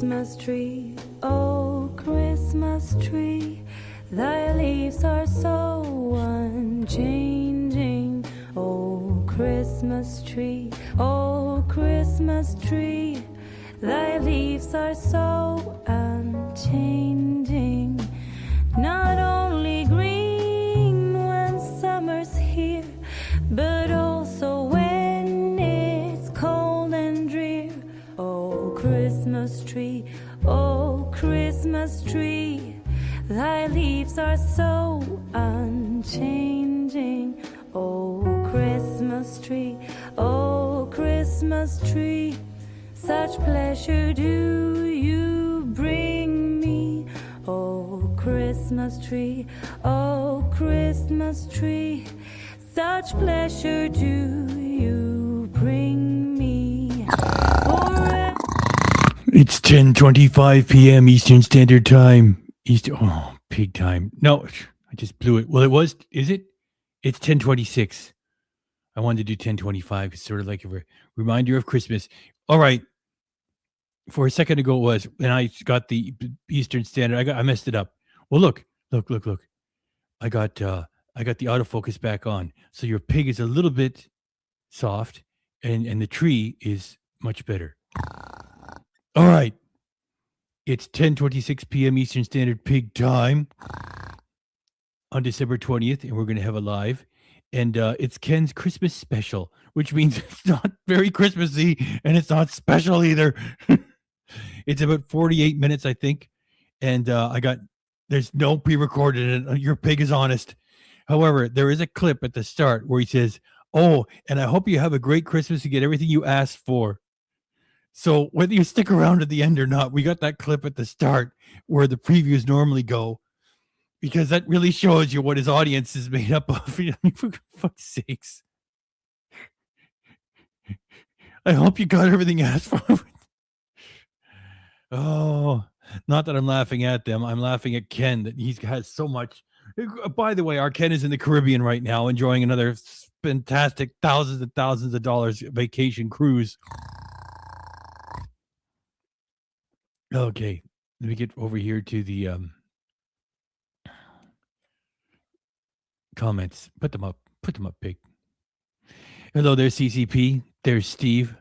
Christmas tree, oh Christmas tree, thy leaves are so unchanging. Oh Christmas tree, thy leaves are so unchanging. Not only green when summer's here, but also when it's cold and drear. Oh Christmas tree, thy leaves are so unchanging. Oh Christmas tree, such pleasure do you bring me. Oh Christmas tree, such pleasure do you bring me. It's 10:25 p.m. Eastern Standard Time. Pig time. No, I just blew it. Well, is it? It's 10:26. I wanted to do 10:25. It's sort of like a reminder of Christmas. All right. For a second ago it was, and I got the Eastern Standard. I messed it up. Well, look. I got the autofocus back on. So your pig is a little bit soft, and the tree is much better. All right. It's 10:26 p.m. Eastern Standard Pig time on December 20th, and we're going to have a live. And it's Ken's Christmas special, which means it's not very Christmassy, and it's not special either. It's about 48 minutes, I think. And there's no pre-recorded, and your pig is honest. However, there is a clip at the start where he says, "Oh, and I hope you have a great Christmas and get everything you asked for." So whether you stick around at the end or not, we got that clip at the start where the previews normally go, because that really shows you what his audience is made up of. I mean, for fuck's sakes. I hope you got everything you asked for. Oh, not that I'm laughing at them. I'm laughing at Ken, that he has so much. By the way, our Ken is in the Caribbean right now, enjoying another fantastic thousands and thousands of dollars vacation cruise. Okay, let me get over here to the comments. Put them up, big. Hello, there's CCP. There's Steve.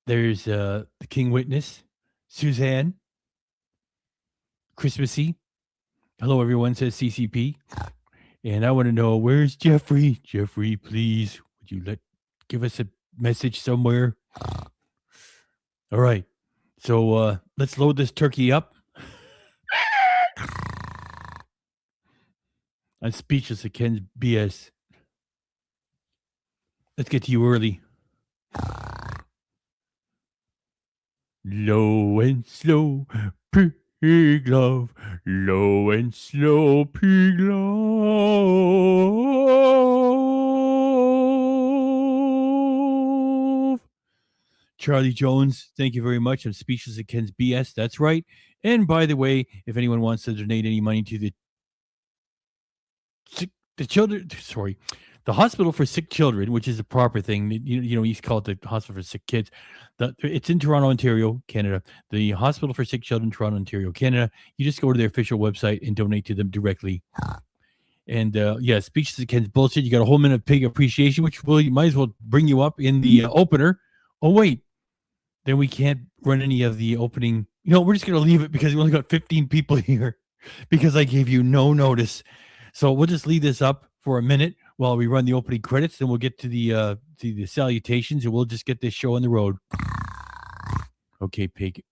There's the King Witness, Suzanne, Christmassy. Hello, everyone, says CCP. And I want to know, where's Jeffrey? Jeffrey, please, would you give us a message somewhere? All right. So let's load this turkey up. I'm speechless at Ken's BS. Let's get to you early. Low and slow, pig love. Low and slow, pig love. Charlie Jones, thank you very much. I'm speechless at Ken's BS. That's right. And by the way, if anyone wants to donate any money to the Hospital for Sick Children, which is the proper thing, you used to call it the Hospital for Sick Kids. It's in Toronto, Ontario, Canada. The Hospital for Sick Children, Toronto, Ontario, Canada. You just go to their official website and donate to them directly. And speechless at Ken's bullshit. You got a whole minute of pig appreciation, which might as well bring you up in the opener. Oh wait, then we can't run any of the opening. We're just gonna leave it because we only got 15 people here because I gave you no notice. So we'll just leave this up for a minute while we run the opening credits, then we'll get to the salutations, and we'll just get this show on the road. Okay, pig.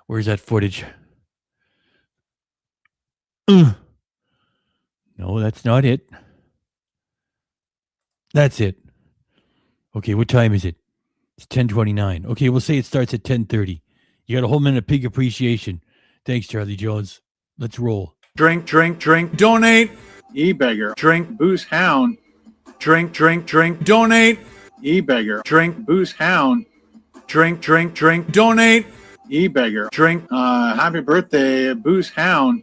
Where's that footage? No, that's not it. That's it. Okay, what time is it? It's 10:29. Okay, we'll say it starts at 10:30. You got a whole minute of pig appreciation. Thanks, Charlie Jones. Let's roll. Drink, drink, drink, donate. E-beggar. Drink, booze, hound. Drink, drink, drink, donate. E-beggar. Drink, booze, hound. Drink, drink, drink, donate. E-beggar. Drink, happy birthday, booze, hound.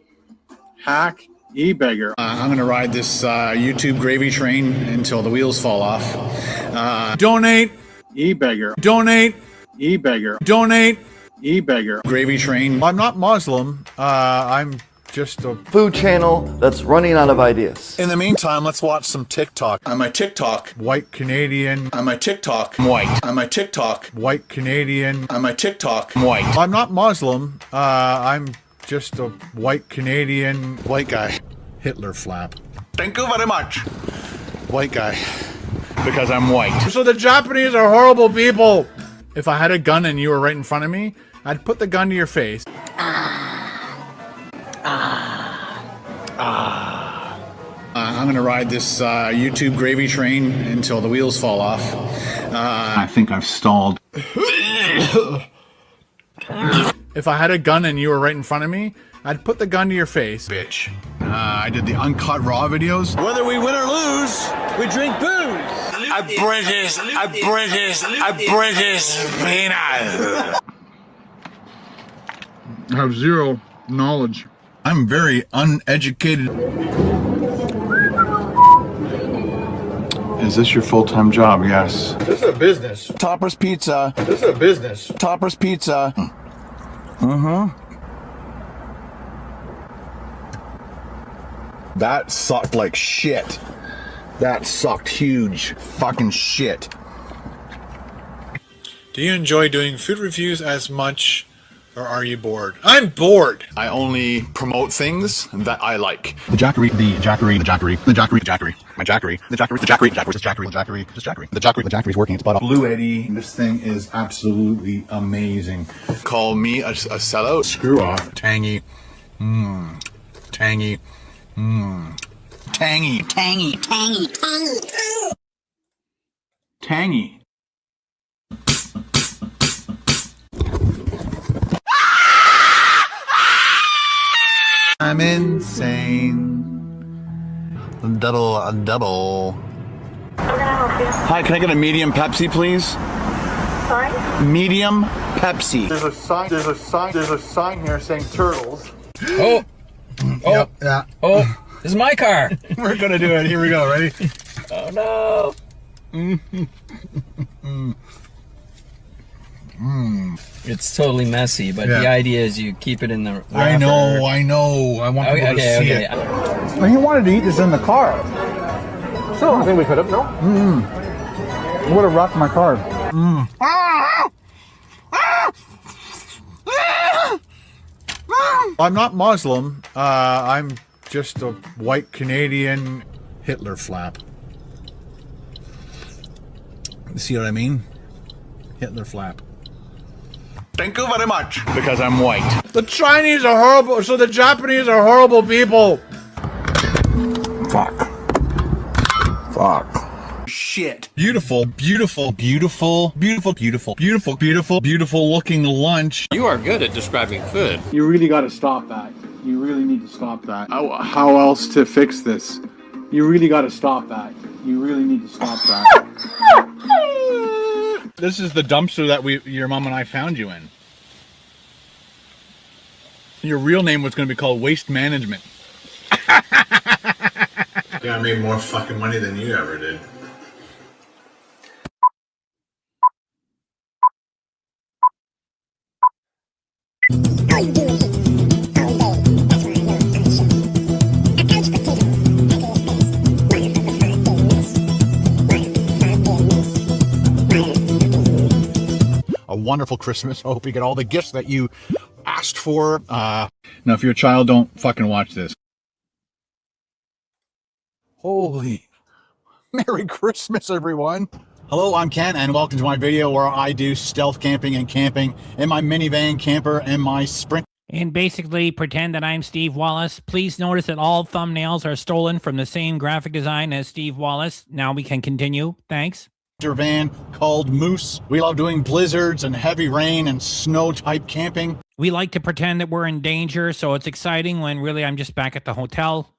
Hack, e-beggar. I'm going to ride this YouTube gravy train until the wheels fall off. Donate. E-beggar. Donate. E-beggar. Donate. E-beggar. Gravy train. I'm not Muslim. I'm just a food channel that's running out of ideas. In the meantime, let's watch some TikTok. I'm a TikTok. White Canadian. I'm a TikTok. White. I'm a TikTok. White Canadian. I'm a TikTok. White. I'm not Muslim. I'm just a white Canadian. White guy. Hitler flap. Thank you very much. White guy. Because I'm white. So the Japanese are horrible people. If I had a gun and you were right in front of me, I'd put the gun to your face. I'm gonna ride this YouTube gravy train until the wheels fall off. I think I've stalled. If I had a gun and you were right in front of me, I'd put the gun to your face. Bitch. I did the uncut raw videos. Whether we win or lose, we drink booze. A British peanut. I have zero knowledge. I'm very uneducated. Is this your full-time job? Yes. This is a business. Topper's Pizza. This is a business. Topper's Pizza. That sucked like shit. That sucked huge fucking shit. Do you enjoy doing food reviews as much, or are you bored? I'm bored. I only promote things that I like. The Jackery, the Jackery, the Jackery, the Jackery, the Jackery, my Jackery, the Jackery, the Jackery, the Jackery, the Jackery, the Jackery, the Jackery, the Jackery, the Jackery's working its butt off. Blue Eddie, this thing is absolutely amazing. Call me a sellout. Screw off. Tangy. Tangy. Tangy. Tangy. Tangy. Tangy. Tangy. I'm insane. Double. Hi, can I get a medium Pepsi, please? Sorry? Medium Pepsi. There's a sign here saying turtles. Oh, yep, yeah. Oh, this is my car. We're gonna do it. Here we go. Ready? Oh no. It's totally messy, but the idea is you keep it in the wrapper. I know. I want people to see it. Well, he wanted to eat this in the car. So I think we could have. No. I would have rocked my car. I'm not Muslim. I'm just a white Canadian Hitler flap. See what I mean? Hitler flap. Thank you very much. Because I'm white. The Chinese are horrible, so the Japanese are horrible people. Fuck. Shit. Beautiful looking lunch. You are good at describing food. You really got to stop that. You really need to stop that. How else to fix this? You really got to stop that. You really need to stop that. This is the dumpster that your mom and I found you in. Your real name was going to be called Waste Management. Yeah, I made more fucking money than you ever did. A wonderful Christmas. I hope you get all the gifts that you asked for. Now, if you're a child, don't fucking watch this. Holy Merry Christmas, everyone. Hello, I'm Ken, and welcome to my video where I do stealth camping and camping in my minivan camper and my Sprint. And basically pretend that I'm Steve Wallace. Please notice that all thumbnails are stolen from the same graphic design as Steve Wallace. Now we can continue. Thanks. Van called Moose. We love doing blizzards and heavy rain and snow type camping. We like to pretend that we're in danger, so it's exciting when really I'm just back at the hotel.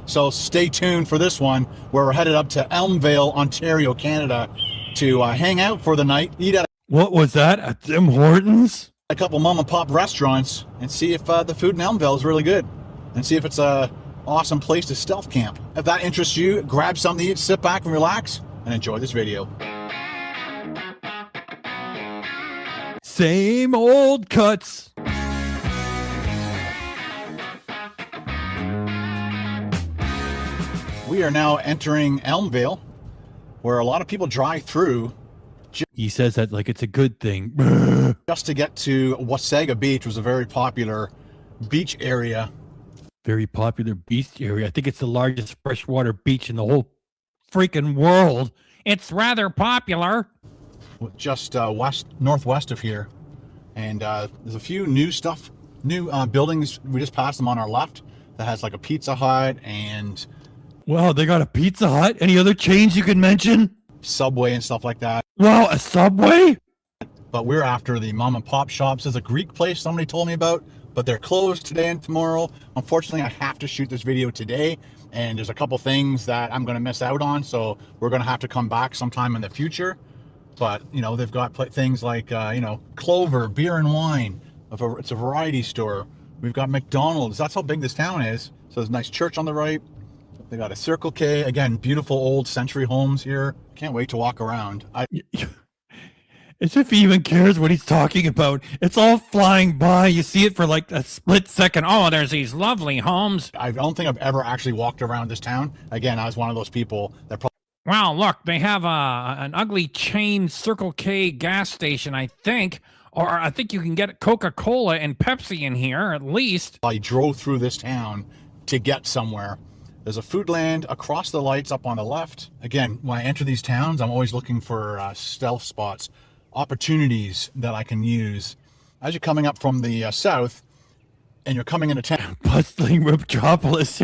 So stay tuned for this one where we're headed up to Elmvale, Ontario, Canada to hang out for the night, eat at What was that? At Tim Hortons? a couple mom and pop restaurants and see if the food in Elmvale is really good and see if it's a awesome place to stealth camp. If that interests you, grab something to eat, sit back and relax, and enjoy this video. Same old cuts. We are now entering Elmvale, where a lot of people drive through He says that like it's a good thing. just to get to Wasaga Beach, was a very popular beach area. Very popular beach area. I think it's the largest freshwater beach in the whole freaking world. It's rather popular. Just northwest of here, and there's a few new buildings. We just passed them on our left that has like a Pizza Hut and Wow, they got a Pizza Hut. Any other chains you can mention? Subway and stuff like that. Wow, a Subway? But we're after the mom and pop shops. There's a Greek place somebody told me about, but they're closed today and tomorrow. Unfortunately, I have to shoot this video today, and there's a couple things that I'm going to miss out on, so we're going to have to come back sometime in the future. But, you know, they've got things like, you know, Clover, beer and wine. It's a variety store. We've got McDonald's. That's how big this town is. So there's a nice church on the right. They got a Circle K. Again, beautiful old century homes here. Can't wait to walk around. As if he even cares what he's talking about. It's all flying by. You see it for like a split second. Oh, there's these lovely homes. I don't think I've ever actually walked around this town. Again, I was one of those people that probably... Wow, look, they have an ugly chain Circle K gas station, I think. Or I think you can get Coca-Cola and Pepsi in here, at least. I drove through this town to get somewhere. There's a Foodland across the lights up on the left. Again, when I enter these towns, I'm always looking for stealth spots, opportunities that I can use. As you're coming up from the south and you're coming into town, Bustling metropolis.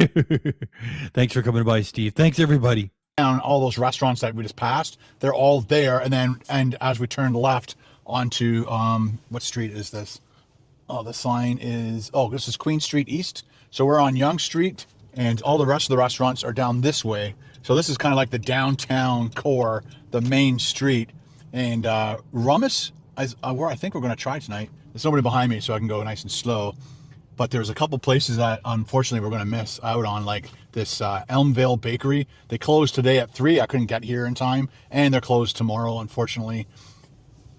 Thanks for coming by, Steve. Thanks, everybody. all those restaurants that we just passed, they're all there. And as we turn left onto, what street is this? Oh, the sign is, this is Queen Street East. So we're on Yonge Street, and all the rest of the restaurants are down this way. So this is kind of like the downtown core, the main street. And Rummus is where I think we're going to try tonight. There's nobody behind me, so I can go nice and slow. But there's a couple places that unfortunately we're going to miss out on, like this Elmvale Bakery. They closed today at 3. I couldn't get here in time, and they're closed tomorrow, unfortunately.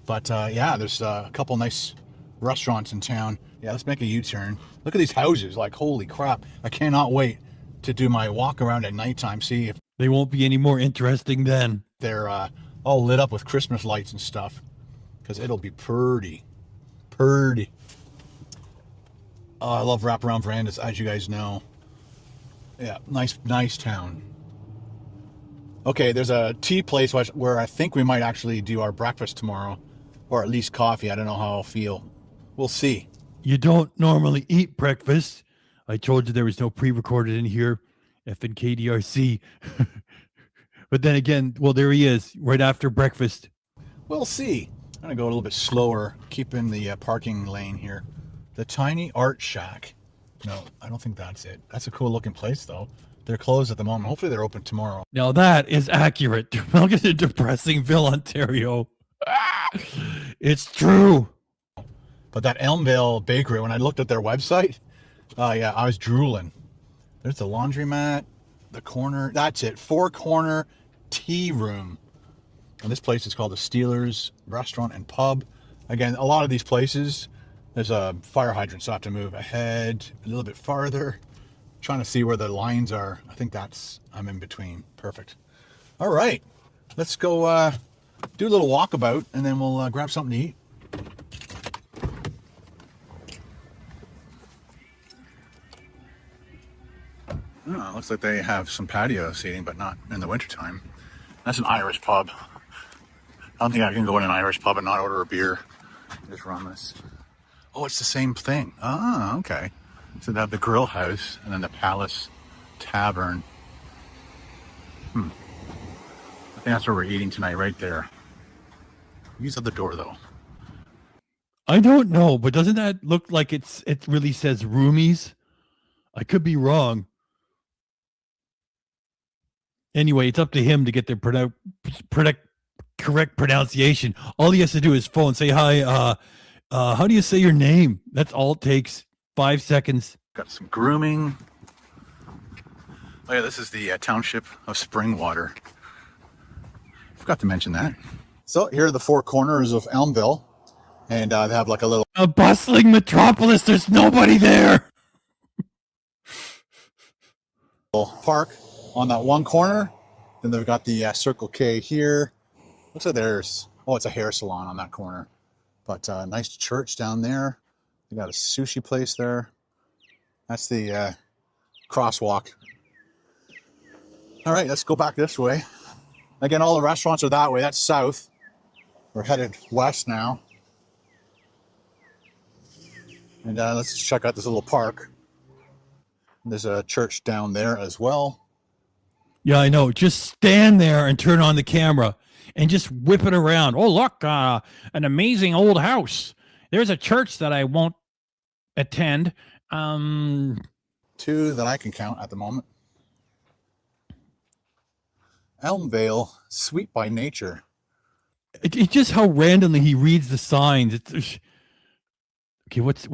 But yeah, there's a couple nice restaurants in town. Yeah, let's make a U-turn. Look at these houses, like holy crap. I cannot wait to do my walk around at nighttime, see if They won't be any more interesting then. they're all lit up with Christmas lights and stuff, because it'll be purty. Purty. I love wraparound verandas, as you guys know. Yeah, nice town. Okay, there's a tea place where I think we might actually do our breakfast tomorrow, or at least coffee. I don't know how I'll feel. We'll see. You don't normally eat breakfast. I told you there was no pre-recorded in here. Effing KDRC. But then again, well, there he is, right after breakfast. We'll see. I'm going to go a little bit slower, keep in the parking lane here. The Tiny Art Shack. No, I don't think that's it. That's a cool looking place, though. They're closed at the moment. Hopefully they're open tomorrow. Now that is accurate. Welcome to Depressingville, Ontario. It's true. But that Elmvale Bakery, when I looked at their website, yeah, I was drooling. There's the laundromat, the corner. That's it. 4-corner tea room. And this place is called the Steelers Restaurant and Pub. Again, a lot of these places, there's a fire hydrant, so I have to move ahead a little bit farther. Trying to see where the lines are. I think I'm in between. Perfect. All right. Let's go do a little walkabout, and then we'll grab something to eat. Oh, looks like they have some patio seating, but not in the wintertime. That's an Irish pub. I don't think I can go in an Irish pub and not order a beer. Just run this. Oh, it's the same thing. Ah, okay. So they have the grill house and then the Palace Tavern. I think that's where we're eating tonight, right there. He's at the door, though. I don't know, but doesn't that look like it really says roomies? I could be wrong. Anyway, it's up to him to get the correct pronunciation. All he has to do is phone, say hi. How do you say your name? That's all it takes. 5 seconds. Got some grooming. Oh yeah, this is the township of Springwater. forgot to mention that. So here are the four corners of Elmville, and they have like a little A bustling metropolis. There's nobody there. park on that one corner. Then they've got the Circle K here. Looks like there's, oh, it's a hair salon on that corner. But nice church down there. They got a sushi place there. That's the crosswalk. All right, let's go back this way. Again, all the restaurants are that way. That's south. We're headed west now. And let's check out this little park. There's a church down there as well. Yeah, I know. Just stand there and turn on the camera and just whip it around. Oh, look, an amazing old house. There's a church that I won't attend. Two that I can count at the moment. Elmvale, sweet by nature. It's just how randomly he reads the signs. It's okay. What's?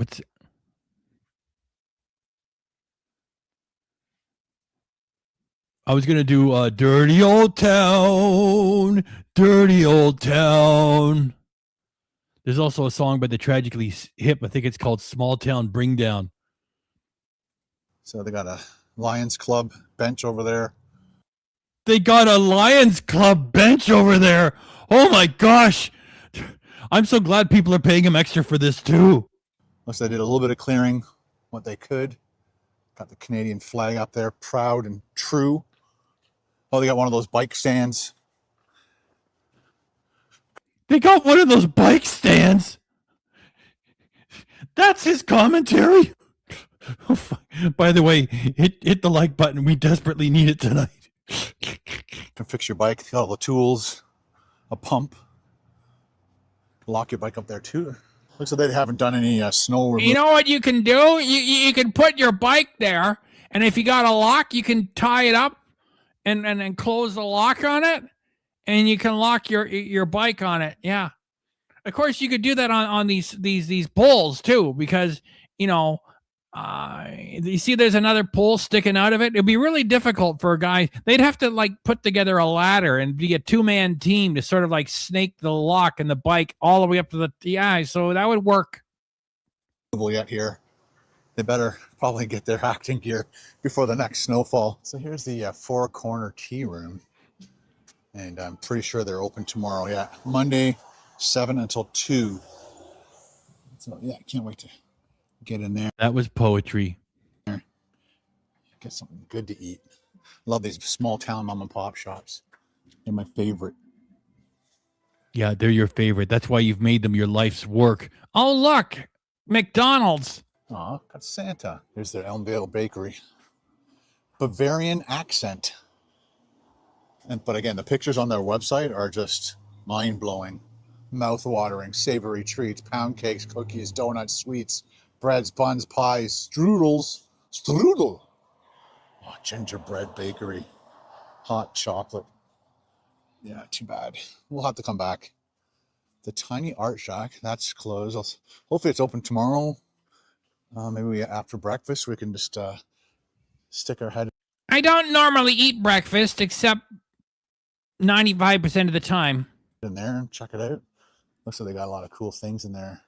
I was gonna do dirty old town, dirty old town. There's also a song by the Tragically Hip. I think it's called Small Town Bring Down. So they got a Lions Club bench over there. They got a Lions Club bench over there. Oh my gosh. I'm so glad people are paying him extra for this too. Looks like they did a little bit of clearing, what they could. Got the Canadian flag up there, proud and true. Oh, they got one of those bike stands. They got one of those bike stands. That's his commentary. By the way, hit the like button. We desperately need it tonight. Can fix your bike. Got all the tools, a pump. Lock your bike up there too. Looks like they haven't done any snow removal. You know what you can do? You can put your bike there, and if you got a lock, you can tie it up and close the lock on it, and you can lock your bike on it. Yeah, of course you could do that on these poles too, because you know. You see there's another pole sticking out of it. It'd be really difficult for a guy. They'd have to like put together a ladder and be a two-man team to sort of like snake the lock and the bike all the way up to the so that would work. Yet here. They better probably get their acting gear before the next snowfall. So here's the Four Corner Tea Room. And I'm pretty sure they're open tomorrow. Yeah, Monday, 7 until 2. So yeah, I can't wait to get in there. That was poetry. Get something good to eat. Love these small town mom and pop shops. They're my favorite. Yeah, they're your favorite. That's why you've made them your life's work. Oh, look, McDonald's. Aw, got Santa. Here's their Elmvale Bakery. Bavarian accent. But again, the pictures on their website are just mind-blowing. Mouth-watering, savory treats, pound cakes, cookies, donuts, sweets, breads, buns, pies, strudel. Oh, gingerbread bakery, hot chocolate. Yeah, too bad. We'll have to come back. The Tiny Art Shack, that's closed. Hopefully it's open tomorrow. Maybe after breakfast we can just stick our head I don't normally eat breakfast except 95% of the time. in there and check it out. Looks like they got a lot of cool things in there.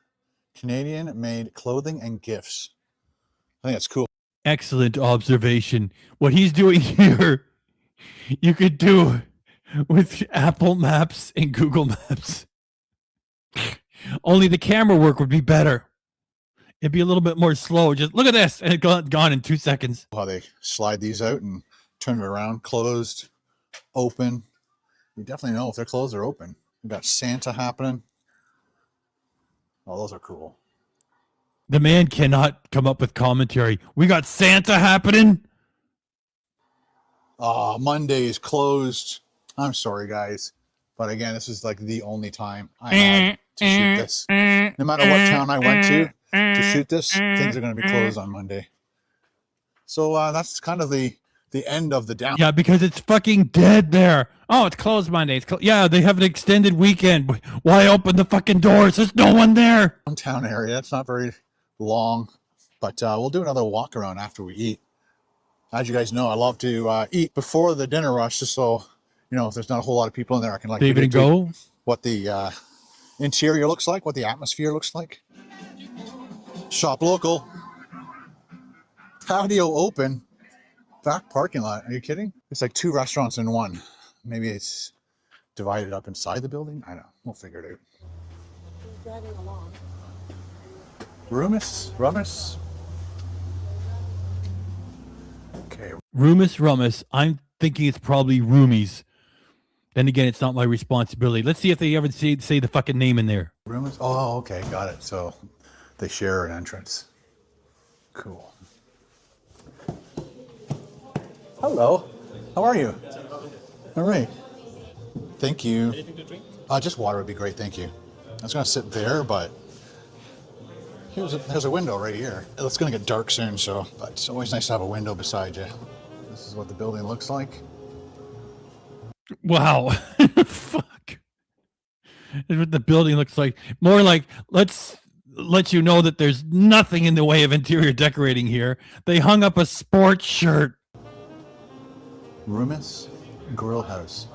Canadian-made clothing and gifts. I think that's cool. Excellent observation. What he's doing here, you could do with Apple Maps and Google Maps. Only the camera work would be better. It'd be a little bit more slow. Just look at this, and it's gone in 2 seconds. How they slide these out and turn it around. Closed, open. You definitely know if they're closed or open. We got Santa happening. Oh, those are cool. The man cannot come up with commentary. We got Santa happening. Monday is closed. I'm sorry, guys. But again, this is like the only time I had to shoot this. No matter what town I went to shoot this, things are going to be closed on Monday. So that's kind of the end of the down. Yeah, because it's fucking dead there. Oh, it's closed Monday. Yeah, they have an extended weekend. Why open the fucking doors? There's no one there. Downtown area. It's not very long, but we'll do another walk around after we eat. As you guys know, I love to eat before the dinner rush, just so you know, if there's not a whole lot of people in there, I can like David and predict go. what the interior looks like, what the atmosphere looks like. Shop local. Patio open. Back parking lot. Are you kidding? It's like 2 restaurants in one. Maybe it's divided up inside the building. I don't know. We'll figure it out. Rummus. Okay. Rummus. I'm thinking it's probably Roomies. Then again, it's not my responsibility. Let's see if they ever say the fucking name in there. Rummus. Oh, okay. Got it. So they share an entrance. Cool. Hello. How are you? All right. Thank you. Anything to drink? Just water would be great. Thank you. I was going to sit there, but there's a window right here. It's going to get dark soon, so but it's always nice to have a window beside you. This is what the building looks like. Wow. Fuck. That's what the building looks like. More like, let's let you know that there's nothing in the way of interior decorating here. They hung up a sports shirt. Rummus Grill House.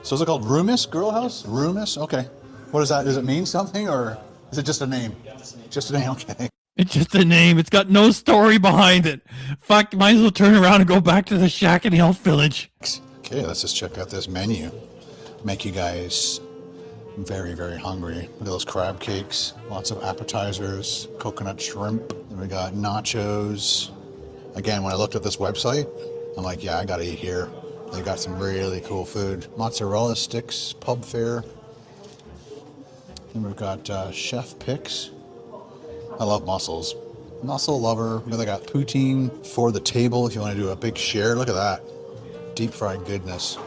So is it called Rummus Grill House? Rummus? Okay. What is that? Does it mean something or is it just a name? Just a name, okay. It's just a name. It's got no story behind it. Fuck, might as well turn around and go back to the shack in the Elf Village. Okay, let's just check out this menu. Make you guys very, very hungry. Look at those crab cakes. Lots of appetizers. Coconut shrimp. Then we got nachos. Again, when I looked at this website, I'm like, yeah, I gotta eat here. They got some really cool food. Mozzarella sticks, pub fare. Then we've got chef picks. I love mussels. Mussel lover. They got poutine for the table if you want to do a big share. Look at that. Deep fried goodness.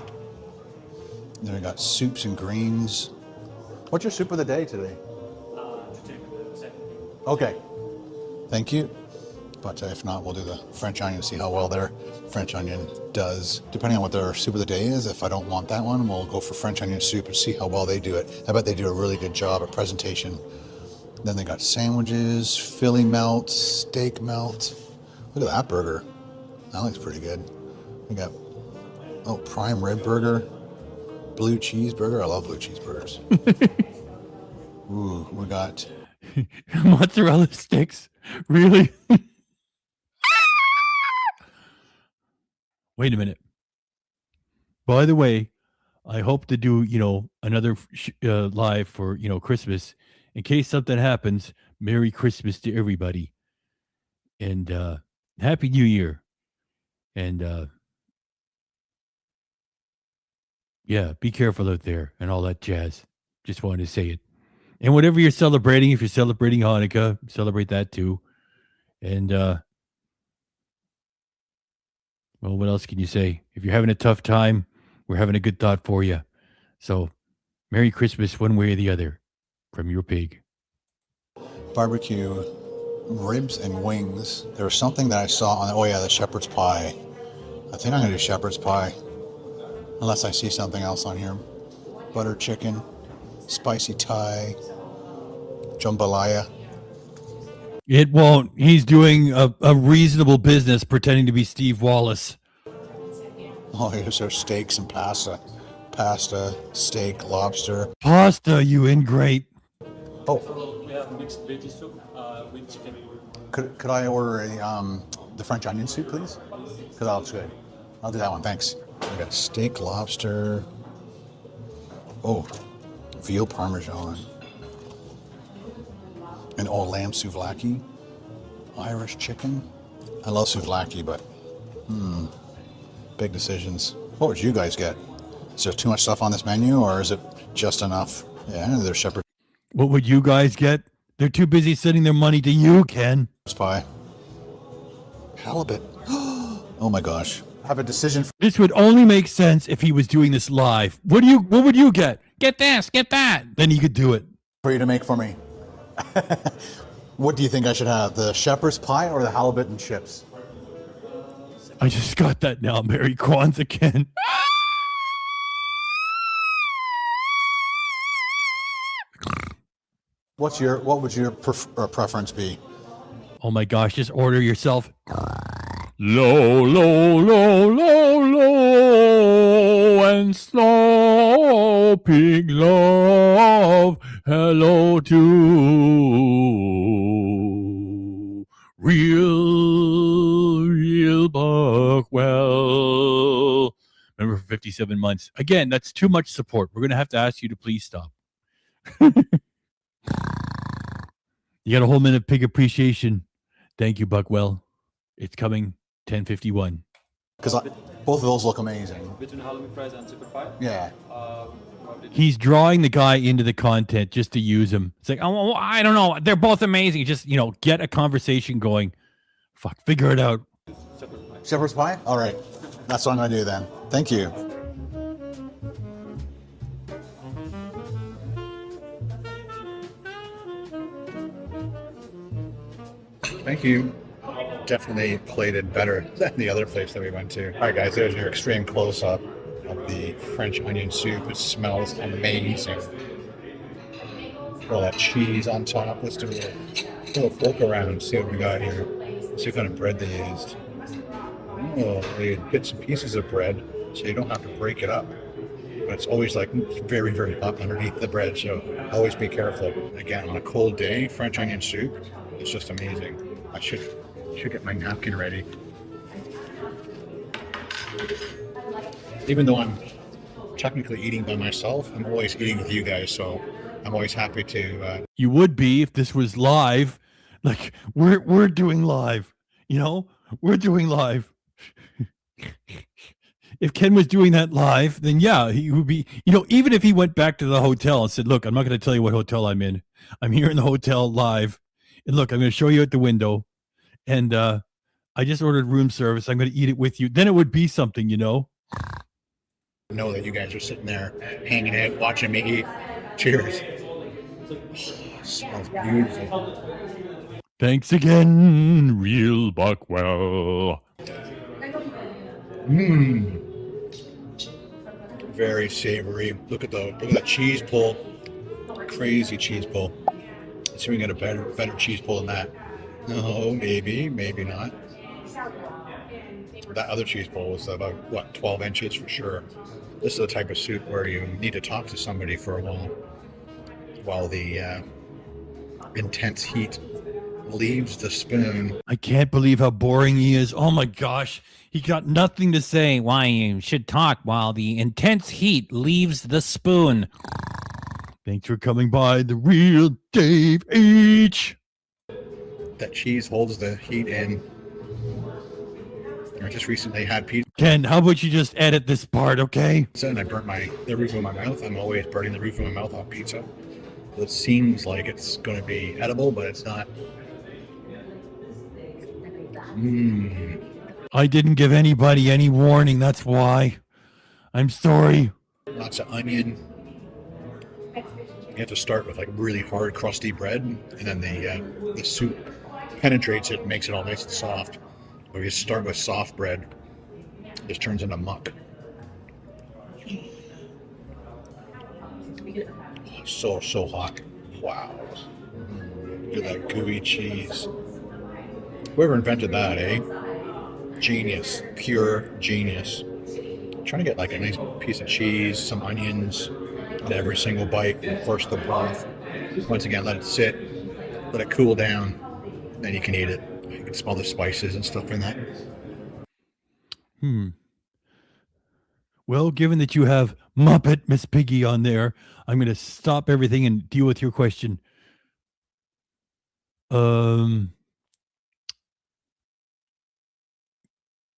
Then we got soups and greens. What's your soup of the day today? Okay. Thank you. But if not, we'll do the French onion, see how well their French onion does. Depending on what their soup of the day is, if I don't want that one, we'll go for French onion soup and see how well they do it. I bet they do a really good job at presentation. Then they got sandwiches, Philly melt, steak melt. Look at that burger. That looks pretty good. We got, prime rib burger, blue cheeseburger. I love blue cheeseburgers. Ooh, we got mozzarella sticks. Really? Wait a minute. By the way, I hope to do, another live for, Christmas. In case something happens, Merry Christmas to everybody. And Happy New Year. And yeah, be careful out there and all that jazz. Just wanted to say it. And whatever you're celebrating, if you're celebrating Hanukkah, celebrate that too. And well, what else can you say? If you're having a tough time, we're having a good thought for you. So, Merry Christmas one way or the other from your pig. barbecue ribs and wings. There was something that I saw on the shepherd's pie. I think I'm going to do shepherd's pie. Unless I see something else on here. Butter chicken, spicy Thai, jambalaya. It won't. He's doing a reasonable business pretending to be Steve Wallace. Oh, here's our steaks and pasta. Pasta, steak, lobster. Pasta, you ingrate. Oh. We have mixed veggie soup with chicken. Could I order the French onion soup, please? Because that looks good. I'll do that one, thanks. We got steak, lobster. Oh, veal parmesan. And lamb souvlaki. Irish chicken. I love souvlaki, but big decisions. What would you guys get? Is there too much stuff on this menu, or is it just enough? Yeah, there's shepherd's What would you guys get? They're too busy sending their money to you, Ken. pie. Halibut. Oh my gosh. I have a decision. This would only make sense if he was doing this live. What would you get? Get this, get that. Then he could do it. For you to make for me. What do you think I should have? The shepherd's pie or the halibut and chips? I just got that now. Merry Kwanzaa, Ken. What would your preference be? Oh my gosh, just order yourself Low, low, low, low, low, and slow, pig love. Hello to real Buckwell. Remember, for 57 months. Again, that's too much support. We're going to have to ask you to please stop. You got a whole minute of pig appreciation. Thank you, Buckwell. It's coming 10:51. Because both of those look amazing. Between halloumi fries and super pie. Yeah. He's drawing the guy into the content just to use him. It's like, oh, I don't know. They're both amazing. Just, get a conversation going. Fuck, figure it out. Shepherd's pie? All right. That's what I'm going to do then. Thank you. Thank you. Definitely plated better than the other place that we went to. All right, guys, there's your extreme close-up of the French onion soup. It smells amazing. All that cheese on top. Let's do a little fork around, see what we got here. See what kind of bread they used. Oh, they had bits and pieces of bread, so you don't have to break it up. But it's always like very, very hot underneath the bread, so always be careful. Again, on a cold day, French onion soup, it's just amazing. I should get my napkin ready. Even though I'm technically eating by myself, I'm always eating with you guys, so I'm always happy to. You would be if this was live. Like we're doing live. We're doing live. If Ken was doing that live, then yeah, he would be. Even if he went back to the hotel and said, "Look, I'm not going to tell you what hotel I'm in. I'm here in the hotel live, and look, I'm going to show you at the window." And I just ordered room service. I'm going to eat it with you. Then it would be something, Know that you guys are sitting there hanging out, watching me eat. Cheers. Oh, smells beautiful. Thanks again, real Buckwell. Very savory. Look at the cheese pull. Crazy cheese pull. Let's see if we can get a better cheese pull than that. No, maybe not. That other cheese pull was about 12 inches for sure. This is the type of soup where you need to talk to somebody for a while the intense heat leaves the spoon. I can't believe how boring he is. Oh my gosh, he got nothing to say. Why you should talk while the intense heat leaves the spoon. Thanks for coming by, the real Dave H. That cheese holds the heat in. I just recently had pizza. Ken, how about you just edit this part, okay? And I burnt the roof of my mouth. I'm always burning the roof of my mouth on pizza. It seems like it's going to be edible, but it's not. I didn't give anybody any warning, that's why. I'm sorry. Lots of onion. You have to start with really hard, crusty bread, and then the soup penetrates it and makes it all nice and soft. But if you start with soft bread, it just turns into muck. So hot. Wow. Look at that gooey cheese. Whoever invented that, eh? Genius. Pure genius. I'm trying to get a nice piece of cheese, some onions, in every single bite, and of course the broth. Once again, let it sit, let it cool down, then you can eat it. You can smell the spices and stuff in that. Well, given that you have Muppet Miss Piggy on there, I'm going to stop everything and deal with your question.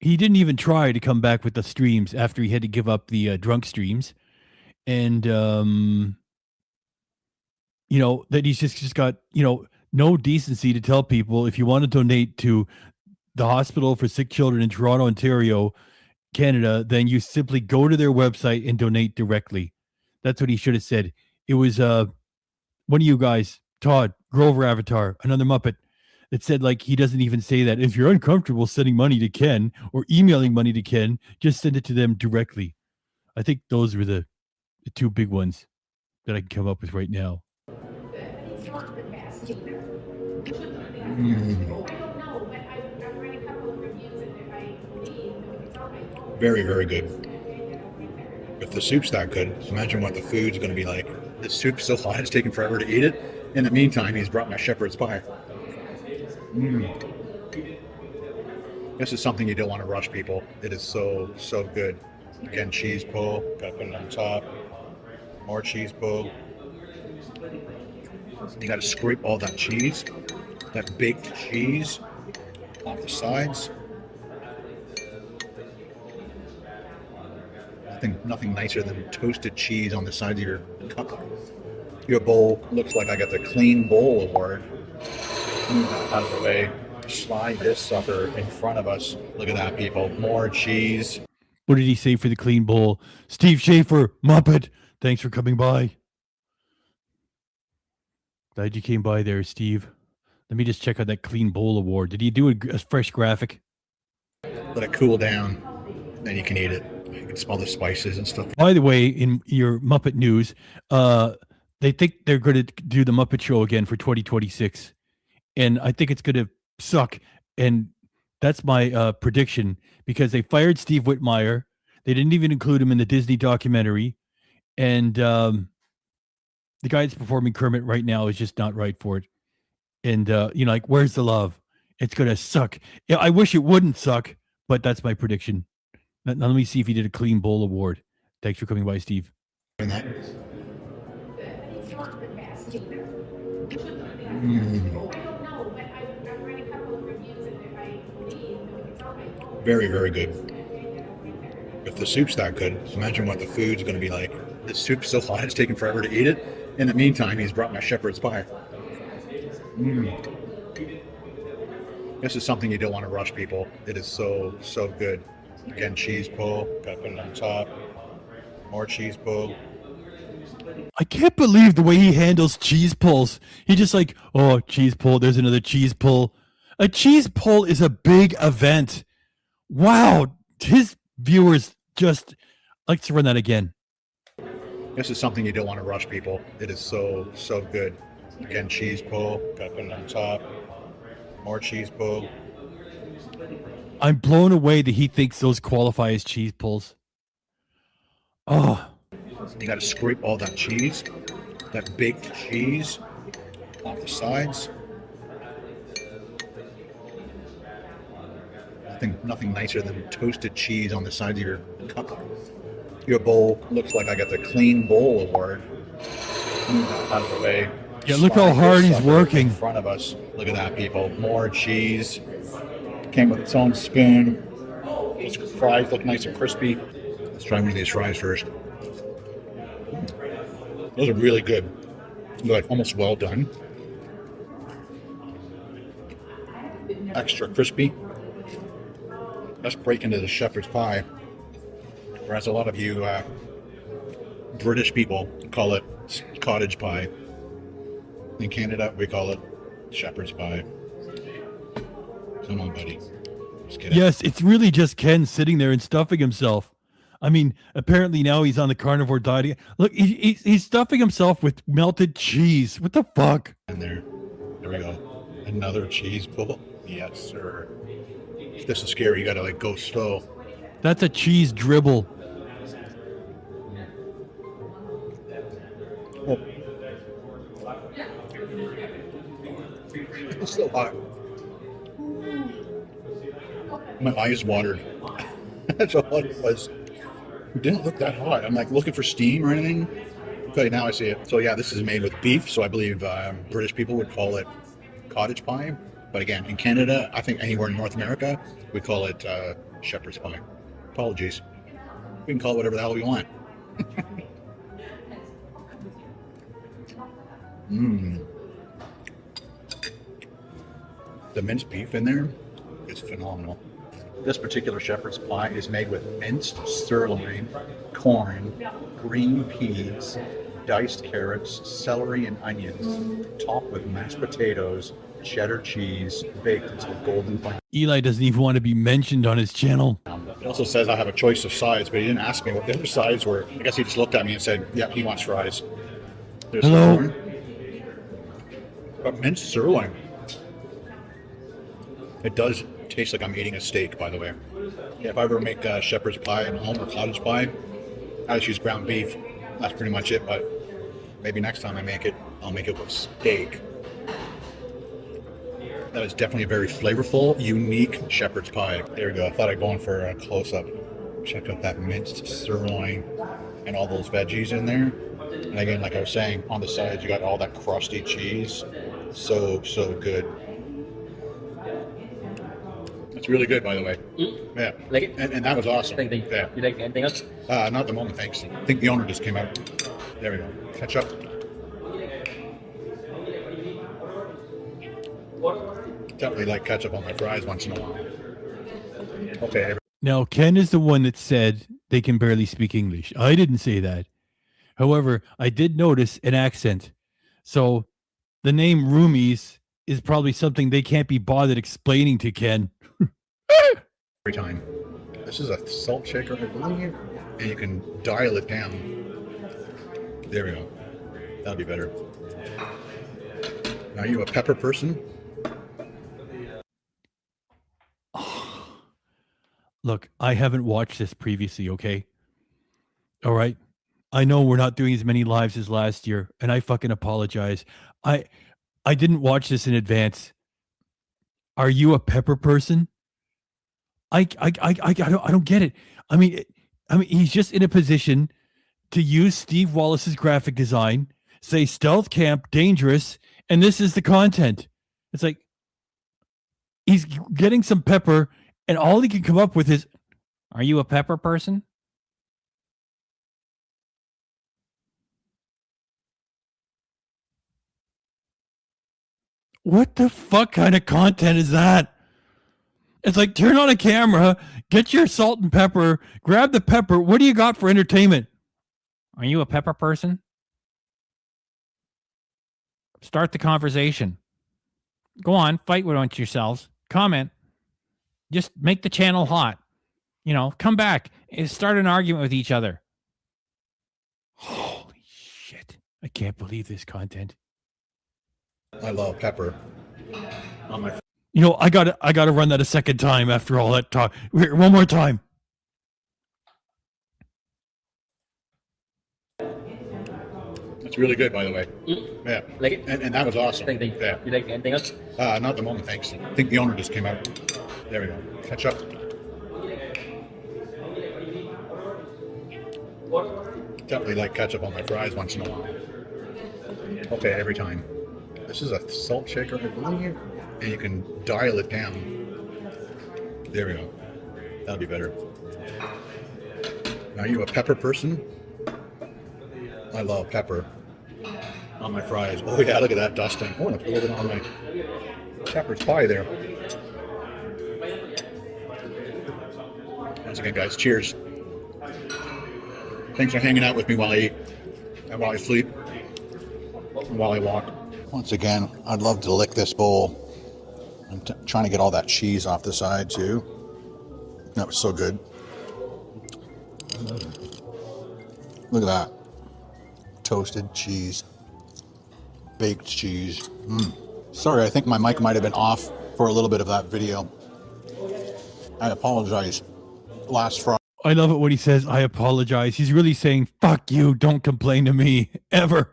He didn't even try to come back with the streams after he had to give up the drunk streams. And, that he's just got, no decency to tell people if you want to donate to the Hospital for Sick Children in Toronto, Ontario, Canada, then you simply go to their website and donate directly. That's what he should have said. It was one of you guys, Todd, Grover Avatar, another Muppet, that said he doesn't even say that. If you're uncomfortable sending money to Ken or emailing money to Ken, just send it to them directly. I think those were the two big ones that I can come up with right now. Very, very good. If the soup's that good, imagine what the food's going to be like. The soup's so hot, it's taking forever to eat it. In the meantime, he's brought my shepherd's pie. This is something you don't want to rush, people. It is so, so good. Again, cheese pull, got to put it on top. More cheese pull. You got to scrape all that cheese, that baked cheese, off the sides. Nothing nicer than toasted cheese on the sides of your cup. Your bowl looks like I got the Clean Bowl Award. Move that out of the way. Slide this sucker in front of us. Look at that, people. More cheese. What did he say for the clean bowl? Steve Schaefer, Muppet. Thanks for coming by. Glad you came by there, Steve. Let me just check out that Clean Bowl Award. Did he do a fresh graphic? Let it cool down, then you can eat it. You can smell the spices and stuff. By the way, in your Muppet news, they think they're going to do the Muppet Show again for 2026. And I think it's going to suck. And that's my prediction, because they fired Steve Whitmire. They didn't even include him in the Disney documentary. And the guy that's performing Kermit right now is just not right for it. And, like, where's the love? It's going to suck. Yeah, I wish it wouldn't suck, but that's my prediction. Now let me see if he did a Clean Bowl Award. Thanks for coming by, Steve. Very, very good. If the soup's that good, imagine what the food's going to be like. The soup's so hot, it's taking forever to eat it. In the meantime, he's brought my shepherd's pie. This is something you don't want to rush, people. It is so, so good. Again, cheese pull, got to put it on top. More cheese pull. I can't believe the way he handles cheese pulls. He just like, oh, cheese pull, there's another cheese pull. A cheese pull is a big event. Wow. His viewers just like to run that again. This is something you don't want to rush, people. It is so, so good. Again, cheese pull, got to put it on top. More cheese pull. I'm blown away that he thinks those qualify as cheese pulls. Oh. You got to scrape all that cheese, that baked cheese, off the sides. Nothing nicer than toasted cheese on the sides of your cup. Your bowl looks like I got the Clean Bowl Award. Move that out of the way. Yeah, look how hard he's working. In front of us. Look at that, people. More cheese. Came with its own spoon. Those fries look nice and crispy. Let's try one of these fries first. Those are really good. They're like almost well done. Extra crispy. Let's break into the shepherd's pie. Whereas a lot of you British people call it cottage pie. In Canada, we call it shepherd's pie. Come on, buddy. Let's get Yes, it's really just Ken sitting there and stuffing himself. I mean, apparently now he's on the carnivore diet. Look, he's stuffing himself with melted cheese. What the fuck? in there. There we go. Another cheese pull. Yes, sir. If this is scary, you gotta like go slow. That's a cheese dribble. Oh. It's so hot. My eyes watered. That's how hot it was. It didn't look that hot. I'm like looking for steam or anything. Okay, now I see it. So yeah, this is made with beef. So I believe British people would call it cottage pie. But again, in Canada, I think anywhere in North America, we call it shepherd's pie. Apologies. We can call it whatever the hell we want. The minced beef in there is phenomenal. This particular shepherd's pie is made with minced sirloin, corn, green peas, diced carrots, celery, and onions, topped with mashed potatoes, cheddar cheese, baked until golden brown. Eli doesn't even want to be mentioned on his channel. It also says I have a choice of sides, but he didn't ask me what the other sides were. I guess he just looked at me and said, yeah, he wants fries. There's Hello? corn. But minced sirloin. It does taste like I'm eating a steak, by the way. Yeah, if I ever make shepherd's pie at home or cottage pie, I just use ground beef. That's pretty much it, but maybe next time I make it, I'll make it with steak. That is definitely a very flavorful, unique shepherd's pie. There we go. I thought I'd go in for a close-up. Check out that minced sirloin and all those veggies in there. And again, like I was saying, on the sides, you got all that crusty cheese. So good. It's really good, by the way. Yeah. Like it? And that was awesome. Thank you. Yeah. You like anything else? Not at the moment, thanks. I think the owner just came out. There we go. Catch up. Definitely like ketchup on my fries once in a while. Okay. Now, Ken is the one that said they can barely speak English. I didn't say that. However, I did notice an accent. So the name Roomies is probably something they can't be bothered explaining to Ken. Every time. This is a salt shaker, I believe, and you can dial it down. There we go. That'll be better. Are you a pepper person? Look, I haven't watched this previously, okay? All right? I know we're not doing as many lives as last year, and I fucking apologize. I didn't watch this in advance. Are you a pepper person? I don't get it. I mean, he's just in a position to use Steve Wallace's graphic design, say stealth camp, dangerous, and this is the content. It's like he's getting some pepper, and all he can come up with is, "Are you a pepper person?" What the fuck kind of content is that? It's like, turn on a camera, get your salt and pepper, grab the pepper. What do you got for entertainment? Are you a pepper person? Start the conversation. Go on, fight with yourselves. Comment. Just make the channel hot. You know, come back and start an argument with each other. Holy shit. I can't believe this content. I love pepper on my. You know, I gotta run that a second time after all that talk. Here, one more time. It's really good, by the way. Yeah. Like it? And that was awesome. Thank you. Yeah. You like anything else? Not at the moment, thanks. I think the owner just came out. There we go. Catch up. Definitely like ketchup on my fries once in a while. Okay, every time. This is a salt shaker, I believe, and you can dial it down. There we go. That'll be better. Are you a pepper person? I love pepper on my fries. Oh yeah, look at that dusting. Oh, and I put a little bit on my shepherd's pie there. Once again, guys, cheers. Thanks for hanging out with me while I eat, and while I sleep, and while I walk. Once again, I'd love to lick this bowl. I'm trying to get all that cheese off the side too. That was so good. Look at that. Toasted cheese. Baked cheese. Sorry, I think my mic might have been off for a little bit of that video. I apologize. Last Friday. I love it when he says, "I apologize." He's really saying, "Fuck you, don't complain to me, ever."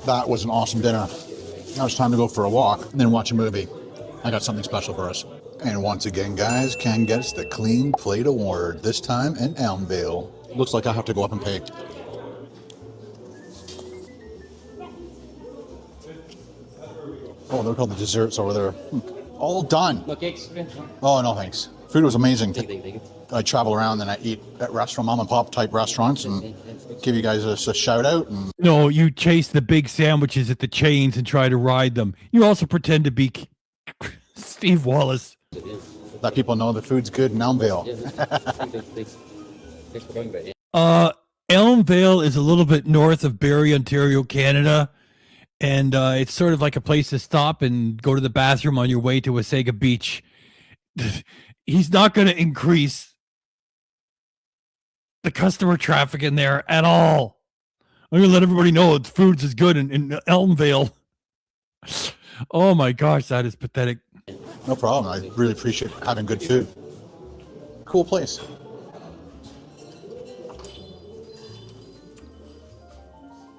That was an awesome dinner. Now it's time to go for a walk and then watch a movie. I got something special for us. And once again, guys, Ken gets the Clean Plate Award, this time in Elmvale. Looks like I have to go up and pay. Oh, look at all the desserts over there. All done. No cakes? Oh, no, thanks. Food was amazing. Thank you. I travel around and I eat at mom and pop type restaurants and give you guys a shout out. And No, you chase the big sandwiches at the chains and try to ride them. You also pretend to be Steve Wallace. let people know the food's good in Elmvale. Thanks for coming back. Elmvale is a little bit north of Barrie, Ontario, Canada. And it's sort of like a place to stop and go to the bathroom on your way to Wasaga Beach. He's not going to increase the customer traffic in there at all. I'm going to let everybody know the food's as good in Elmvale. Oh my gosh, that is pathetic. No problem. I really appreciate having good food. Cool place.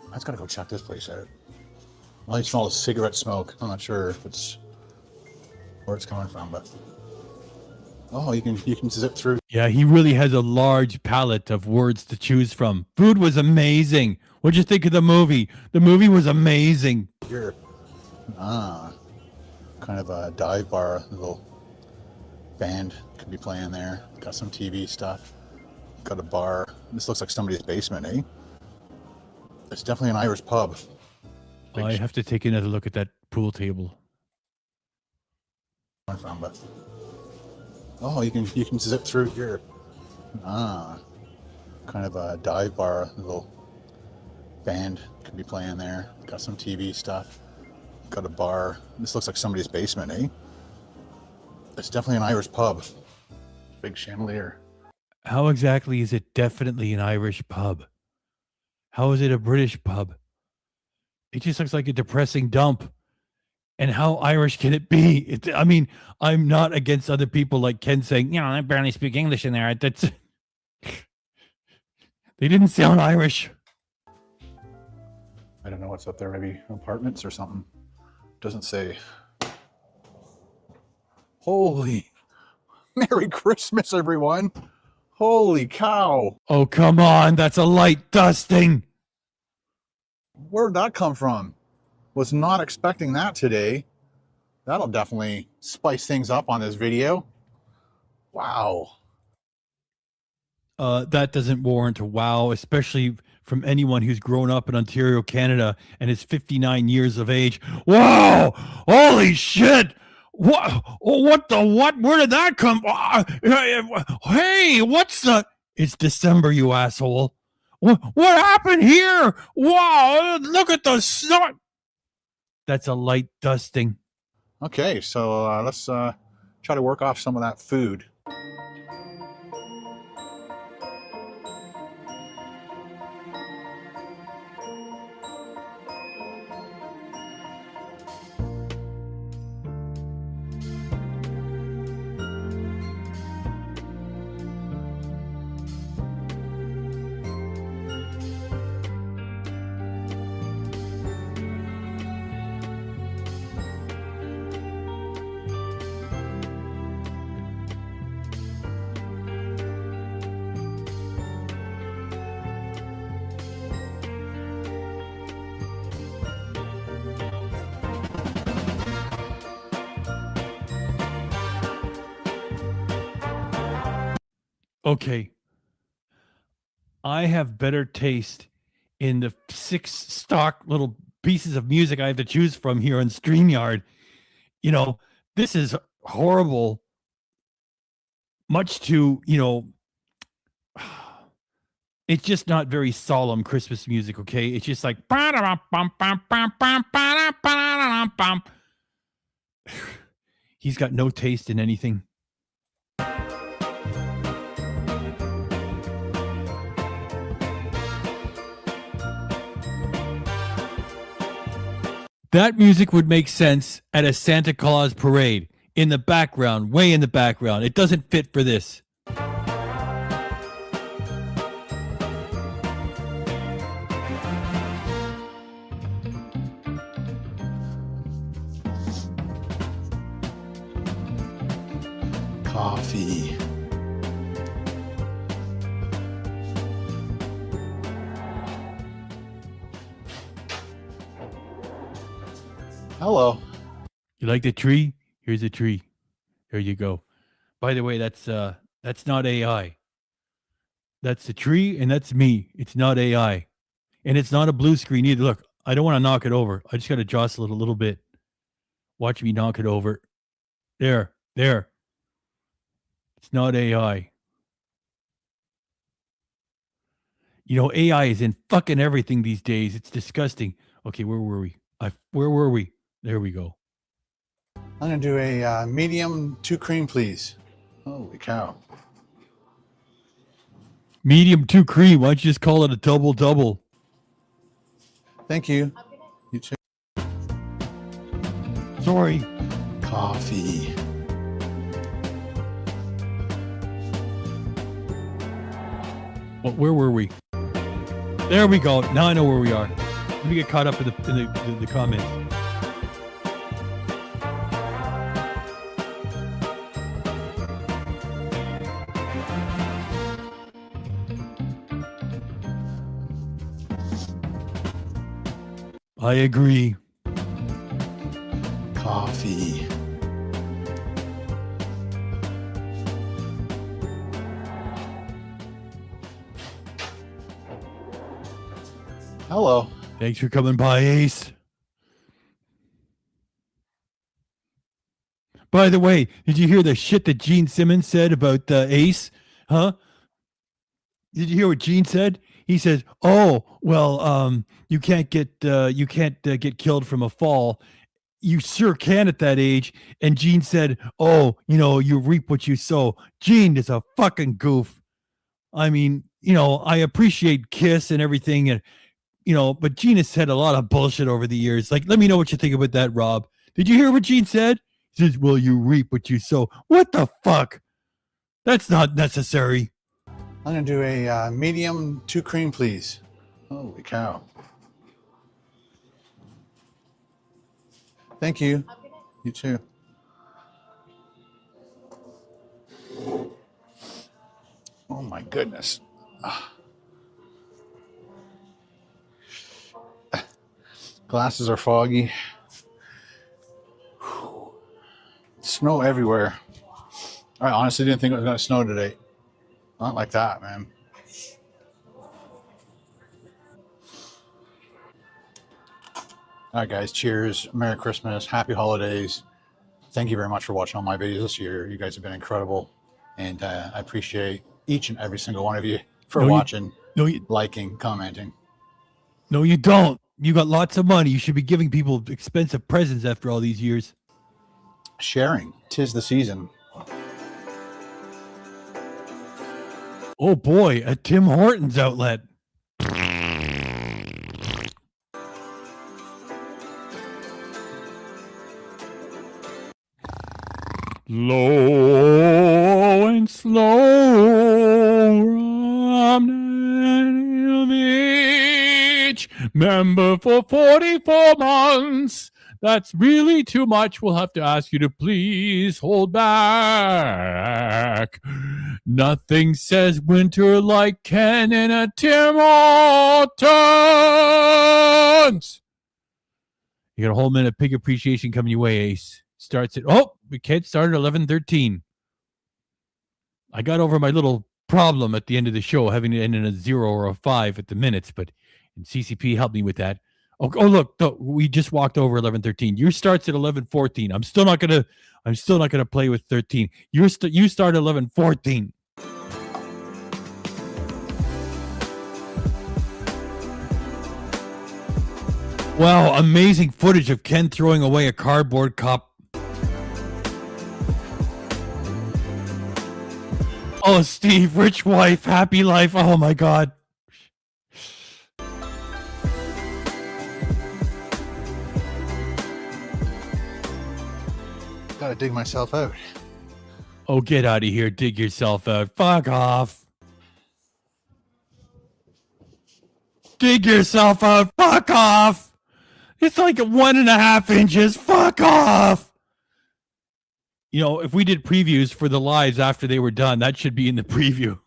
I just gotta go check this place out. I smell a cigarette smoke. I'm not sure if it's where it's coming from, but oh, you can zip through. Yeah, he really has a large palette of words to choose from. Food was amazing. What'd you think of the movie? The movie was amazing. Here, kind of a dive bar. A little band could be playing there. Got some TV stuff. Got a bar. This looks like somebody's basement, eh? It's definitely an Irish pub. I have to take another look at that pool table. But oh, you can zip through here. Kind of a dive bar. A little band could be playing there. Got some TV stuff. Got a bar. This looks like somebody's basement, eh? It's definitely an Irish pub. Big chandelier. How exactly is it definitely an Irish pub? How is it a British pub? It just looks like a depressing dump. And how Irish can it be? I mean, I'm not against other people like Ken saying, you know, I barely speak English in there. That's they didn't sound Irish. I don't know what's up there. Maybe apartments or something. Doesn't say. Holy Merry Christmas, everyone. Holy cow. Oh, come on. That's a light dusting. Where'd that come from? Was not expecting that today. That'll definitely spice things up on this video. Wow. That doesn't warrant a wow, especially from anyone who's grown up in Ontario, Canada, and is 59 years of age. Wow! Holy shit! What? What the what? Where did that come? Hey, what's the? It's December, you asshole. What happened here? Wow! Look at the snot. That's a light dusting. Okay, so let's try to work off some of that food. Okay. I have better taste in the 6 stock little pieces of music I have to choose from here on StreamYard. You know, this is horrible. Much to, you know, it's just not very solemn Christmas music, okay? It's just like he's got no taste in anything. That music would make sense at a Santa Claus parade, in the background, way in the background. It doesn't fit for this. Coffee. Hello. You like the tree? Here's a tree. There you go. By the way, that's not AI. That's the tree and that's me. It's not AI. And it's not a blue screen either. Look, I don't want to knock it over. I just got to jostle it a little bit. Watch me knock it over. There. It's not AI. You know, AI is in fucking everything these days. It's disgusting. Okay, where were we? Where were we? There we go. I'm going to do a medium 2 cream, please. Holy cow. Medium 2 cream. Why don't you just call it a double? Thank you. You too. Sorry. Coffee. Well, where were we? There we go. Now I know where we are. Let me get caught up in the comments. I agree. Coffee. Hello. Thanks for coming by, Ace. By the way, did you hear the shit that Gene Simmons said about Ace? Huh? Did you hear what Gene said? He says, "Oh, well, you can't get killed from a fall. You sure can at that age." And Gene said, "Oh, you reap what you sow." Gene is a fucking goof. I mean, I appreciate Kiss and everything, and but Gene has said a lot of bullshit over the years. Like, let me know what you think about that, Rob. Did you hear what Gene said? He says, "Well, you reap what you sow." What the fuck? That's not necessary. I'm going to do a medium 2 cream, please. Holy cow. Thank you. You too. Oh my goodness. Glasses are foggy. Snow everywhere. I honestly didn't think it was going to snow today. Not like that, man. All right, guys. Cheers. Merry Christmas. Happy holidays. Thank you very much for watching all my videos this year. You guys have been incredible. And I appreciate each and every single one of you for watching, liking, commenting. No, you don't. You got lots of money. You should be giving people expensive presents after all these years. Sharing. 'Tis the season. Oh boy, a Tim Hortons outlet. Low and slow from each member for 44 months. That's really too much. We'll have to ask you to please hold back. Nothing says winter like Ken and a Tim Hortons. You got a whole minute pig appreciation coming your way, Ace. Starts at, we can't start at 11:13. I got over my little problem at the end of the show, having it end in a 0 or a 5 at the minutes, but CCP helped me with that. Oh, look, we just walked over 11:13. Yours starts at 11:14. I'm still not gonna play with 13. You start at 11:14. Wow, amazing footage of Ken throwing away a cardboard cup. Oh, Steve, rich wife, happy life. Oh my God. Gotta dig myself out. Oh, get out of here. Dig yourself out. Fuck off. Dig yourself out. Fuck off. It's like 1.5 inches. Fuck off. If we did previews for the lives after they were done, that should be in the preview.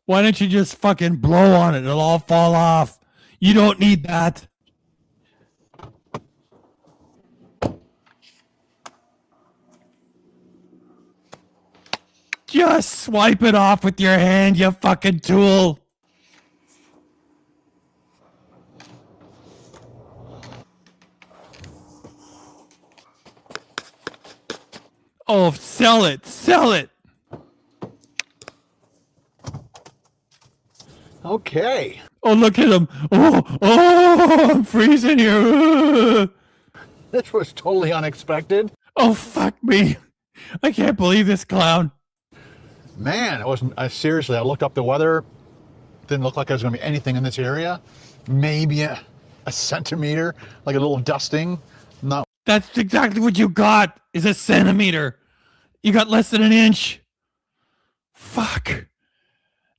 Why don't you just fucking blow on it? It'll all fall off. You don't need that. Just swipe it off with your hand, you fucking tool. Oh, sell it. Sell it. Okay. Oh, look at him. Oh, I'm freezing here. This was totally unexpected. Oh, fuck me. I can't believe this clown. Man, seriously, I looked up the weather. Didn't look like there was going to be anything in this area. Maybe a centimeter, like a little dusting. Not. That's exactly what you got, is a centimeter. You got less than an inch. Fuck.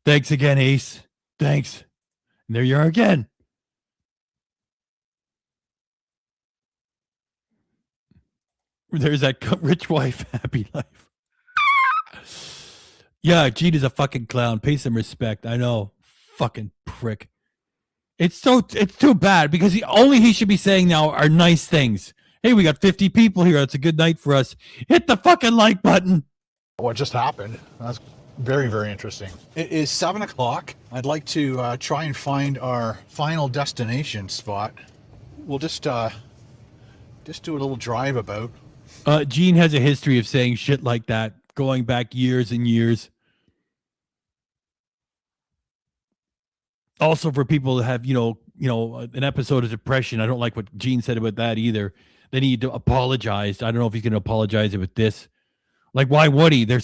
Thanks again, Ace. Thanks. And there you are again. There's that rich wife, happy life. Yeah, Gene is a fucking clown. Pay some respect. I know. Fucking prick. It's too bad because he should be saying now are nice things. Hey, we got 50 people here. It's a good night for us. Hit the fucking like button. What just happened? That's very, very interesting. It is 7 o'clock. I'd like to try and find our final destination spot. We'll just do a little drive about. Gene has a history of saying shit like that, going back years and years. Also, for people that have, an episode of depression, I don't like what Gene said about that either. They need to apologize. I don't know if he's going to apologize about this. Like, why would he? They're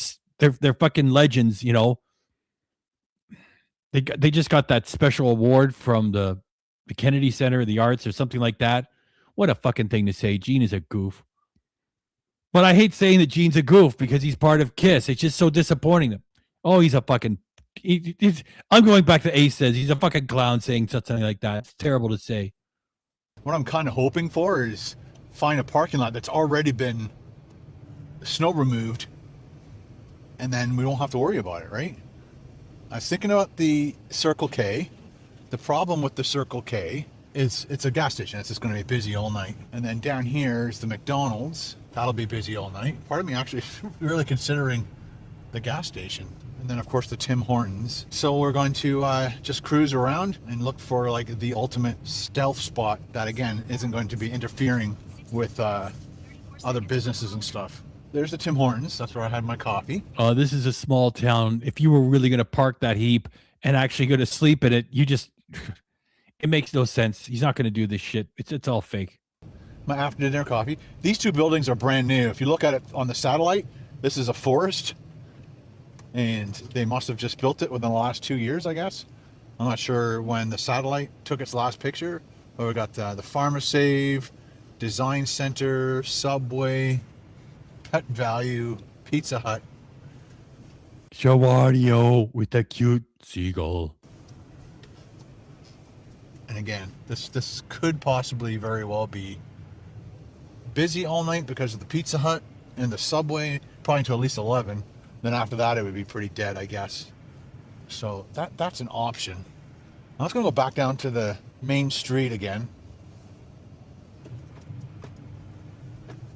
fucking legends, They just got that special award from the Kennedy Center of the Arts or something like that. What a fucking thing to say. Gene is a goof. But I hate saying that Gene's a goof because he's part of KISS. It's just so disappointing. Oh, he's a fucking... I'm going back to Ace says he's a fucking clown saying something like that. It's terrible to say. What I'm kind of hoping for is find a parking lot that's already been snow removed, and then we don't have to worry about it, right? I was thinking about the Circle K. The problem with the Circle K is it's a gas station. It's just going to be busy all night. And then down here is the McDonald's. That'll be busy all night. Part of me actually is really considering the gas station. And then, of course, the Tim Hortons. So we're going to just cruise around and look for like the ultimate stealth spot that, again, isn't going to be interfering with other businesses and stuff. There's the Tim Hortons. That's where I had my coffee. This is a small town. If you were really going to park that heap and actually go to sleep in it, it makes no sense. He's not going to do this shit. It's all fake. My after dinner coffee. These two buildings are brand new. If you look at it on the satellite, this is a forest. And they must have just built it within the last 2 years, I guess. I'm not sure when the satellite took its last picture. But we got the Pharmasave, Design Center, Subway, Pet Value, Pizza Hut. Shawario with a cute seagull. And again, this could possibly very well be busy all night because of the Pizza Hut and the Subway, probably until at least 11. Then after that, it would be pretty dead, I guess. So that's an option. I was going to go back down to the main street again.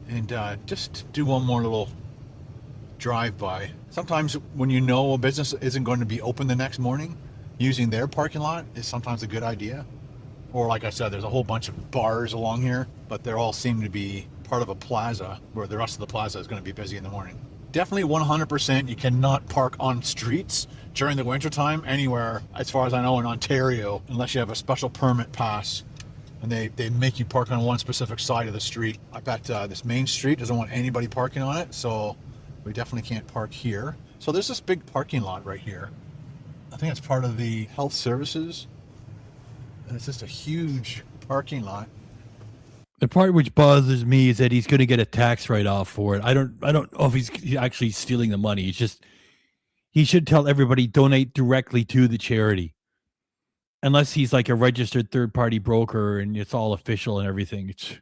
And just do one more little drive-by. Sometimes when you know a business isn't going to be open the next morning, using their parking lot is sometimes a good idea. Or like I said, there's a whole bunch of bars along here, but they all seem to be part of a plaza where the rest of the plaza is going to be busy in the morning. Definitely 100% you cannot park on streets during the wintertime anywhere, as far as I know, in Ontario, unless you have a special permit pass and they make you park on one specific side of the street. I bet this main street doesn't want anybody parking on it, so we definitely can't park here. So there's this big parking lot right here. I think it's part of the health services, and it's just a huge parking lot. The part which bothers me is that he's going to get a tax write-off for it. I don't know if he's actually stealing the money. It's just he should tell everybody donate directly to the charity, unless he's like a registered third-party broker and it's all official and everything. Let's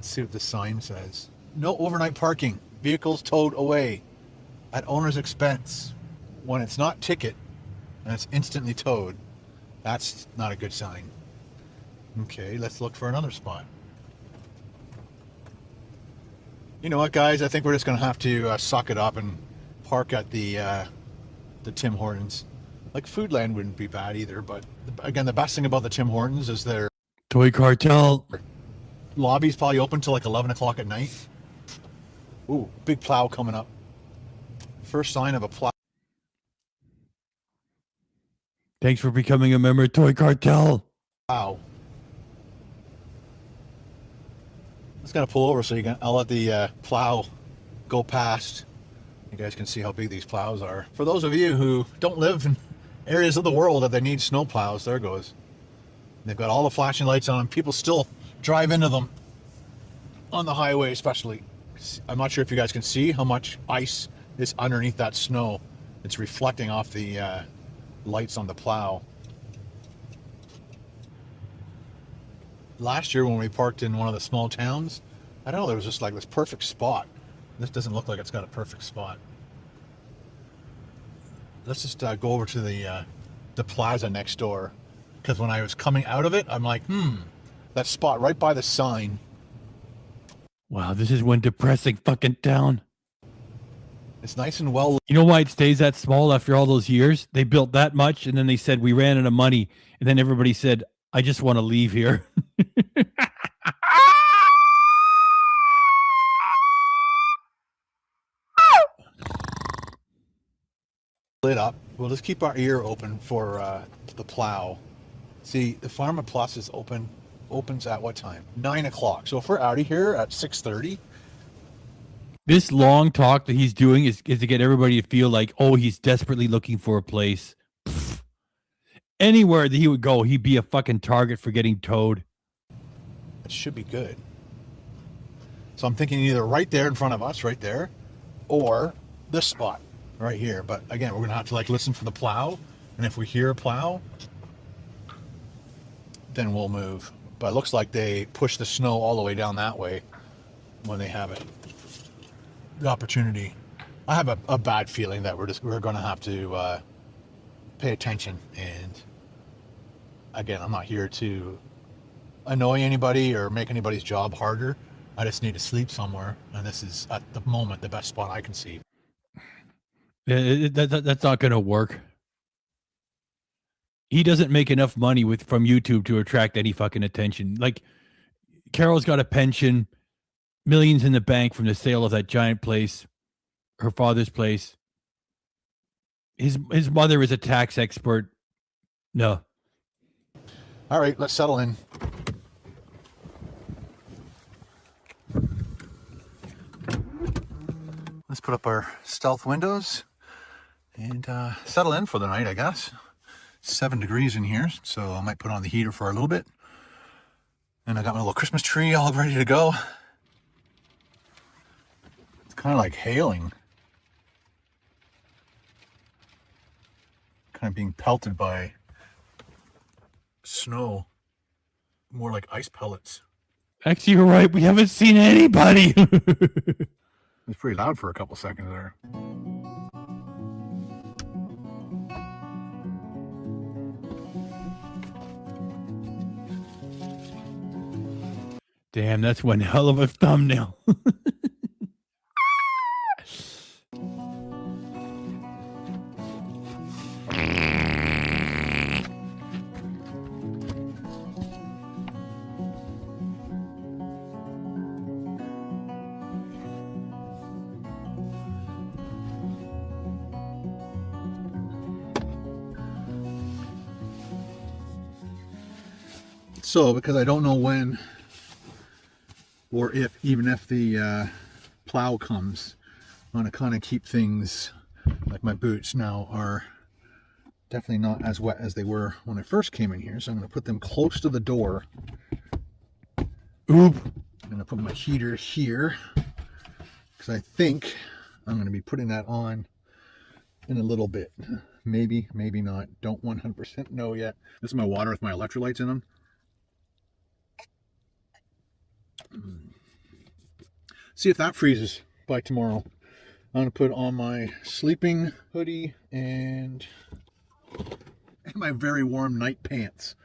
see what the sign says. No overnight parking. Vehicles towed away at owner's expense. When it's not ticket and it's instantly towed, that's not a good sign. Okay, let's look for another spot. You know what, guys? I think we're just going to have to suck it up and park at the Tim Hortons. Like, Foodland wouldn't be bad either, but again, the best thing about the Tim Hortons is their Toy Cartel lobby's probably open till like 11 o'clock at night. Ooh, big plow coming up. First sign of a plow. Thanks for becoming a member of Toy Cartel. Wow. Just gonna pull over so I'll let the plow go past. You guys can see how big these plows are. For those of you who don't live in areas of the world that they need snow plows, there it goes. They've got all the flashing lights on them. People still drive into them on the highway, especially. I'm not sure if you guys can see how much ice is underneath that snow. It's reflecting off the lights on the plow. Last year when we parked in one of the small towns, I don't know, there was just like this perfect spot. This doesn't look like it's got a perfect spot. Let's just go over to the plaza next door, because when I was coming out of it, I'm like, that spot right by the sign. Wow, this is one depressing fucking town. It's nice and well. You know why it stays that small after all those years? They built that much, and then they said, we ran out of money. And then everybody said, I just want to leave here. Lit up. We'll just keep our ear open for the plow. See, the Pharma Plus is opens at what time? 9 o'clock. So if we're out of here at 6:30. This long talk that he's doing is to get everybody to feel like, oh, he's desperately looking for a place. Pfft. Anywhere that he would go, he'd be a fucking target for getting towed. It should be good. So I'm thinking either right there in front of us, right there, or this spot right here. But again, we're gonna have to like listen for the plow, and if we hear a plow, then we'll move. But it looks like they push the snow all the way down that way when they have it. The opportunity. I have a bad feeling that we're gonna have to pay attention. And again, I'm not here to annoy anybody or make anybody's job harder. I just need to sleep somewhere, and this is at the moment the best spot I can see. That's not going to work. He doesn't make enough money from YouTube to attract any fucking attention. Like, Carol's got a pension, millions in the bank from the sale of that giant place, her father's place. His mother is a tax expert. No. All right, let's settle in. Let's put up our stealth windows and settle in for the night, I guess. 7 degrees in here, so I might put on the heater for a little bit. And I got my little Christmas tree all ready to go. It's kind of like hailing. Kind of being pelted by snow. More like ice pellets. Actually, you're right. We haven't seen anybody. It was pretty loud for a couple seconds there. Damn, that's one hell of a thumbnail. So, because I don't know when or even if the plow comes, I'm going to kind of keep things, like my boots now are definitely not as wet as they were when I first came in here. So I'm going to put them close to the door. Oop. I'm going to put my heater here because I think I'm going to be putting that on in a little bit. Maybe, maybe not. Don't 100% know yet. This is my water with my electrolytes in them. See if that freezes by tomorrow. I'm gonna put on my sleeping hoodie and my very warm night pants.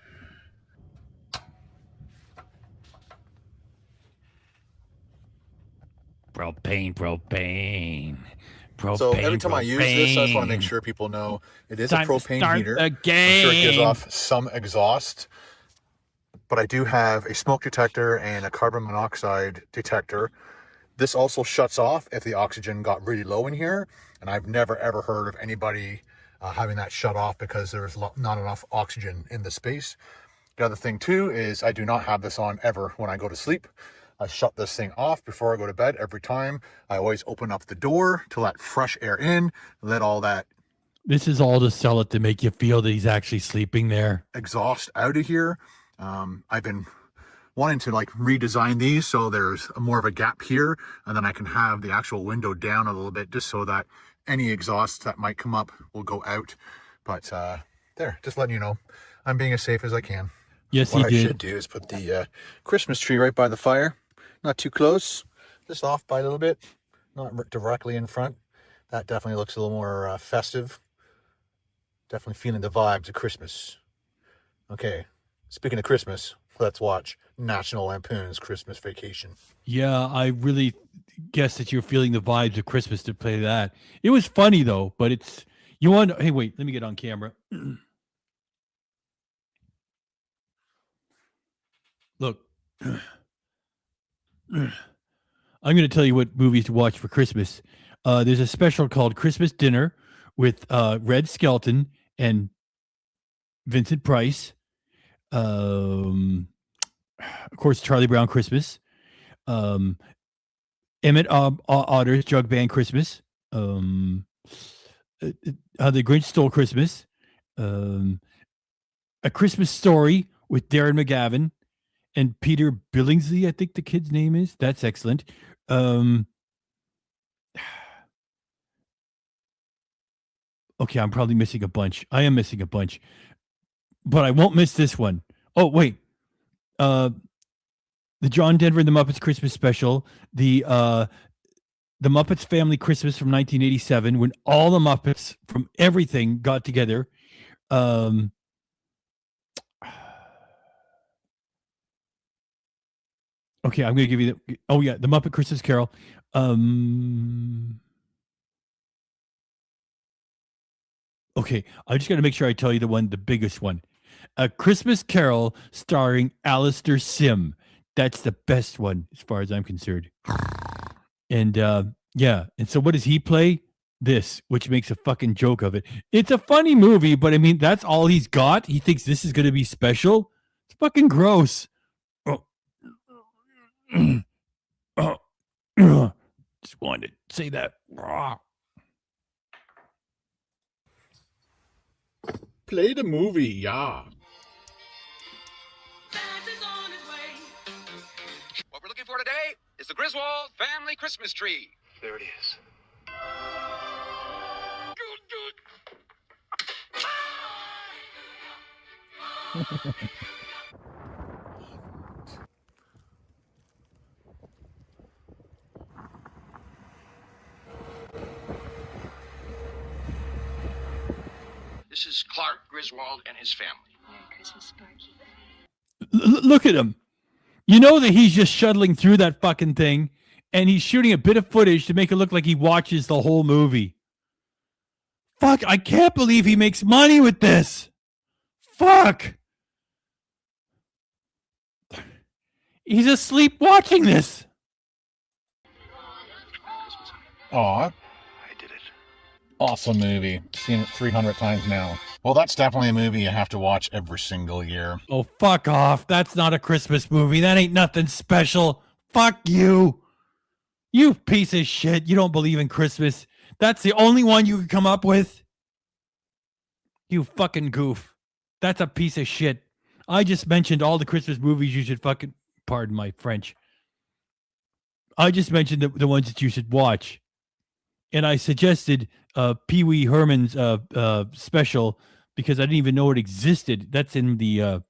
Propane. So every time I use this, I just want to make sure people know it is a propane heater. I'm sure it gives off some exhaust. But I do have a smoke detector and a carbon monoxide detector. This also shuts off if the oxygen got really low in here. And I've never ever heard of anybody having that shut off because there's not enough oxygen in the space. The other thing too is I do not have this on ever when I go to sleep. I shut this thing off before I go to bed every time. I always open up the door to let fresh air in, let all that This is all to sell it to make you feel that he's actually sleeping there. exhaust out of here. I've been wanting to like redesign these so there's more of a gap here, and then I can have the actual window down a little bit just so that any exhaust that might come up will go out. But there, just letting you know, I'm being as safe as I can. Yes, What I he should did. do is put the Christmas tree right by the fire, not too close, just off by a little bit, not directly in front. That definitely looks a little more festive. Definitely feeling the vibes of Christmas. Okay, speaking of Christmas, let's watch National Lampoon's Christmas Vacation. Yeah, I really guess that you're feeling the vibes of Christmas to play that. It was funny though, but it's you want. Hey, wait, let me get on camera. Look, I'm going to tell you what movies to watch for Christmas. There's a special called Christmas Dinner with Red Skelton and Vincent Price. Of course, Charlie Brown Christmas. Emmett Otter's Jug Band Christmas. How the Grinch Stole Christmas. A Christmas Story with Darren McGavin and Peter Billingsley, I think the kid's name is. That's excellent. Okay, I'm probably missing a bunch. I am missing a bunch, but I won't miss this one. Oh, wait. The John Denver and the Muppets Christmas special, the Muppets Family Christmas from 1987, when all the Muppets from everything got together. Okay, I'm going to give you the. Oh yeah, the Muppet Christmas Carol. Okay, I just got to make sure I tell you the biggest one. A Christmas Carol starring Alistair Sim. That's the best one as far as I'm concerned. And yeah, and so what does he play? This, which makes a fucking joke of it. It's a funny movie, but I mean, that's all he's got. He thinks this is going to be special. It's fucking gross. Just wanted to say that. Play the movie, yeah. What we're looking for today is the Griswold family Christmas tree. There it is. This is Clark Griswold and his family. Look at him. You know that he's just shuttling through that fucking thing, and he's shooting a bit of footage to make it look like he watches the whole movie. Fuck, I can't believe he makes money with this. Fuck. He's asleep watching this. Aw, I did it. awesome movie. Seen it 300 times now. Well, that's definitely a movie you have to watch every single year. Oh, fuck off. That's not a Christmas movie. That ain't nothing special. Fuck you. You piece of shit. You don't believe in Christmas. That's the only one you can come up with. You fucking goof. That's a piece of shit. I just mentioned all the Christmas movies you should fucking, pardon my French. I just mentioned the ones that you should watch. And I suggested Pee Wee Herman's special because I didn't even know it existed. That's in the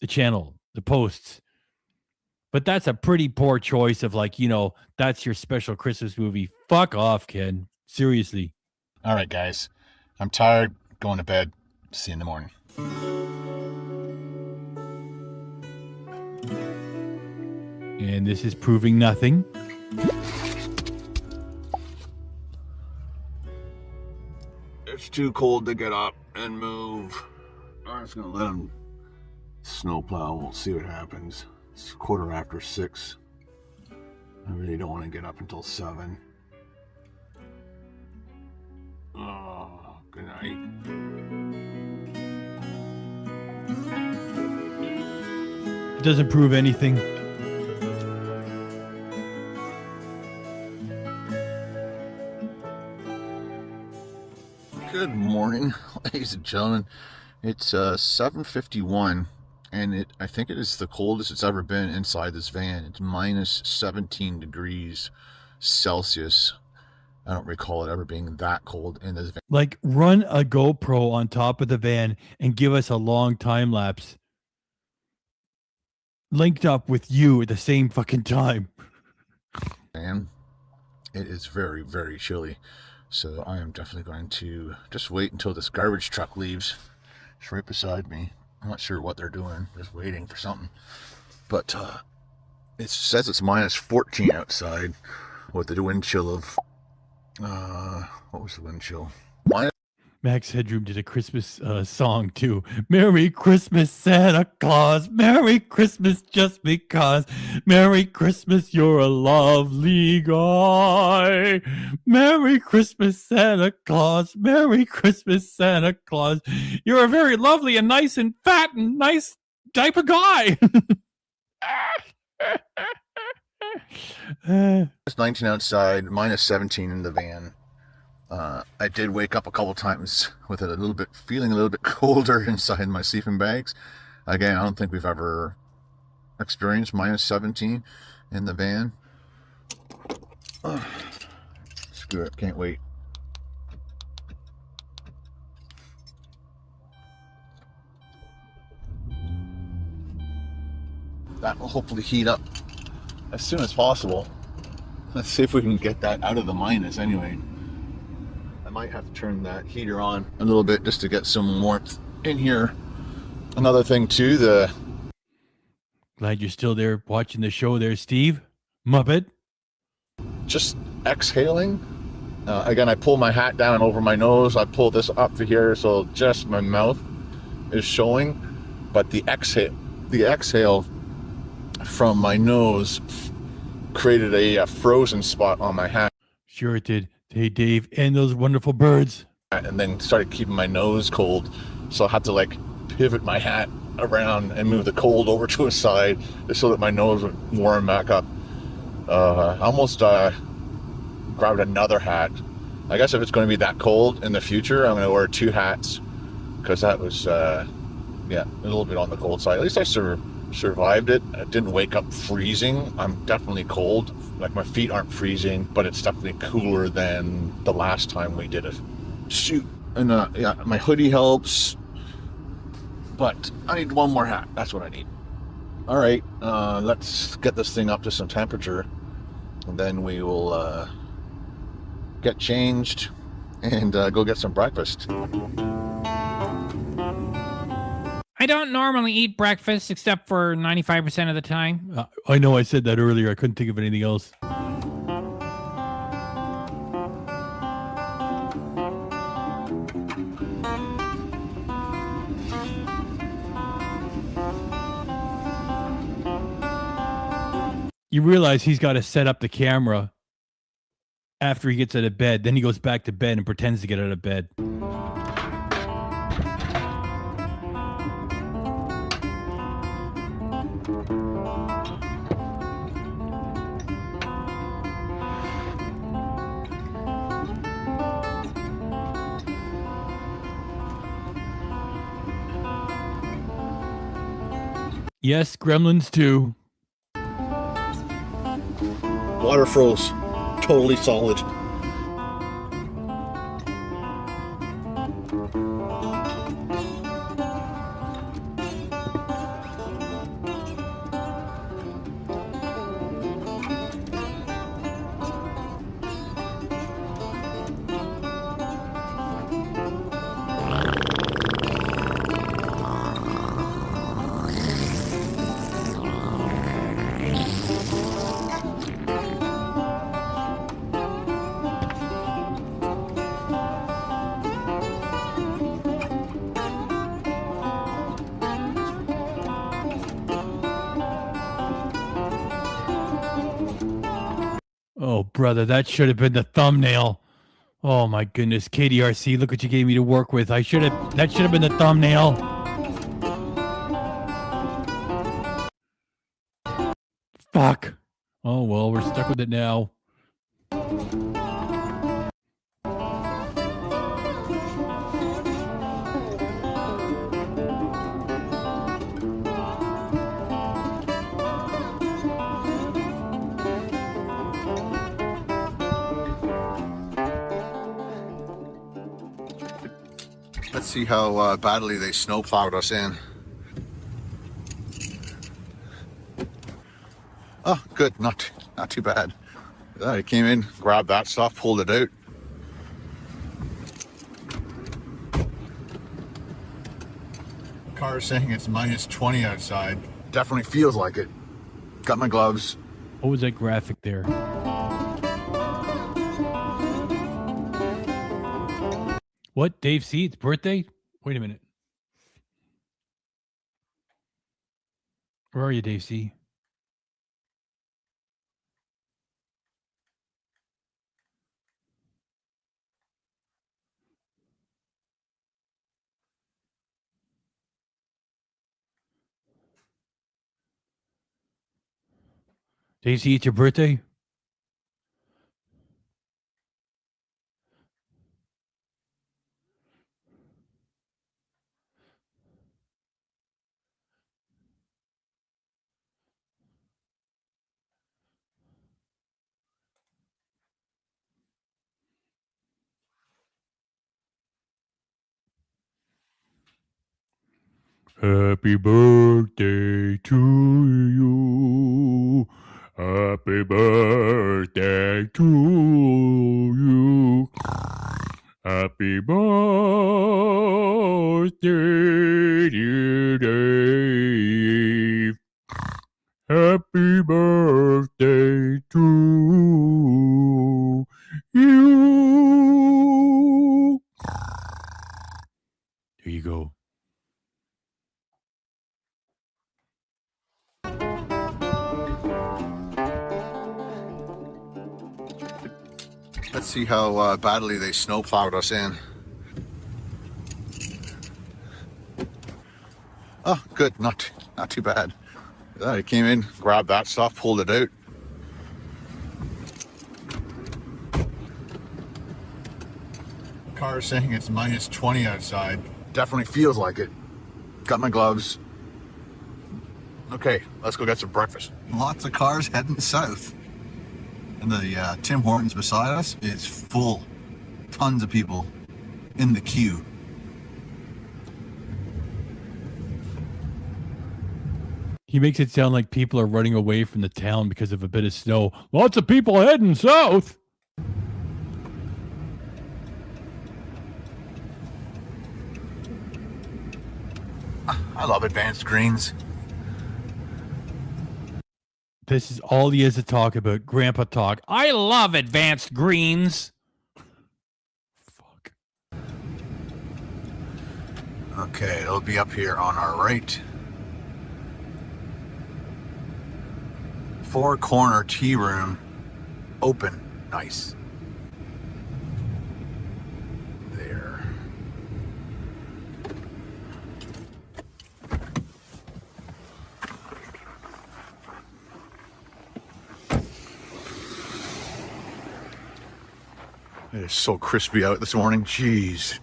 channel, the posts. But that's a pretty poor choice of like, you know, that's your special Christmas movie. Fuck off, Ken. Seriously. All right, guys. I'm tired. Going to bed. See you in the morning. And this is proving nothing. It's too cold to get up and move. I'm just gonna let them snowplow. We'll see what happens. It's 6:15. I really don't want to get up until 7. Oh, good night. It doesn't prove anything. Good morning, ladies and gentlemen. It's 7:51, and I think it is the coldest it's ever been inside this van. It's minus 17 degrees Celsius. I don't recall it ever being that cold in this van. Like, run a GoPro on top of the van and give us a long time lapse. Linked up with you at the same fucking time. And it is very, very chilly. So I am definitely going to just wait until this garbage truck leaves. It's right beside me. I'm not sure what they're doing. Just waiting for something. But it says it's minus 14 outside with the wind chill of... what was the wind chill? Max Headroom did a Christmas song too. Merry Christmas, Santa Claus. Merry Christmas, just because. Merry Christmas, you're a lovely guy. Merry Christmas, Santa Claus. Merry Christmas, Santa Claus. You're a very lovely and nice and fat and nice type of guy. It's 19 outside, minus 17 in the van. I did wake up a couple times with it feeling a little bit colder inside my sleeping bags. Again, I don't think we've ever experienced minus 17 in the van. Screw it, can't wait. That will hopefully heat up as soon as possible. Let's see if we can get that out of the minus anyway. I might have to turn that heater on a little bit just to get some warmth in here. Another thing too, Glad you're still there watching the show there, Steve. Muppet. Just exhaling. Again, I pull my hat down over my nose. I pull this up to here so just my mouth is showing. But the exhale from my nose created a frozen spot on my hat. Sure it did. Hey, Dave, and those wonderful birds. And then started keeping my nose cold. So I had to like pivot my hat around and move the cold over to a side just so that my nose would warm back up. I almost grabbed another hat. I guess if it's going to be that cold in the future, I'm going to wear 2 hats because that was, a little bit on the cold side. At least I survived it. I didn't wake up freezing. I'm definitely cold. Like my feet aren't freezing, but it's definitely cooler than the last time we did it. Shoot. And my hoodie helps, but I need one more hat. That's what I need. All right, let's get this thing up to some temperature, and then we will get changed and go get some breakfast. I don't normally eat breakfast except for 95% of the time. I know I said that earlier. I couldn't think of anything else. You realize he's got to set up the camera after he gets out of bed. Then he goes back to bed and pretends to get out of bed. Yes, Gremlins too. Water froze. Totally solid. Oh, brother, that should have been the thumbnail. Oh my goodness, KDRC, look what you gave me to work with. That should have been the thumbnail. Fuck. Oh well, we're stuck with it now. Let's see how badly they snowplowed us in. Oh, good. Not too bad. I came in, grabbed that stuff, pulled it out. Car saying it's minus 20 outside. Definitely feels like it. Got my gloves. What was that graphic there? What? Dave C? It's birthday? Wait a minute. Where are you, Dave C? Dave C, it's your birthday? Happy birthday to you. Happy birthday to you. Happy birthday, dear Dave. Happy birthday to you. There you go. Let's see how badly they snowplowed us in. Oh, good. Not too bad. I came in, grabbed that stuff, pulled it out. Car saying it's minus 20 outside. Definitely feels like it. Got my gloves. Okay, let's go get some breakfast. Lots of cars heading south. And the Tim Hortons beside us is full. Tons of people in the queue. He makes it sound like people are running away from the town because of a bit of snow. Lots of people heading south. I love advanced greens. This is all he has to talk about. Grandpa talk. I love advanced greens. Fuck. Okay, it'll be up here on our right. Four corner tea room. Open. Nice. There. It is so crispy out this morning. Jeez.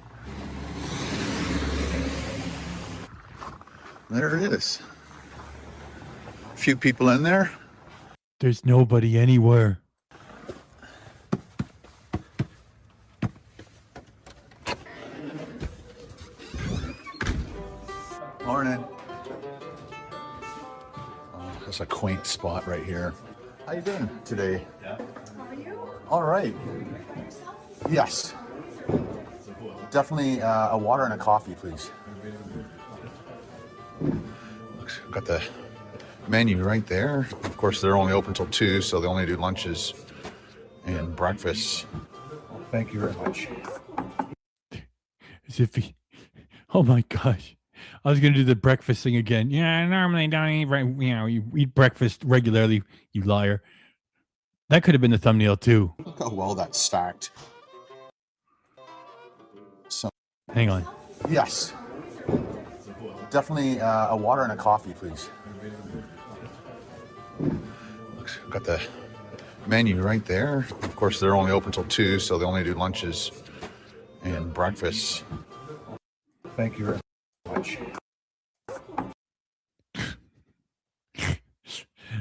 There it is. A few people in there. There's nobody anywhere. Morning. Oh, that's a quaint spot right here. How you doing today? Yeah. How are you? All right. Yes. Definitely a water and a coffee, please. Looks, got the menu right there. Of course, they're only open till 2, so they only do lunches and breakfasts. Thank you very much. As if he... Oh my gosh. I was going to do the breakfast thing again. Yeah, I normally don't eat, you eat breakfast regularly, you liar. That could have been the thumbnail too. Look how well that's stacked. So, hang on. Yes. Definitely a water and a coffee, please. Looks, got the menu right there. Of course, they're only open till 2, so they only do lunches and breakfasts. Thank you very much.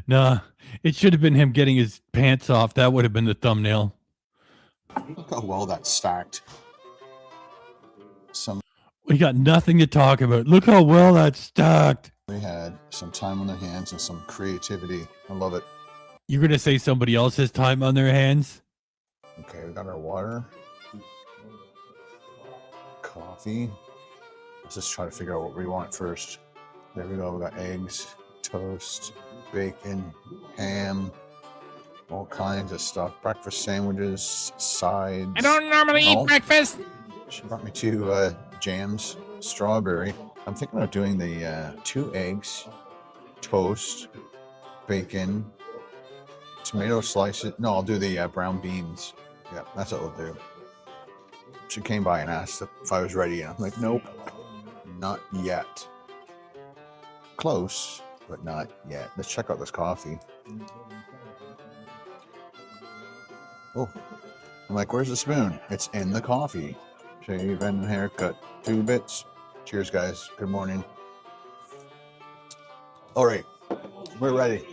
Nah, it should have been him getting his pants off. That would have been the thumbnail. Look how well that's stacked. We got nothing to talk about. Look how well that's stacked. They had some time on their hands and some creativity. I love it. You're going to say somebody else has time on their hands? Okay, we got our water. Coffee. Let's just try to figure out what we want first. There we go. We got eggs, toast, bacon, ham, all kinds of stuff. Breakfast sandwiches, sides. I don't normally eat breakfast. She brought me 2 jams, strawberry. I'm thinking about doing the 2 eggs, toast, bacon, tomato slices. No, I'll do the brown beans. Yeah, that's what we'll do. She came by and asked if I was ready, and I'm like, nope, not yet. Close, but not yet. Let's check out this coffee. Oh, I'm like, where's the spoon? It's in the coffee. Shave and haircut, 2 bits. Cheers, guys. Good morning. All right, we're ready.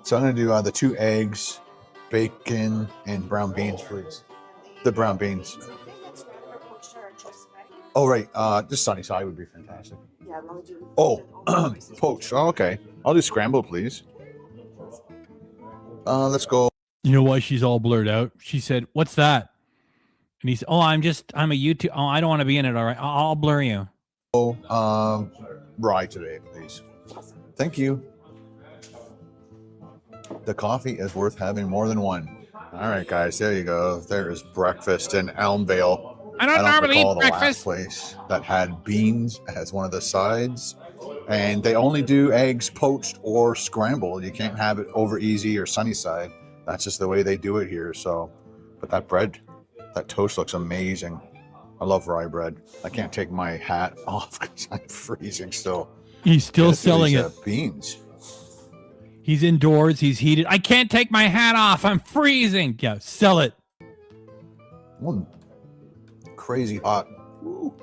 So I'm gonna do the 2 eggs, bacon, and brown beans, please. The brown beans. Oh, right. This sunny side would be fantastic. Oh, poached. Oh, okay. I'll do scrambled, please. Let's go. You know why she's all blurred out? She said, "What's that?" And he said, "Oh, I'm a YouTube. Oh, I don't want to be in it. All right, I'll blur you." Oh, rye today, please. Thank you. The coffee is worth having more than one. All right, guys, there you go. There is breakfast in Elmvale. I don't normally recall eat the breakfast. last place that had beans as one of the sides, and they only do eggs poached or scrambled. You can't have it over easy or sunny side. That's just the way they do it here. So, but that bread, that toast looks amazing. I love rye bread. I can't take my hat off because I'm freezing still. He's still selling these, it. Beans. He's indoors. He's heated. I can't take my hat off. I'm freezing. Yeah, sell it. Crazy hot. Ooh.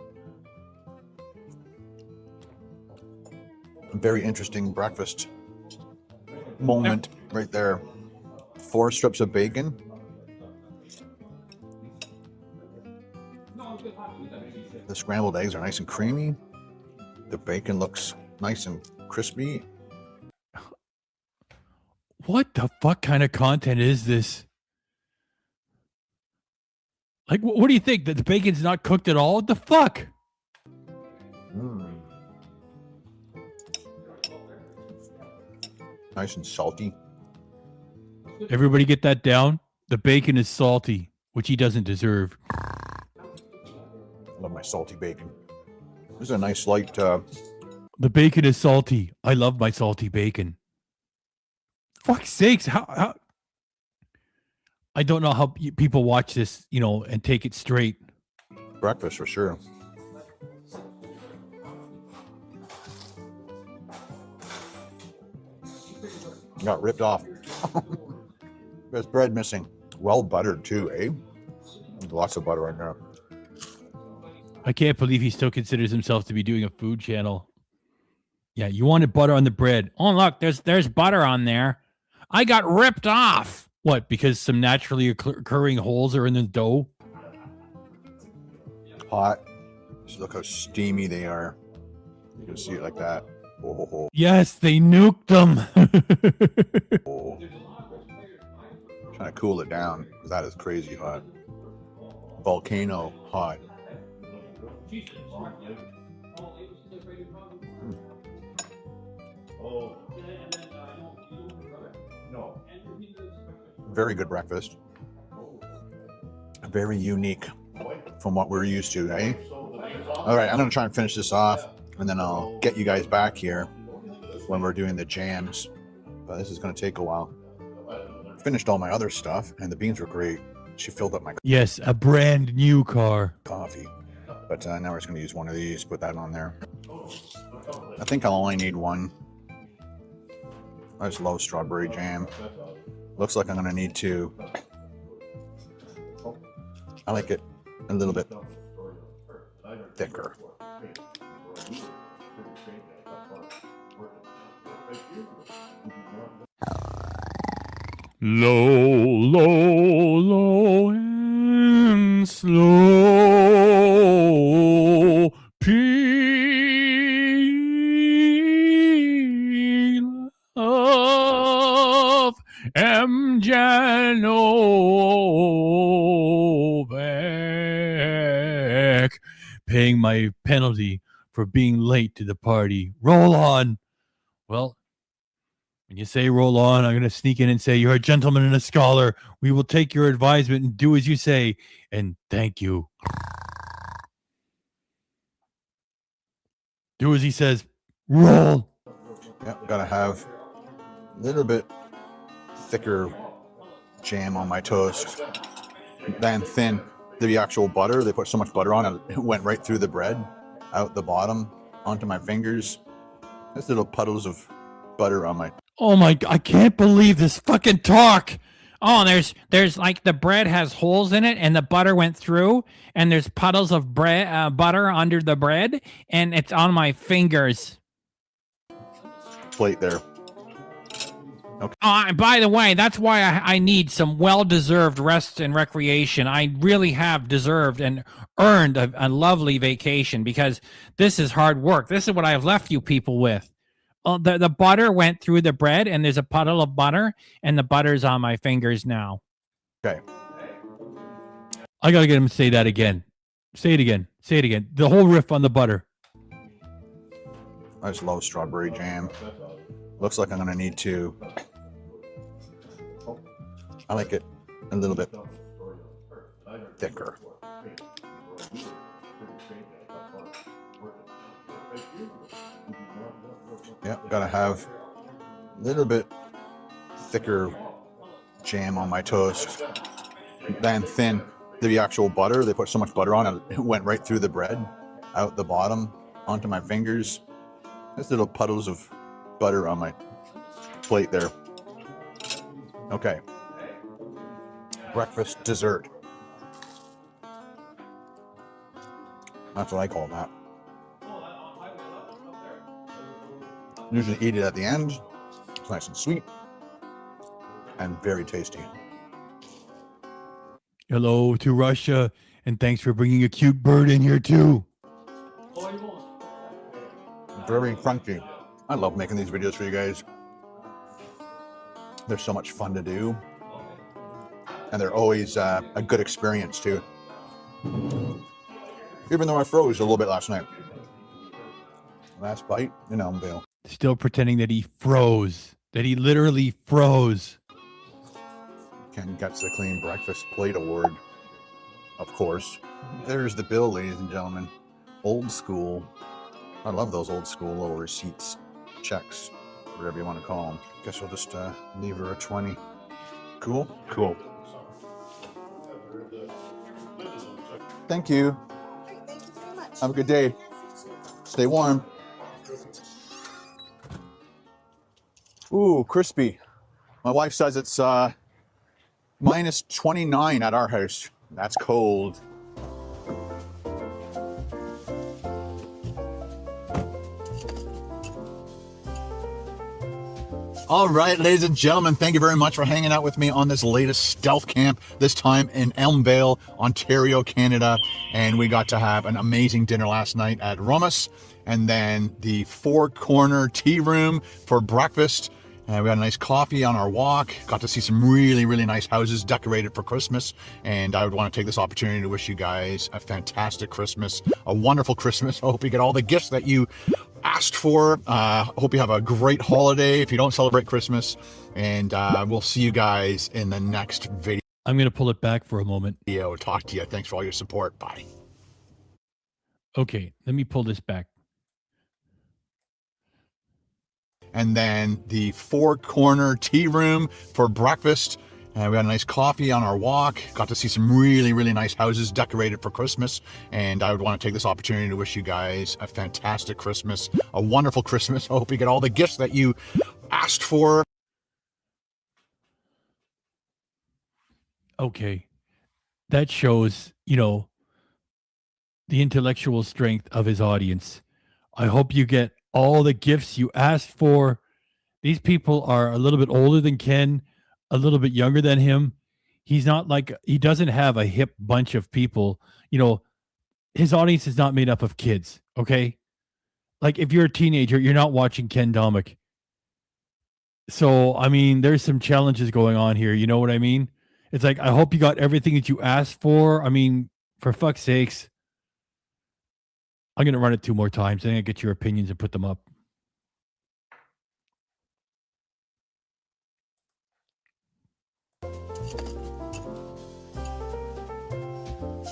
A very interesting breakfast moment right there. 4 strips of bacon. The scrambled eggs are nice and creamy. The bacon looks nice and crispy. What the fuck kind of content is this? Like, what do you think? That the bacon's not cooked at all? What the fuck? Nice and salty. Everybody get that down? The bacon is salty, which he doesn't deserve. I love my salty bacon. This is a nice light. The bacon is salty. I love my salty bacon. Fuck's sakes, how I don't know how people watch this, and take it straight. Breakfast for sure. Got ripped off. There's bread missing. Well buttered too, eh? Lots of butter in there. I can't believe he still considers himself to be doing a food channel. Yeah, you wanted butter on the bread. Oh, look, there's butter on there. I got ripped off. What, because some naturally occurring holes are in the dough? Hot. Just look how steamy they are. You can see it like that. Oh. Yes, they nuked them. Oh. Trying to cool it down because that is crazy hot. Volcano hot. Very good breakfast. Very unique from what we're used to, eh? All right, I'm going to try and finish this off, and then I'll get you guys back here when we're doing the jams. But this is going to take a while. Finished all my other stuff, and the beans were great. She filled up my Yes, a brand new car. coffee. But now we're just going to use one of these, put that on there. I think I'll only need one. I just love strawberry jam. Looks like I'm going to need 2. I like it a little bit thicker. Low and slow. paying my penalty for being late to the party. Roll on. Well, when you say roll on, I'm going to sneak in and say, you're a gentleman and a scholar. We will take your advisement and do as you say. And thank you. Do as he says. Roll. Yep, gotta have a little bit thicker jam on my toast than thin. The actual butter, they put so much butter on it, it went right through the bread, out the bottom, onto my fingers. There's little puddles of butter on my... Oh my, I can't believe this fucking talk. Oh, there's like the bread has holes in it, and the butter went through, and there's puddles of bread, butter under the bread, and it's on my fingers. Plate there. Okay. And by the way, that's why I need some well-deserved rest and recreation. I really have deserved and earned a lovely vacation, because this is hard work. This is what I've left you people with. The butter went through the bread, and there's a puddle of butter, and the butter's on my fingers now. Okay. I gotta get him to say that again. Say it again. Say it again. The whole riff on the butter. I just love strawberry jam. Looks like I'm gonna need to... I like it a little bit thicker. Yep, gotta have a little bit thicker jam on my toast than thin. The actual butter, they put so much butter on it, it went right through the bread, out the bottom, onto my fingers. There's little puddles of butter on my plate there. Okay. Breakfast dessert. That's what I call that. Usually eat it at the end. It's nice and sweet and very tasty. Hello to Russia, and thanks for bringing a cute bird in here too. Very crunchy. I love making these videos for you guys. They're so much fun to do. And they're always a good experience too. Even though I froze a little bit last night. Last bite in Elmvale. Still pretending that he froze. That he literally froze. Ken gets the Clean Breakfast Plate Award. Of course. There's the bill, ladies and gentlemen. Old school. I love those old school little receipts, checks, whatever you want to call them. Guess we'll just leave her a 20. Cool? Cool. Thank you. Thank you very much. Have a good day. Stay warm. Ooh, crispy. My wife says it's minus 29 at our house. That's cold. All right, ladies and gentlemen, thank you very much for hanging out with me on this latest stealth camp, this time in Elmvale, Ontario, Canada. And we got to have an amazing dinner last night at Romus, and then the Four Corner Tea Room for breakfast. And we had a nice coffee on our walk, got to see some really, really nice houses decorated for Christmas. And I would want to take this opportunity to wish you guys a fantastic Christmas, a wonderful Christmas. I hope you get all the gifts that you asked for. Hope you have a great holiday if you don't celebrate Christmas. And we'll see you guys in the next video. I'm going to pull it back for a moment. Talk to you. Thanks for all your support. Bye. Okay, let me pull this back. And then the Four Corner Tea Room for breakfast. And we had a nice coffee on our walk, got to see some really, really nice houses decorated for Christmas. And I would want to take this opportunity to wish you guys a fantastic Christmas, a wonderful Christmas. I hope you get all the gifts that you asked for. Okay, that shows, the intellectual strength of his audience. I hope you get all the gifts you asked for. These people are a little bit older than Ken, a little bit younger than him. He's not he doesn't have a hip bunch of people. His audience is not made up of kids, okay? Like, if you're a teenager, you're not watching Ken Domik. So, there's some challenges going on here. You know what I mean? It's like, I hope you got everything that you asked for. For fuck's sakes. I'm going to run it 2 more times. Then I get your opinions and put them up.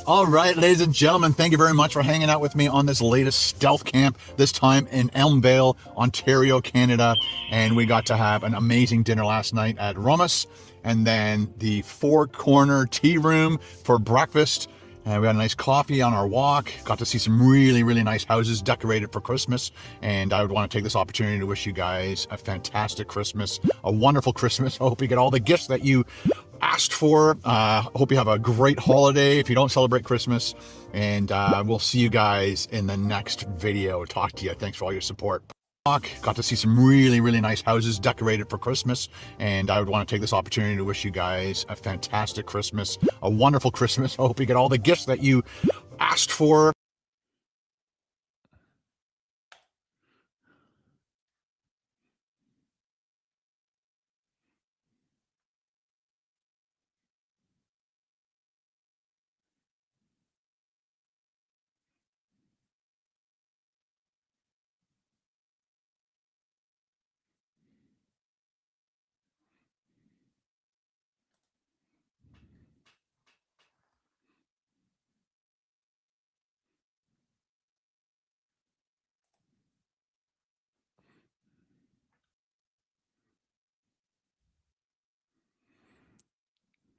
All right, ladies and gentlemen, thank you very much for hanging out with me on this latest stealth camp, this time in Elmvale, Ontario, Canada. And we got to have an amazing dinner last night at Romus, and then the Four Corner Tea Room for breakfast. And we had a nice coffee on our walk, got to see some really, really nice houses decorated for Christmas. And I would want to take this opportunity to wish you guys a fantastic Christmas, a wonderful Christmas. I hope you get all the gifts that you asked for. Hope you have a great holiday if you don't celebrate Christmas. And we'll see you guys in the next video. Talk to you. Thanks for all your support. Got to see some really, really nice houses decorated for Christmas. And I would want to take this opportunity to wish you guys a fantastic Christmas, a wonderful Christmas. I hope you get all the gifts that you asked for.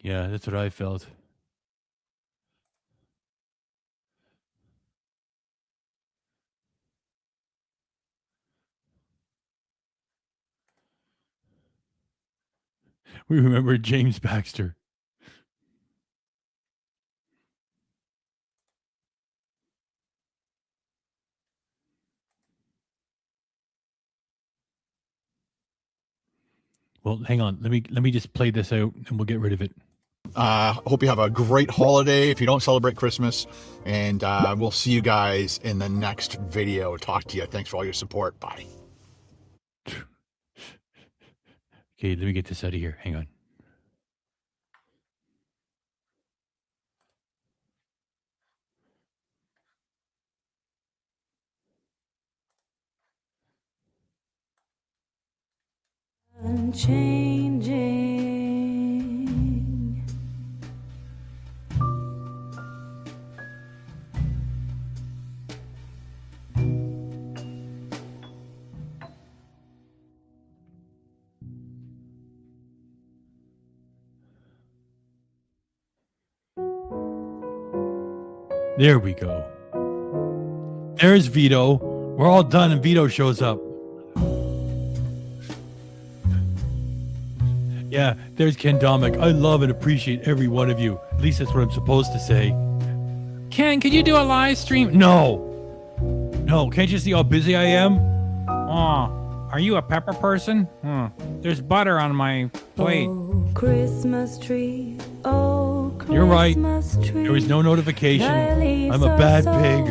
Yeah, that's what I felt. We remember James Baxter. Well, hang on. Let me just play this out and we'll get rid of it. Hope you have a great holiday if you don't celebrate Christmas. And we'll see you guys in the next video. Talk to you. Thanks for all your support. Bye. Okay, let me get this out of here. Hang on. Unchanging. There we go. There's Vito. We're all done and Vito shows up. Yeah, there's Ken Domik. I love and appreciate every one of you. At least that's what I'm supposed to say. Ken, could you do a live stream? No. No, can't you see how busy I am? Oh, are you a pepper person? There's butter on my plate. Oh, Christmas tree. Oh, Christmas You're right. tree. There was no notification. Thy leaves I'm a are bad so pig.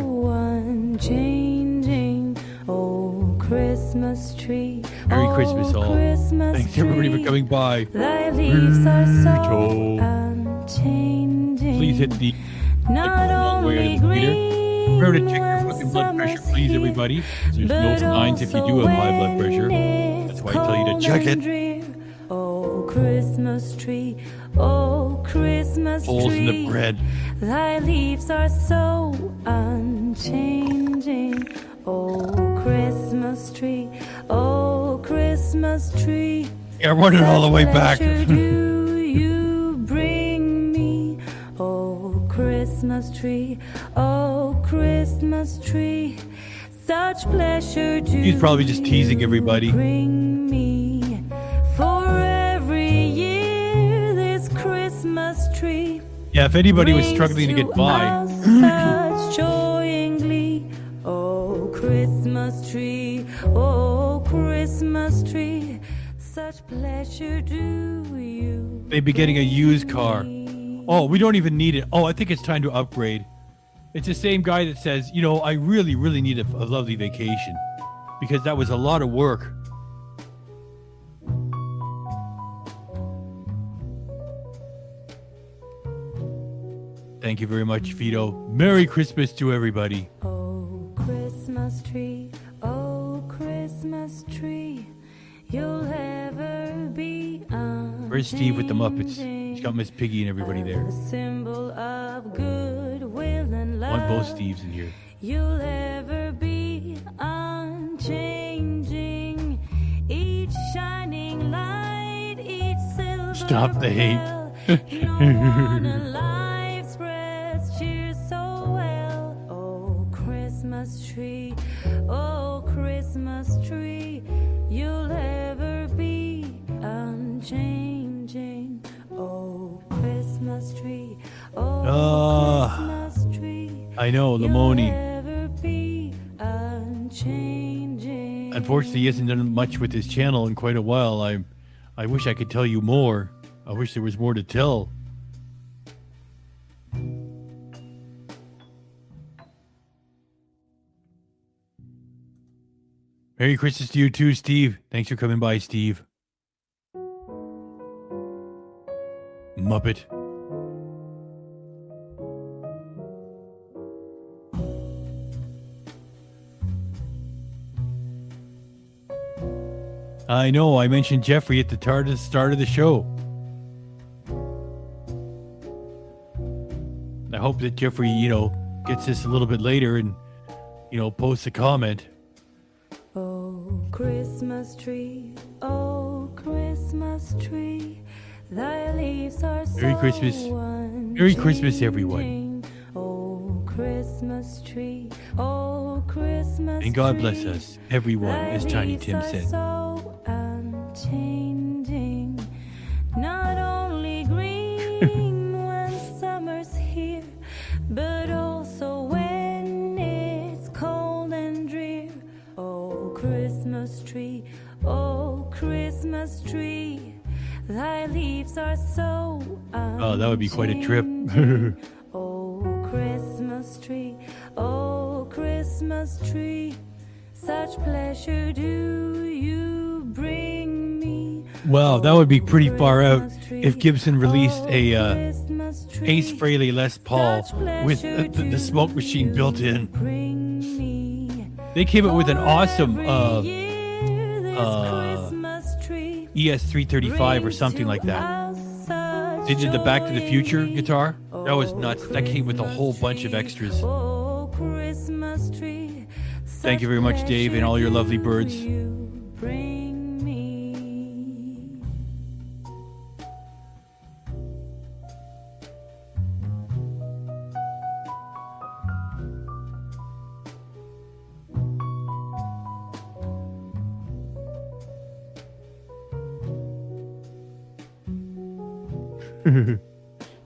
unchanging. Oh, Christmas tree. Merry Oh, Christmas all. Christmas Thanks everybody for tree. coming by. Thy leaves are so Vito. unchanging. Please hit the Not all way only out of the meter. green Remember to check your when fucking blood pressure, summer's please, here, everybody. There's no but signs if you do have high blood pressure. also That's why I tell you to when check it's it. drear. Oh, Christmas tree, oh, Christmas Holes in tree. the bread. Thy leaves are so unchanging. Oh, Christmas tree, oh, Christmas tree. Yeah, running all the way back. Pleasure do you bring me? Oh, Christmas tree, oh, Christmas tree. Such pleasure do He's probably just teasing you everybody. bring me. For every year this Christmas tree Yeah, if anybody was struggling to get by. such joy and glee. Oh, Christmas tree, oh, Christmas tree. Such pleasure do you. They'd be getting a used car. bring. Oh, we don't even need it. Oh, I think it's time to upgrade. It's the same guy that says, you know, I really, really need a lovely vacation because that was a lot of work. Thank you very much, Vito. Merry Christmas to everybody. Oh, Christmas tree, oh Christmas tree, you'll ever be Where's Steve with the Muppets? He's got Miss Piggy and everybody there. a symbol of goodwill and I love. want both Steves in here. You'll ever be unchanging, each shining light, each silver Stop the hate. bell. No one alive spreads cheer so well. Oh Christmas tree, oh Christmas tree, you'll ever be unchanging. Oh Christmas tree, oh Christmas tree, I know, Lamoni. ever be unchanging. Unfortunately, he hasn't done much with his channel in quite a while. I wish I could tell you more. I wish there was more to tell. Merry Christmas to you too, Steve. Thanks for coming by, Steve. Muppet. I know, I mentioned Jeffrey at the start of the show. I hope that Jeffrey, gets this a little bit later and, posts a comment. Oh Christmas tree, oh Christmas tree, thy leaves are so Merry Christmas. Merry Christmas, everyone. unchanging. Oh Christmas tree, oh Christmas And God bless tree, us, everyone, thy as Tiny leaves Tim are said. so unchanging. Not only green when summer's here, but also when it's cold and drear. Oh Christmas tree, oh Christmas tree, thy leaves are so Oh, that would be quite a trip. unchanging. Oh Christmas tree, oh Christmas tree, such pleasure do you bring me. Wow, that would be pretty far out if Gibson released a Christmas tree, Ace Frehley Les Paul with the smoke machine built in. bring me. They came up with an awesome Every year this Christmas tree ES335 or something like that. They did the Back to the Future guitar. That was nuts. That came with a whole bunch of extras. Oh, Christmas tree, Thank you very much, Dave, and all your lovely birds. you bring me.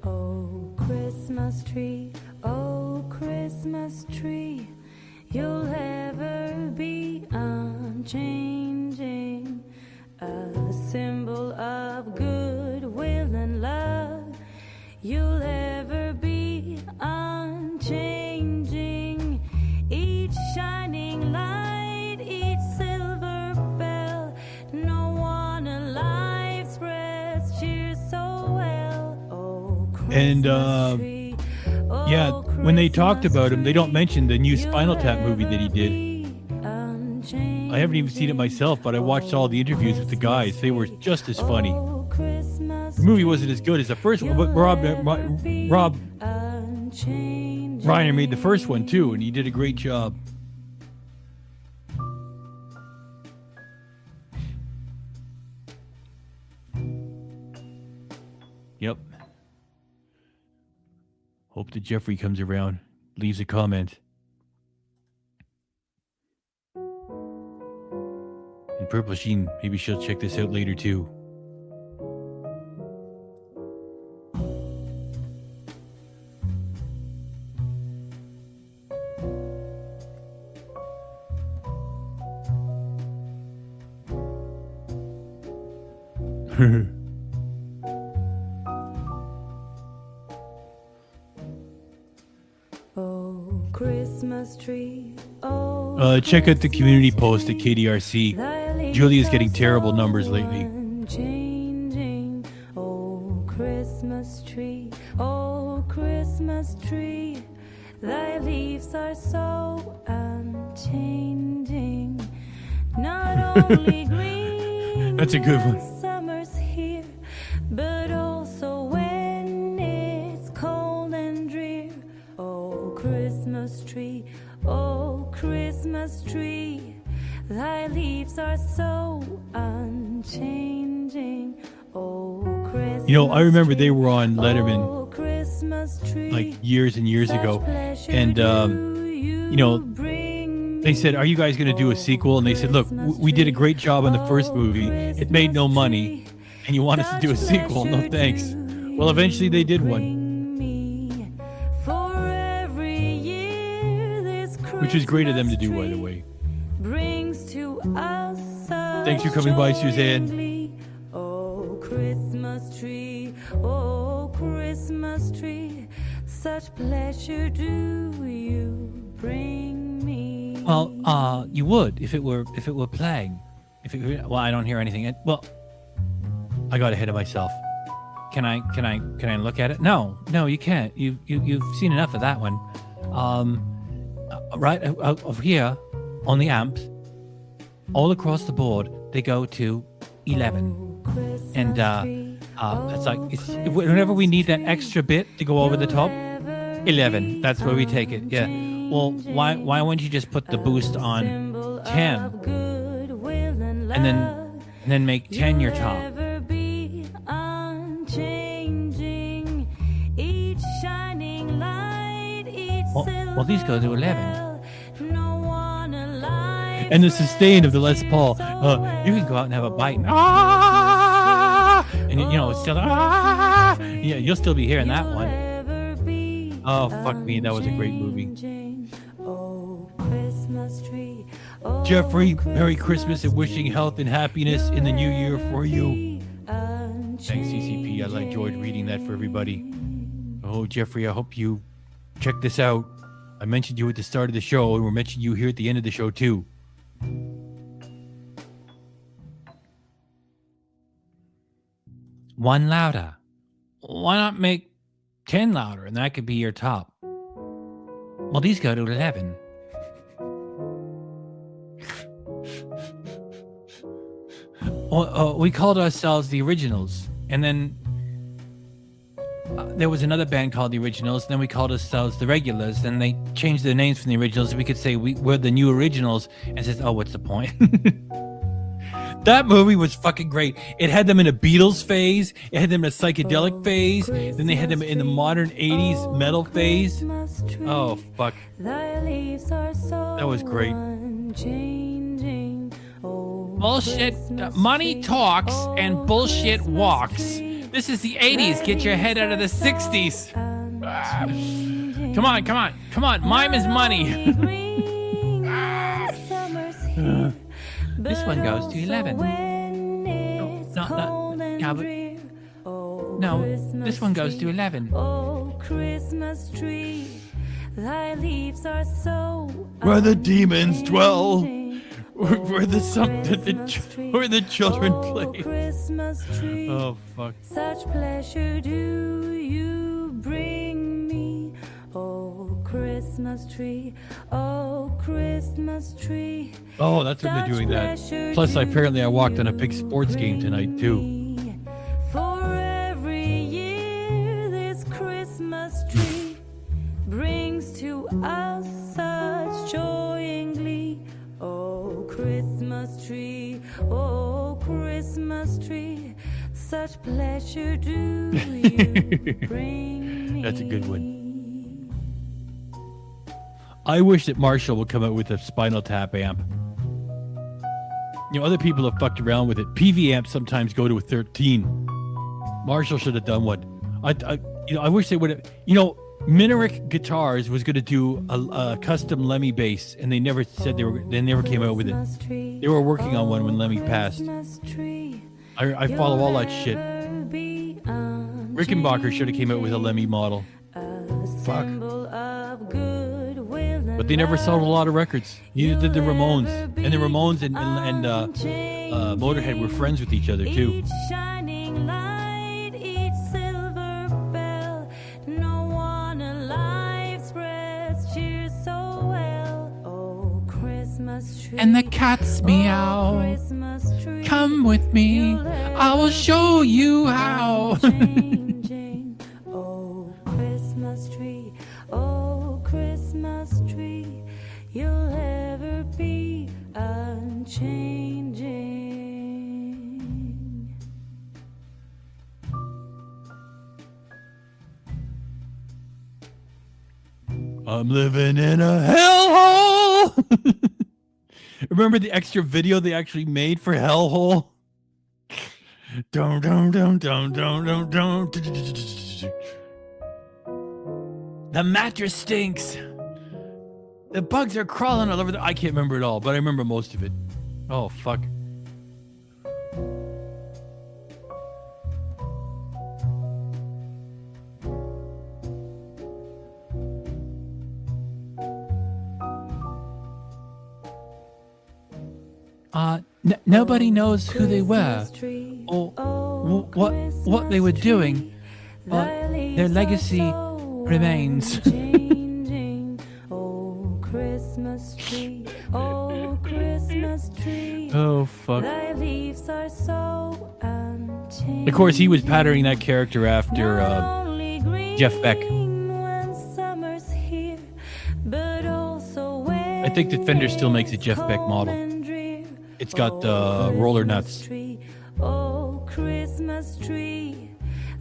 Oh, Christmas tree, oh, Christmas tree, you'll ever be unchanging, a symbol of goodwill and love. You'll ever be unchanging, each shining light, each silver bell. No one alive spreads cheer so well. Oh, And, Christmas tree, Yeah, oh, when they talked Christmas about him, they don't tree, mention the new you'll Spinal Tap movie that he ever did. be unchanging. I haven't even seen it myself, but I watched all the interviews with the guys. They were just as funny. Oh, Christmas The movie wasn't as good as the first one, but Rob unchanging. Reiner made the first one too, and he did a great job. Yep. Hope that Jeffrey comes around, leaves a comment. And Purple Sheen, maybe she'll check this out later too. Oh, Christmas tree. Oh, Check out the community post at KDRC. thy leaves Julia's are getting terrible so numbers lately. unchanging. Oh, Christmas tree. Oh, Christmas tree. Thy leaves are so unchanging. unchanging. Not only green That's a good one. when summer's here, but also when it's cold and drear. Oh, Christmas tree, thy leaves are so unchanging. Oh, Christmas You know, I remember they were on tree, Letterman oh, Christmas tree, like years and years such ago, pleasure and do you know, bring they said, "Are you guys going to do a sequel?" And they said, "Look, we did a great job on the first movie. It made no money, and you want us to do a sequel? No thanks." Well, eventually they did one, For every year this which was great of them to do, by the Christmas way. brings to us. Thanks for coming by, Suzanne. Oh, Christmas tree, such pleasure do you bring me. Well, you would if it were playing. Well, I don't hear anything. Well, I got ahead of myself. Can I look at it? No, you can't. You've seen enough of that one. Right over here on the amps, all across the board, they go to 11, and it's like whenever we need that extra bit to go over the top, 11. That's where we take it. Yeah. Well, why wouldn't you just put the boost on 10, and then make 10 your top? Well, these go to 11. And the sustain of the Les Paul, you can go out and have a bite, and it's still yeah, you'll still be hearing that one. Oh, fuck me, that was a great movie. Jeffrey, Merry Christmas and wishing health and happiness in the new year for you. Thanks, CCP. I like George reading that for everybody. Oh, Jeffrey, I hope you check this out. I mentioned you at the start of the show, and we're mentioning you here at the end of the show, too. One louder. Why not make 10 louder, and that could be your top? Well, these go to 11. We called ourselves the Originals, and then there was another band called the Originals, then we called ourselves the Regulars, then they changed their names from the Originals, we could say we're the New Originals, and says, oh, what's the point? That movie was fucking great. It had them in a Beatles phase, it had them in a psychedelic phase, then they had them in the modern 80s metal phase. Oh, fuck. That was great. Bullshit. Money talks and bullshit walks. This is the 80s. Get your head out of the 60s. Come on. Mime is money. This one goes to 11. No, this one goes to 11. Oh, Christmas tree, thy leaves are so Where the demons dwell. unchanging. Where the children play. Christmas tree, Oh, fuck. such pleasure do you bring me. Oh, Christmas tree, oh, Christmas tree. Oh, that's when they're doing that. Plus, apparently I walked on a big sports game tonight, too. For every year this Christmas tree brings to us such joy and glee. Oh, Christmas tree, such pleasure do you bring me. That's a good one. I wish that Marshall would come out with a Spinal Tap amp. You know, other people have fucked around with it. PV amps sometimes go to a 13. Marshall should have done one. I wish they would have. You know, Minerick Guitars was going to do a custom Lemmy bass, and they never said they never came out with it. They were working on one when Lemmy passed. I follow all that shit. Rickenbacker should have came out with a Lemmy model. Fuck. But they never sold a lot of records. Neither did the Ramones. And the Ramones and Motorhead were friends with each other, too. Each shining light, each silver bell, no one alive spreads cheer so well. Oh, Christmas and the cats meow. Come with me, I will show you how. Oh, Christmas tree, oh, Christmas tree, you'll ever be unchanging. I'm living in a hellhole. Remember the extra video they actually made for Hellhole? Dum dum dum dum dum dum dum. The mattress stinks. The bugs are crawling all over I can't remember it all, but I remember most of it. Oh fuck. Nobody knows who they were or what they were doing, but their legacy remains. Oh, Christmas tree, oh, Christmas tree. Oh fuck. Thy leaves are so unchanged. Of course, he was patterning that character after Jeff Beck. I think the Fender still makes a Jeff Beck model. It's got the roller nuts. Oh, Christmas tree,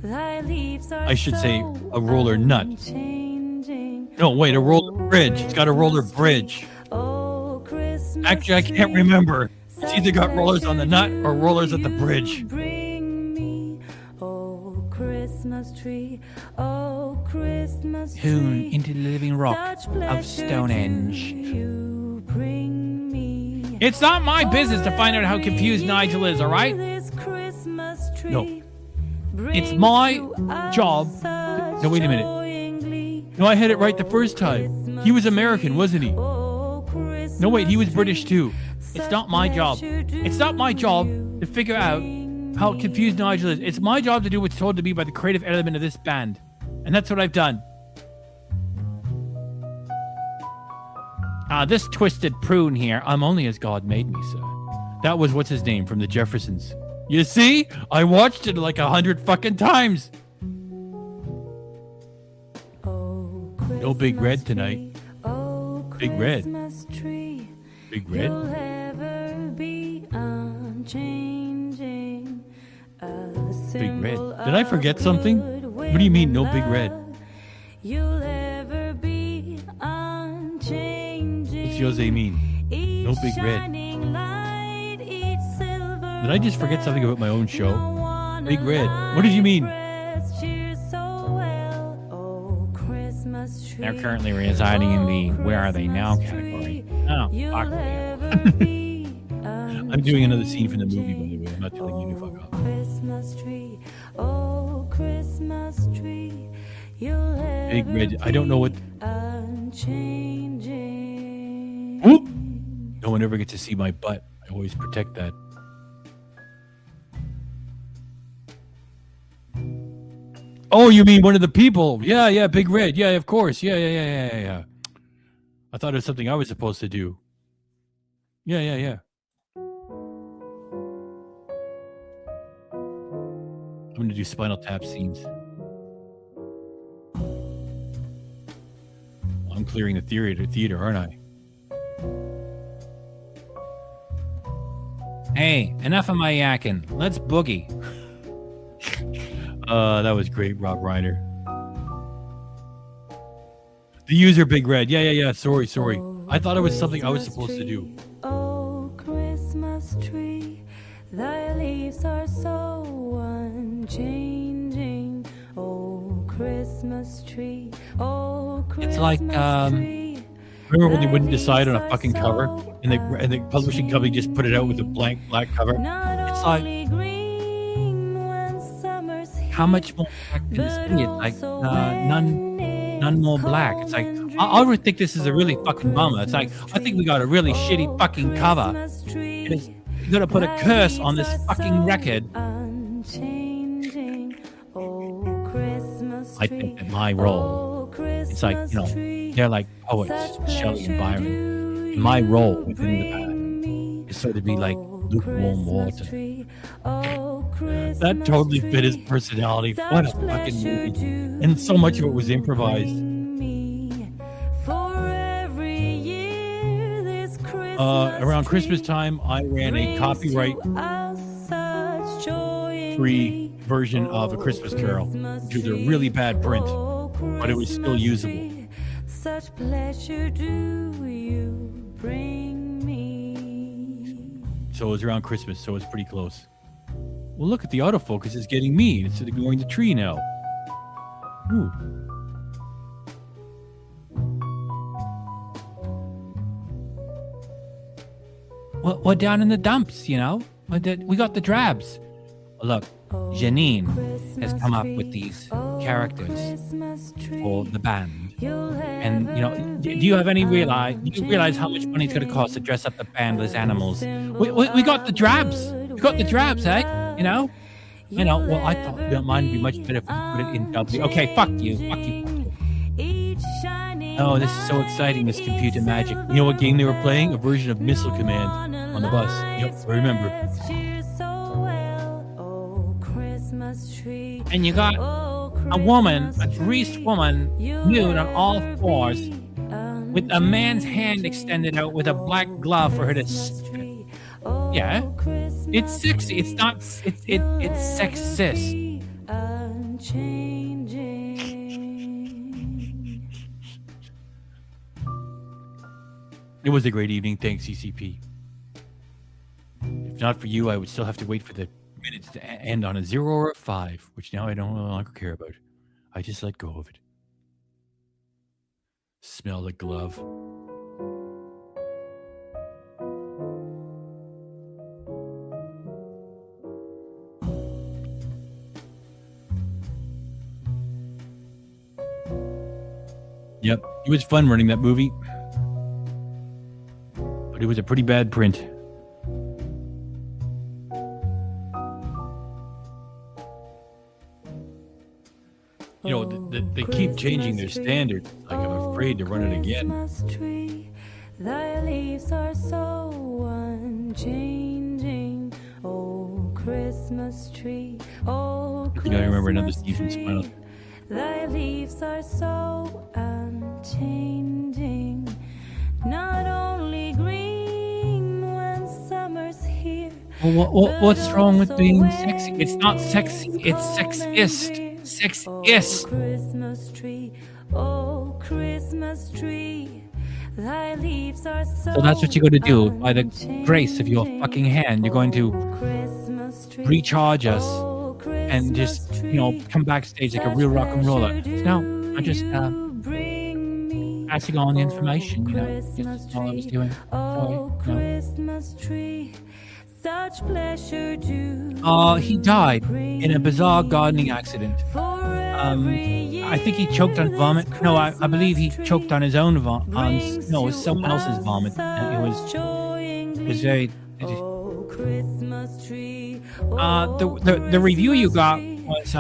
thy leaves are I should say a roller nut. unchanging. No, wait, a roller bridge. It's got a roller bridge. Oh, Christmas Actually, I can't remember. It's either got rollers on the nut or rollers at the bridge. Bring me, oh, Christmas tree, oh, Christmas tree. Hewn into the living rock Such of pleasure Stonehenge. you bring me. It's not my business to find out how confused Nigel is, all right? No. It's my job. No, wait a minute. No, I had it right the first time. He was American, wasn't he? No, wait, he was British too. It's not my job. It's not my job to figure out how confused Nigel is. It's my job to do what's told to me by the creative element of this band. And that's what I've done. This twisted prune here, I'm only as God made me, sir. That was what's his name from the Jeffersons. You see? I watched it like 100 fucking times. No Big Red tonight. Big Red. Big Red? Big Red. Did I forget something? What do you mean, no Big Red? What's Jose mean? No Big Red. Did I just forget something about my own show? Big Red. What did you mean? They're currently residing in the Where Are They Now category. Oh, fuck me. I'm doing another scene from the movie, by the way. I'm not telling you to fuck off. Big Red. I don't know what... Whoop! No one ever gets to see my butt. I always protect that. Oh, you mean one of the people? Yeah, Big Red. Yeah, of course. Yeah. I thought it was something I was supposed to do. Yeah. I'm going to do Spinal Tap scenes. I'm clearing the theater, aren't I? Hey, enough of my yakking. Let's boogie. That was great, Rob Reiner. The user Big Red. Yeah. Sorry. I thought it was something I was supposed to do. Oh, Christmas tree, thy leaves are so unchanging. Oh, Christmas tree, oh, Christmas It's like, tree. Remember when they wouldn't decide on a fucking cover, and the publishing company just put it out with a blank black cover? It's like, how much more black can this be? It's like none more black. It's like I would think this is a really fucking bummer. It's like I think we got a really shitty fucking cover. You're gonna put a curse on this fucking record. I think that my role, it's like, they're like poets, Shelley and Byron. my role within the band is sort of be like lukewarm water. That totally fit his personality. What a fucking movie. And so much of it was improvised. Around Christmas time, I ran a copyright-free version of A Christmas Carol, which was a really bad print, but it was still usable. Such pleasure do you bring me. So it was around Christmas, so it's pretty close. Well, look at the autofocus is getting me instead of going the tree now. Ooh. Well, we're down in the dumps, you know. We got the drabs. Look, Janine has come up with these characters for the band. And, you know, do you have any do you realize how much money it's going to cost to dress up the band as animals? We got the drabs. We got the drabs, eh? You know? Well, I thought mine would be much better if we put it in W. Okay, fuck you. Fuck you. Oh, this is so exciting, this computer magic. You know what game they were playing? A version of Missile Command on the bus. Yep, I remember. And you got a woman, a greased woman, nude on all fours, with a man's hand extended out with a black glove for her to... Yeah, it's sexy. It's not... It's sexist. It was a great evening. Thanks, CCP. If not for you, I would still have to wait for the minutes to end on a 0 or a 5, which now I no longer care about. I just let go of it. Smell the glove. Yep, it was fun running that movie. But it was a pretty bad print. You know, they keep changing their standards. Like, I'm afraid to run it again. Thy leaves are so unchanging. Oh, Christmas tree. Oh, I think I remember another Stephen Smile. Thy leaves are so unchanging. Not only green when summer's here. Well, what's wrong with being sexy? It's not sexy. It's sexist. Sexist. Oh, Christmas tree. Oh, Christmas tree. Thy leaves are so that's what you're going to do. By the grace of your fucking hand, you're going to recharge us and just, you know, come backstage like a real rock and roller. No, I'm just passing on the information, you know. That's all I was doing. Oh, Christmas tree. Such pleasure do he died in a bizarre gardening accident. I think he choked on vomit. No, I believe he choked on his own vomit. No, it was someone else's vomit. And it was very... The review you got was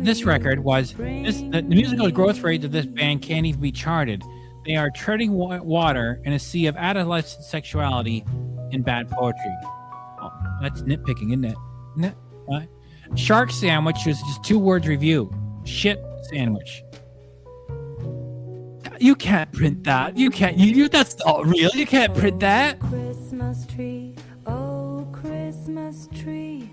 this record was the musical growth rate of this band can't even be charted. They are treading water in a sea of adolescent sexuality and bad poetry. Oh, that's nitpicking, isn't it? Shark Sandwich was just 2 words review. Shit sandwich. You can't print that. You can't. You that's not real. You can't print that. Christmas tree. Oh, Christmas tree.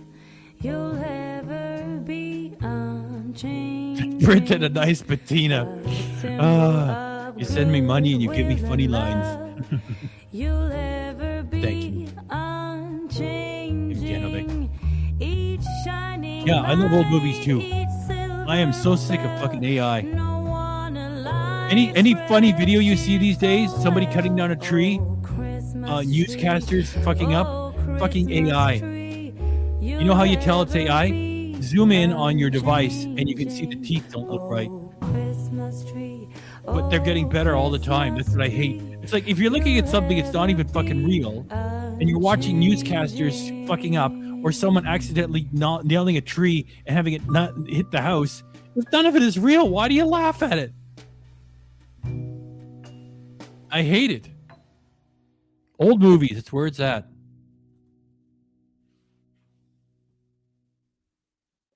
You'll ever be unchanged. Printed a nice patina. You send me money and you give me funny lines. You'll ever be unchanging. Each shining. Yeah, I love old movies too. I am so sick of fucking AI. Any funny video you see these days? Somebody cutting down a tree? Newscasters fucking up? Fucking AI. You know how you tell it's AI? Zoom in on your device and you can see the teeth don't look right. But they're getting better all the time. That's what I hate. It's like if you're looking at something that's not even fucking real and you're watching newscasters fucking up or someone accidentally nailing a tree and having it not hit the house, if none of it is real, why do you laugh at it? I hate it. Old movies, it's where it's at.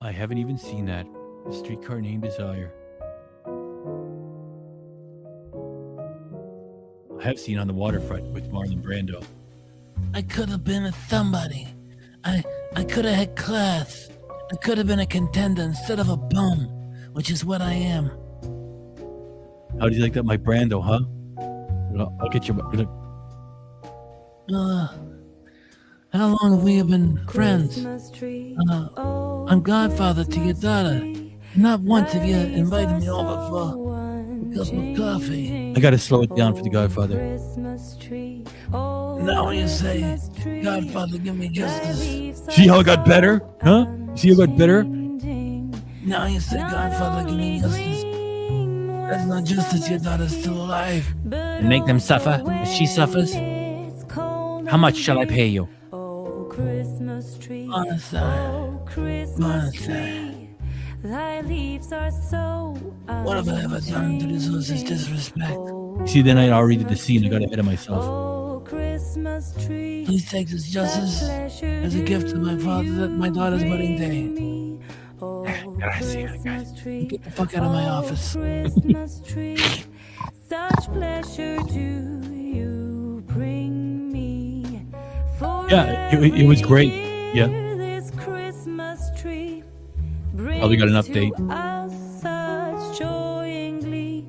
I haven't even seen that. A Streetcar Named Desire. I have seen On the Waterfront with Marlon Brando. I could have been a somebody. I could have had class. I could have been a contender instead of a bum, which is what I am. How do you like that, my Brando, huh? I'll get you. How long have we been friends? I'm godfather to your daughter. Not once have you invited me over for a cup of coffee. I gotta slow it down for the Godfather. Now you say, Godfather, give me justice. See how it got better? Huh? See how it got better? Now you say, Godfather, give me justice. That's not justice, your daughter's still alive. And make them suffer if she suffers? How much shall I pay you? Honestly. Thy leaves are so What have I ever done to deserve this disrespect? See, then I already did the scene. I got ahead of myself. Christmas tree. Please take this justice as a gift to my father at my daughter's wedding day. Gracias, guys. Get the fuck out of my office. Christmas tree. Such pleasure do you bring me. Yeah, it was great. Yeah. This Christmas tree Probably got an update. such joy and glee.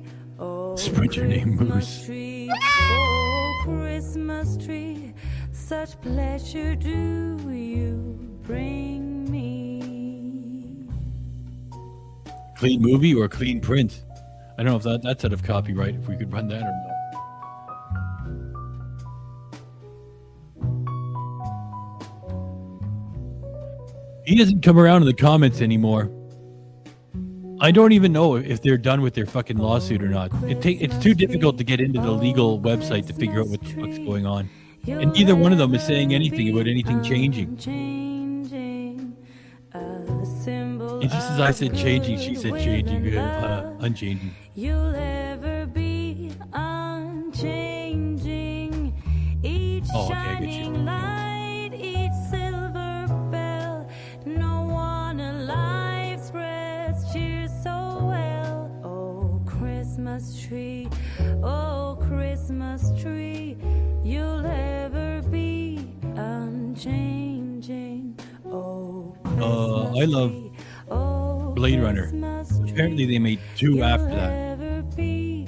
Sprinter named Moose. Oh, Christmas tree, such pleasure do you bring me. Clean movie or clean print? I don't know if that's out of copyright, if we could run that or not. He doesn't come around in the comments anymore. I don't even know if they're done with their fucking lawsuit or not. It's too difficult to get into the legal website to figure out what the fuck's going on. And neither one of them is saying anything about anything changing. And just as I said changing, she said changing, unchanging. You'll ever be unchanging. Each Oh, okay, I get you. shining light, each silver bell. No one alive spreads cheer so well. Oh, Christmas tree, you'll ever be unchanging. Oh, I love Blade Runner. Apparently they made two after that.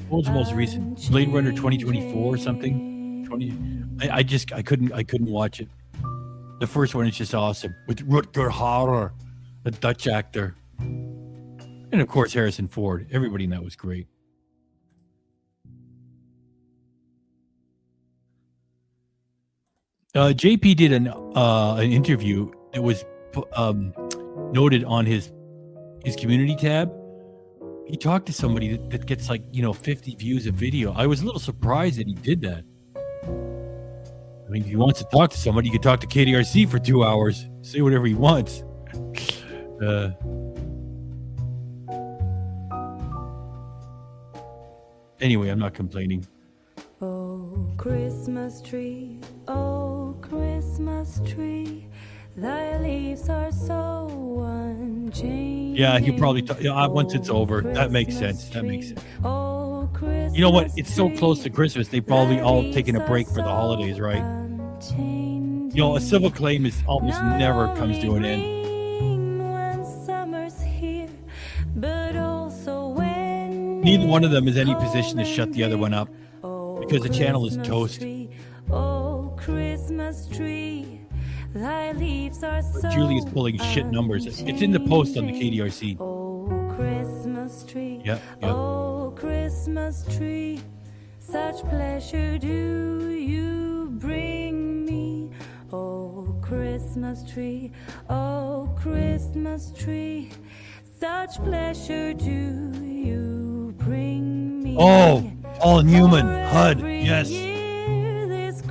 What was the most recent? Blade Runner 2024 or something? I couldn't watch it. The first one is just awesome with Rutger Hauer, the Dutch actor, and of course Harrison Ford. Everybody in that was great. JP did an interview that was noted on his community tab. He talked to somebody that gets 50 views a video. I was a little surprised that he did that. I mean, if he wants to talk to somebody, he could talk to KDRC for 2 hours, say whatever he wants. Anyway, I'm not complaining. Oh, Christmas tree, thy leaves are so unchanging. Yeah, he probably once it's over. That makes sense. Oh, Christmas You know what? It's so close to Christmas. They probably all taken a break for the holidays, right? You know, a civil claim is almost never comes to an end. when summer's here, but also when Neither one of them is any position to shut the other one up because the channel is toast. Oh, Christmas tree, thy leaves are so Julie is pulling shit numbers. It's in the post on the KDRC. Oh, Christmas tree. Yep. Oh, Christmas tree, such pleasure do you bring me. Oh, Christmas tree, such pleasure do you bring me. Oh, Paul Newman, HUD, Every yes. year this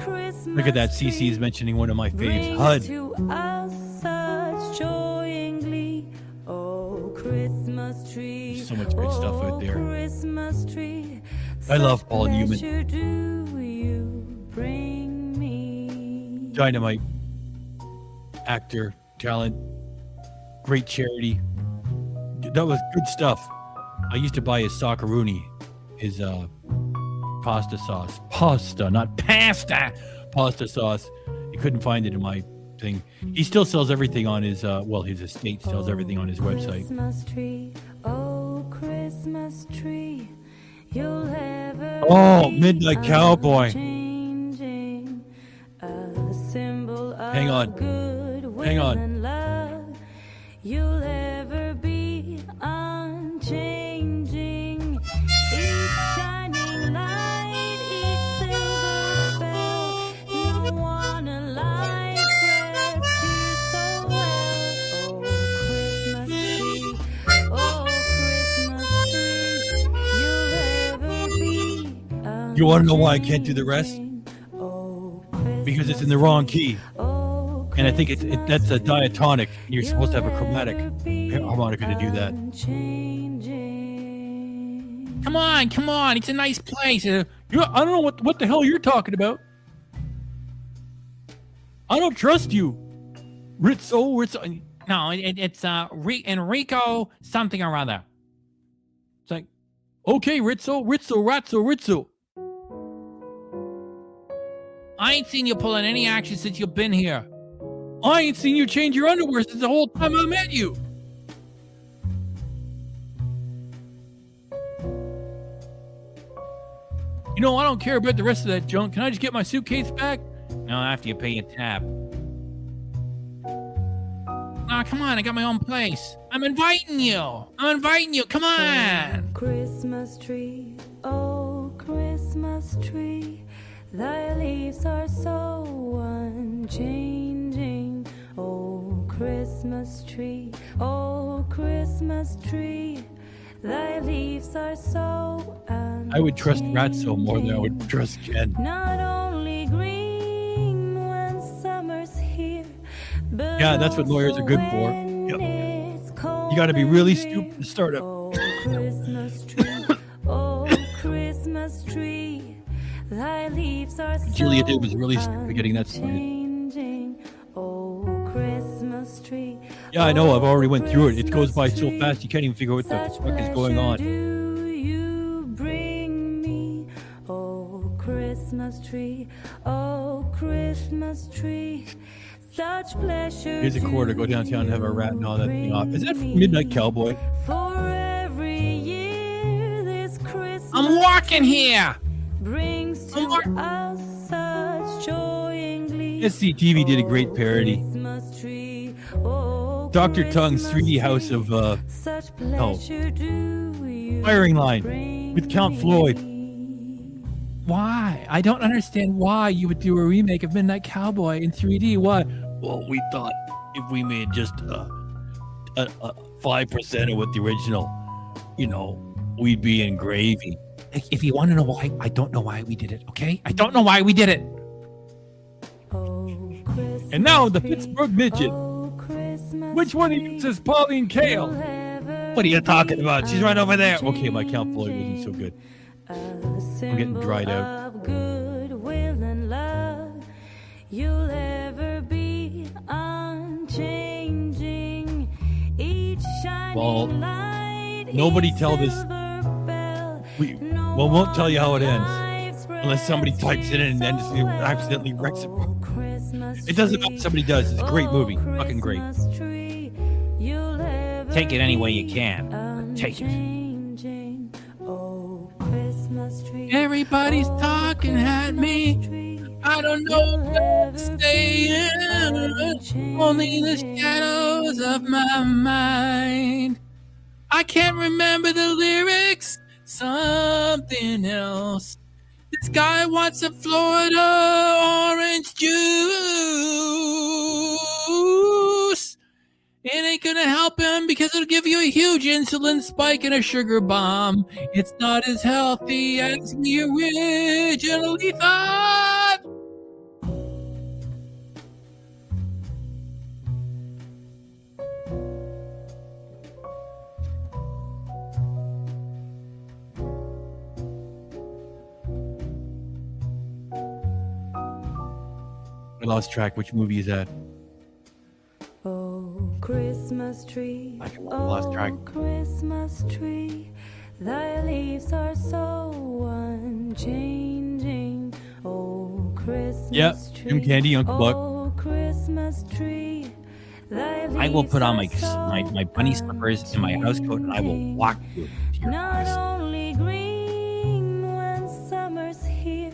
Look at that. CC is mentioning one of my faves, HUD. to us such joy and glee. Oh, Christmas tree. So much good stuff out there. Christmas tree. I love Paul such Newman. pleasure do Dynamite. Actor, talent, great charity. That was good stuff. I used to buy his socceroonie, his pasta sauce. Pasta, not pasta. Pasta sauce. You couldn't find it in my thing. He still sells everything on his, his estate sells everything on his website. Christmas tree, oh Christmas tree, you'll ever Oh, be Midnight Cowboy. unchanging, a symbol of Hang on. goodwill Hang on. and love. You'll ever be unchanging. Each shining light, each silver bell, no one alive rescues so well. Oh Christmas tree, you'll ever be You want to know why I can't do the rest? unchanging. Oh Because it's in the wrong key. oh And I think that's a diatonic. You're supposed to have a chromatic harmonica to do that. Come on. It's a nice place. I don't know what the hell you're talking about. I don't trust you. Rizzo. No, it's Enrico something or other. It's like, okay, Rizzo. I ain't seen you pulling any action since you've been here. I ain't seen you change your underwear since the whole time I met you. You know, I don't care about the rest of that junk. Can I just get my suitcase back? No, after you pay your tab. Nah, come on, I got my own place. I'm inviting you. Come on. Christmas tree, oh Christmas tree, thy leaves are so unchanging. Oh Christmas tree, thy leaves are so unchanging. I would trust Ratso more than I would trust Ken. Not only green when summer's here, but Yeah, that's what lawyers are good for. Yep. You got to be really stupid to start up. Oh Christmas tree, oh Christmas tree, thy leaves are so Julia did was really stupid getting that started. unchanging. Oh Christmas tree. Yeah, I know. I've already went through it. It Christmas goes by so tree, fast you can't even figure out what the such fuck is going pleasure on. do you bring me, oh Christmas tree, oh Christmas tree, such pleasure. Here's a quarter. Go do downtown and have a rat and all that you thing off. Is that bring Midnight me. Cowboy? For every year this Christmas I'm walking here. brings to us such joy and glee. SCTV did a great parody. Christmas tree, oh Dr. Tongue's Christmas 3D House of such pleasure do you Firing Line bring with Count Floyd. me. Why? I don't understand why you would do a remake of Midnight Cowboy in 3D. Why? Well, we thought if we made just 5% of what the original, we'd be in gravy. If you want to know why, I don't know why we did it, okay? I don't know why we did it. Oh, Christmas And now the tree, Pittsburgh Midget. oh, Christmas Which one of you says Pauline Kael? What are you talking about? She's right over there. Okay, my Count Floyd wasn't so good. I'm getting dried out. Of goodwill and love, you'll ever be unchanging. Each shining Well, light, nobody each tell this- silver bell, no won't tell you how it ends. lives Unless somebody types it in and then just so accidentally wrecks it. well. Christmas It doesn't matter tree, what somebody does. It's a great movie. oh, Fucking great. Christmas tree, you'll ever Take it any way you be can. Take it. unchanging. Oh, Christmas tree, Everybody's oh, talking at me. Christmas tree, I don't know you'll where to ever stay be in. Only the unchanging. shadows of my mind. I can't remember the lyrics. Something else. This guy wants a Florida orange juice. It ain't gonna help him because it'll give you a huge insulin spike and a sugar bomb. It's not as healthy as we originally thought. I lost track. Which movie is that? Oh, Christmas tree. I lost track. Oh, Christmas tree. Thy leaves are so unchanging. Oh, Christmas tree. Jim Candy, Uncle Buck. Oh, Christmas tree. I will put on my bunny slippers and my house coat, and I will walk you to your Not house. only green when summer's here,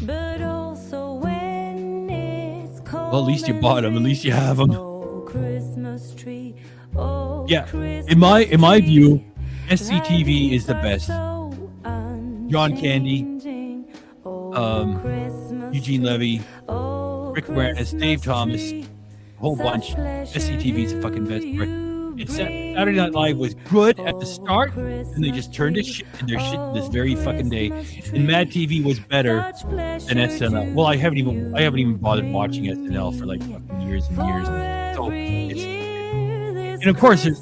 but also when it's cold. Well, at least you bought them. At least you have them. Oh, Christmas tree. Oh, Yeah. Christmas In my view, tree. SCTV is the best. John Candy, Eugene Levy, Rick Moranis, Dave Thomas, a whole bunch. SCTV is the fucking best. It's Saturday Night Live was good at the start, and they just turned it shit in their shit this very fucking day. And Mad TV was better than SNL. Well, I haven't even bothered watching SNL for like fucking years and years. So and of course, there's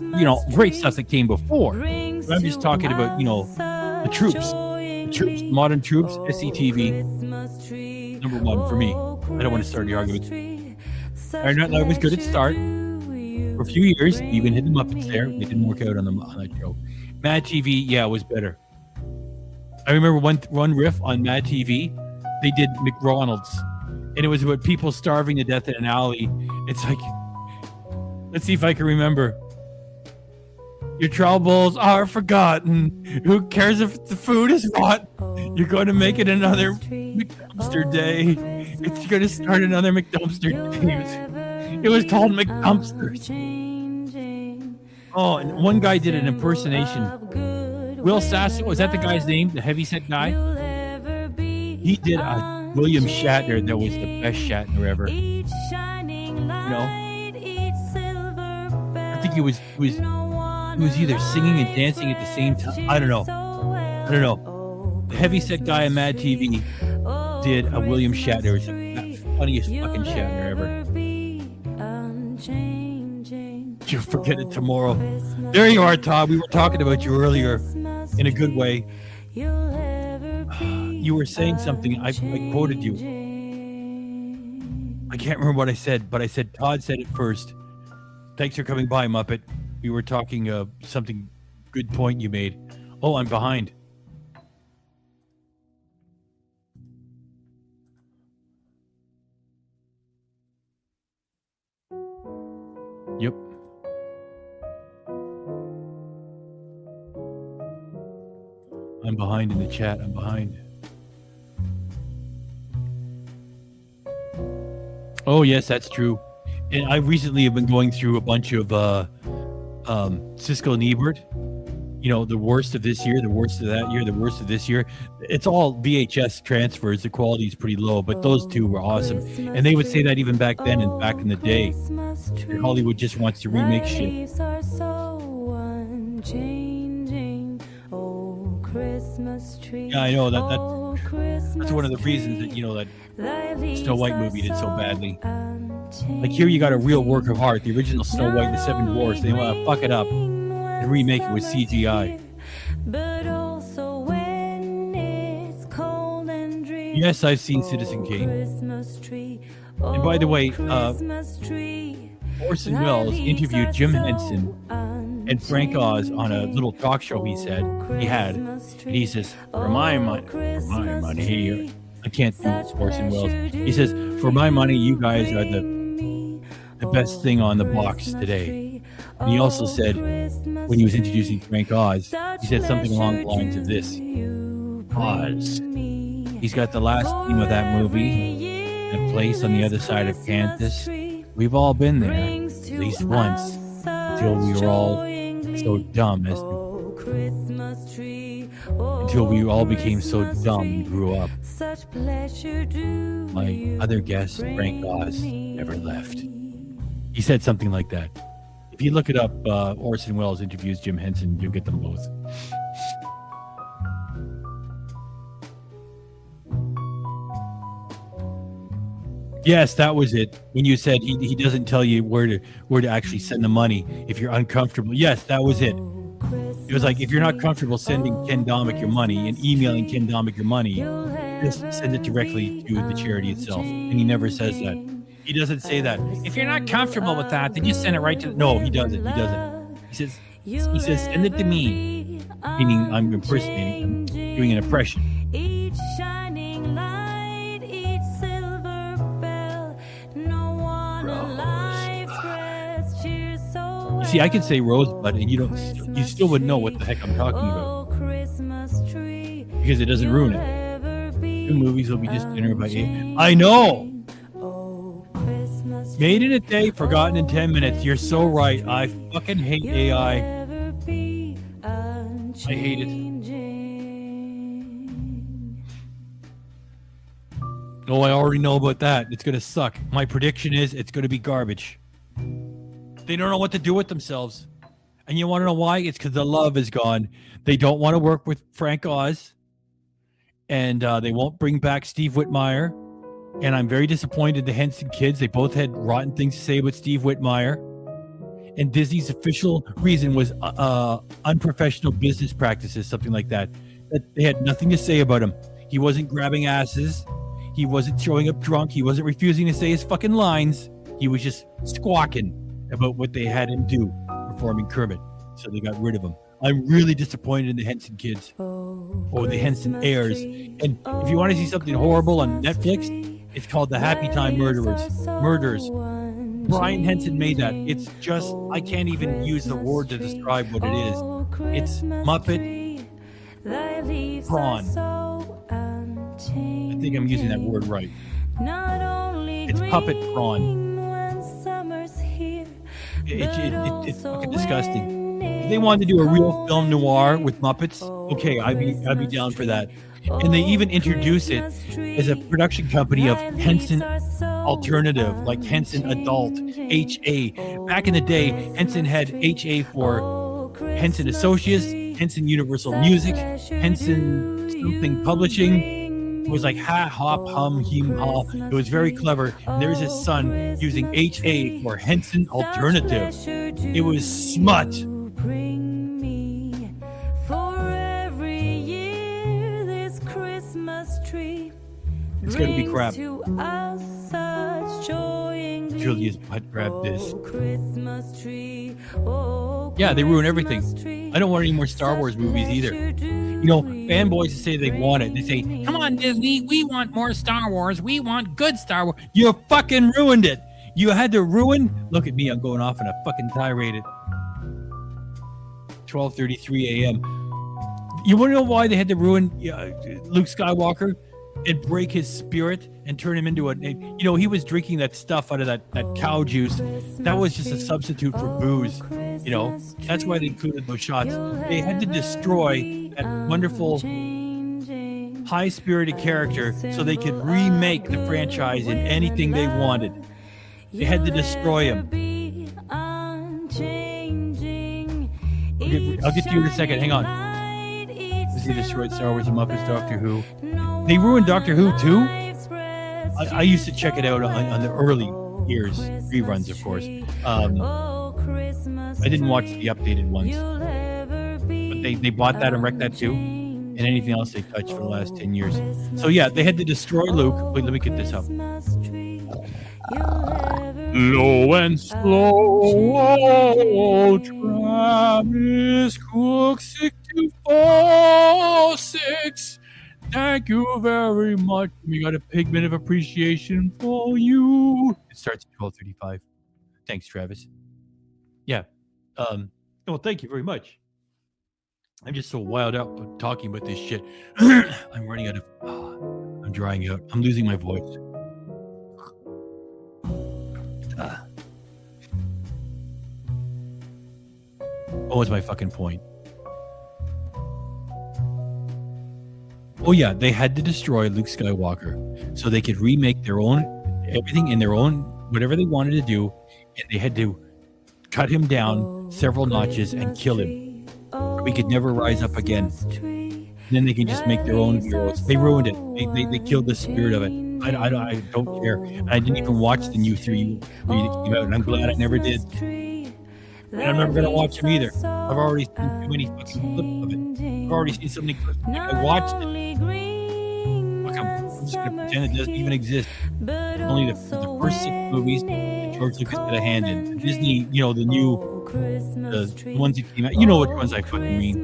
great stuff that came before. But I'm just talking about the troops, modern troops. SCTV number one for me. I don't want to start the argument. Saturday Night Live was good at start. For a few years, you even hit the Muppets there. They didn't work out on that show. Mad TV, was better. I remember one riff on Mad TV. They did McDonald's, and it was about people starving to death in an alley. It's like, let's see if I can remember. Your troubles are forgotten. Who cares if the food is hot? You're going to make it another McDumpster day. It's going to start another McDumpster day. It was called McDumpsters. Oh, and one guy did an impersonation. Will Sasso, was that the guy's name? The heavyset guy? He did a William Shatner that was the best Shatner ever. I think he was either singing and dancing at the same time. I don't know. The heavyset guy on Mad TV did a William Shatner. It's the funniest fucking Shatner ever. You'll forget it tomorrow. There you are, Todd. We were talking about you earlier in a good way. You were saying something. I quoted you. I can't remember what I said, but I said Todd said it first. Thanks for coming by, Muppet. We were talking something good point you made. Oh, I'm behind. Yep. I'm behind in the chat. I'm behind. Oh, yes, that's true. And I recently have been going through a bunch of Siskel and Ebert. The worst of this year, the worst of that year, the worst of this year. It's all VHS transfers. The quality is pretty low, but those two were awesome. And they would say that even back then and back in the day. Hollywood just wants to remake shit. Yeah, I know that's one of the reasons that that Snow White movie did so badly. Like here, you got a real work of art, the original Snow White and the Seven Dwarfs. They want to fuck it up and remake it with CGI. Yes, I've seen Citizen Kane. And by the way, Orson Welles interviewed Jim Henson and Frank Oz on a little talk show he had. And he says, for my money, I can't do Orson Welles. He says, for my money, you guys are the best thing on the box today. And he also said, when he was introducing Frank Oz, he said something along the lines of this. Oz. He's got the last theme of that movie, a place on the other side of Kansas. We've all been there, at least once, until we were all so dumb until we all became so dumb and grew up. My other guest, Frank Oz, never left. He said something like that. If you look it up, Orson Welles interviews Jim Henson, you'll get them both. Yes, that was it. When you said he doesn't tell you where to actually send the money if you're uncomfortable. Yes, that was it. It was like if you're not comfortable sending Ken Domik your money and emailing Ken Domik your money, just send it directly to the charity itself. And he never says that. He doesn't say that. If you're not comfortable with that, then just send it right to. No, he doesn't. He doesn't. He says send it to me. Meaning I'm impersonating. I'm doing an impression. Each shining light, each silver bell, no one alive spreads cheer so well. See, I can say Rosebud, and you still wouldn't know what the heck I'm talking about Christmas tree, because it doesn't ruin it. The movies will be just dinner by 8. I know. Made in a day, forgotten in 10 minutes. You're so right. I fucking hate AI. I hate it. Oh, I already know about that. It's going to suck. My prediction is it's going to be garbage. They don't know what to do with themselves. And you want to know why? It's because the love is gone. They don't want to work with Frank Oz. And they won't bring back Steve Whitmire. And I'm very disappointed the Henson kids. They both had rotten things to say about Steve Whitmire. And Disney's official reason was unprofessional business practices, something like that. That they had nothing to say about him. He wasn't grabbing asses. He wasn't showing up drunk. He wasn't refusing to say his fucking lines. He was just squawking about what they had him do performing Kermit. So they got rid of him. I'm really disappointed in the Henson kids. Or the Henson heirs. And if you want to see something horrible on Netflix, it's called The Happy Time Murders. Brian Henson made that. It's just, I can't even use the word to describe what it is. It's Muppet prawn. I think I'm using that word right. It's puppet prawn. It's fucking disgusting. If they wanted to do a real film noir with Muppets, okay, I'd be down for that. And they even introduce it as a production company of Henson Alternative, like Henson Adult, HA. Back in the day, Henson had HA for Henson Associates, Henson Universal Music, Henson something Publishing. It was like ha, hop, hum, him, ha. It was very clever. And there's his son using HA for Henson Alternative. It was smut. It's going to be crap. Julia's butt grabbed this. Yeah, they ruin everything. I don't want any more Star Wars movies either. You know, fanboys say they want it. They say, come on, Disney, we want more Star Wars. We want good Star Wars. You fucking ruined it. You had to ruin. Look at me, I'm going off on a fucking tirade at 12:33 a.m. You want to know why they had to ruin Luke Skywalker and break his spirit and turn him into he was drinking that stuff out of that cow juice. That was just a substitute for booze. That's why they included those shots. They had to destroy that wonderful high-spirited character so they could remake the franchise in anything they wanted. They had to destroy him. I'll get to you in a second. Hang on. They destroyed Star Wars and Muppets, Doctor Who. They ruined Doctor Who too? I used to check it out on the early years, reruns, of course. I didn't watch the updated ones. But they bought that and wrecked that too. And anything else they touched for the last 10 years. So yeah, they had to destroy Luke. Wait, let me get this up. Low and slow, Travis Cook 6246. Thank you very much. We got a pigment of appreciation for you. It starts at 12:35. Thanks, Travis. Yeah. Well, thank you very much. I'm just so wild out talking about this shit. I'm running out of. I'm drying out. I'm losing my voice. What was my fucking point? Oh yeah, they had to destroy Luke Skywalker so they could remake their own everything in their own whatever they wanted to do, and they had to cut him down several notches and kill him. We could never rise up again. And then they can just make their own heroes. They ruined it. They killed the spirit of it. I don't care. I didn't even watch the new 3 that came out, and I'm glad I never did. And I'm never gonna watch them either. I've already seen too many fucking clips of it. I've already seen something. I watched it. Fucking just going to pretend it doesn't even exist. Only the first 6 movies that George Lucas had a hand in. Disney, you know, the new, the ones that came out. You know which ones I fucking mean.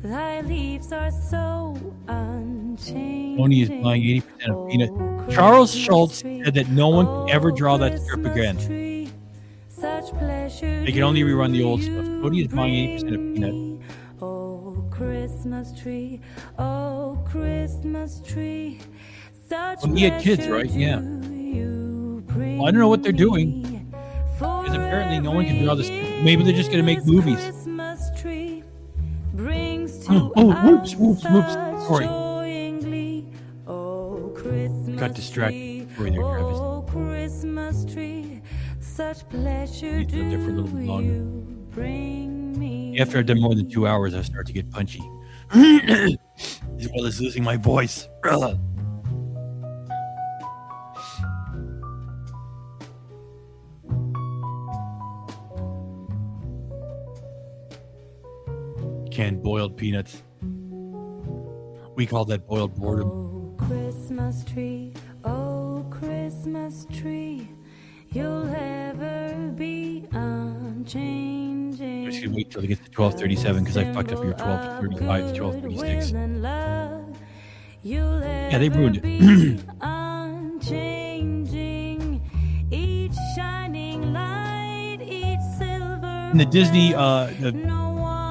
Thy leaves are so unchanging. Tony is buying 80% of Peanut. Charles Schultz said that no one can ever draw that strip again. They can only rerun the old stuff. Tony is buying 80% of Peanut. Oh, Christmas tree, oh, Christmas tree. Well, he had kids, right? Yeah. Well, I don't know what they're doing. Because apparently no one can draw this. Maybe they're just going to make movies. Whoops. Sorry. Got distracted. Sorry there, Travis. Need to live there for a little bit longer. After I've done more than 2 hours, I start to get punchy. As well as losing my voice. Canned boiled peanuts. We call that boiled boredom. Oh, Christmas tree, you'll ever be unchanging. I'm just gonna wait till it gets to 12:37 because I fucked up your 12:35 to 12:36. Yeah, they ruined it. Unchanging, each shining light, each silver. In the Disney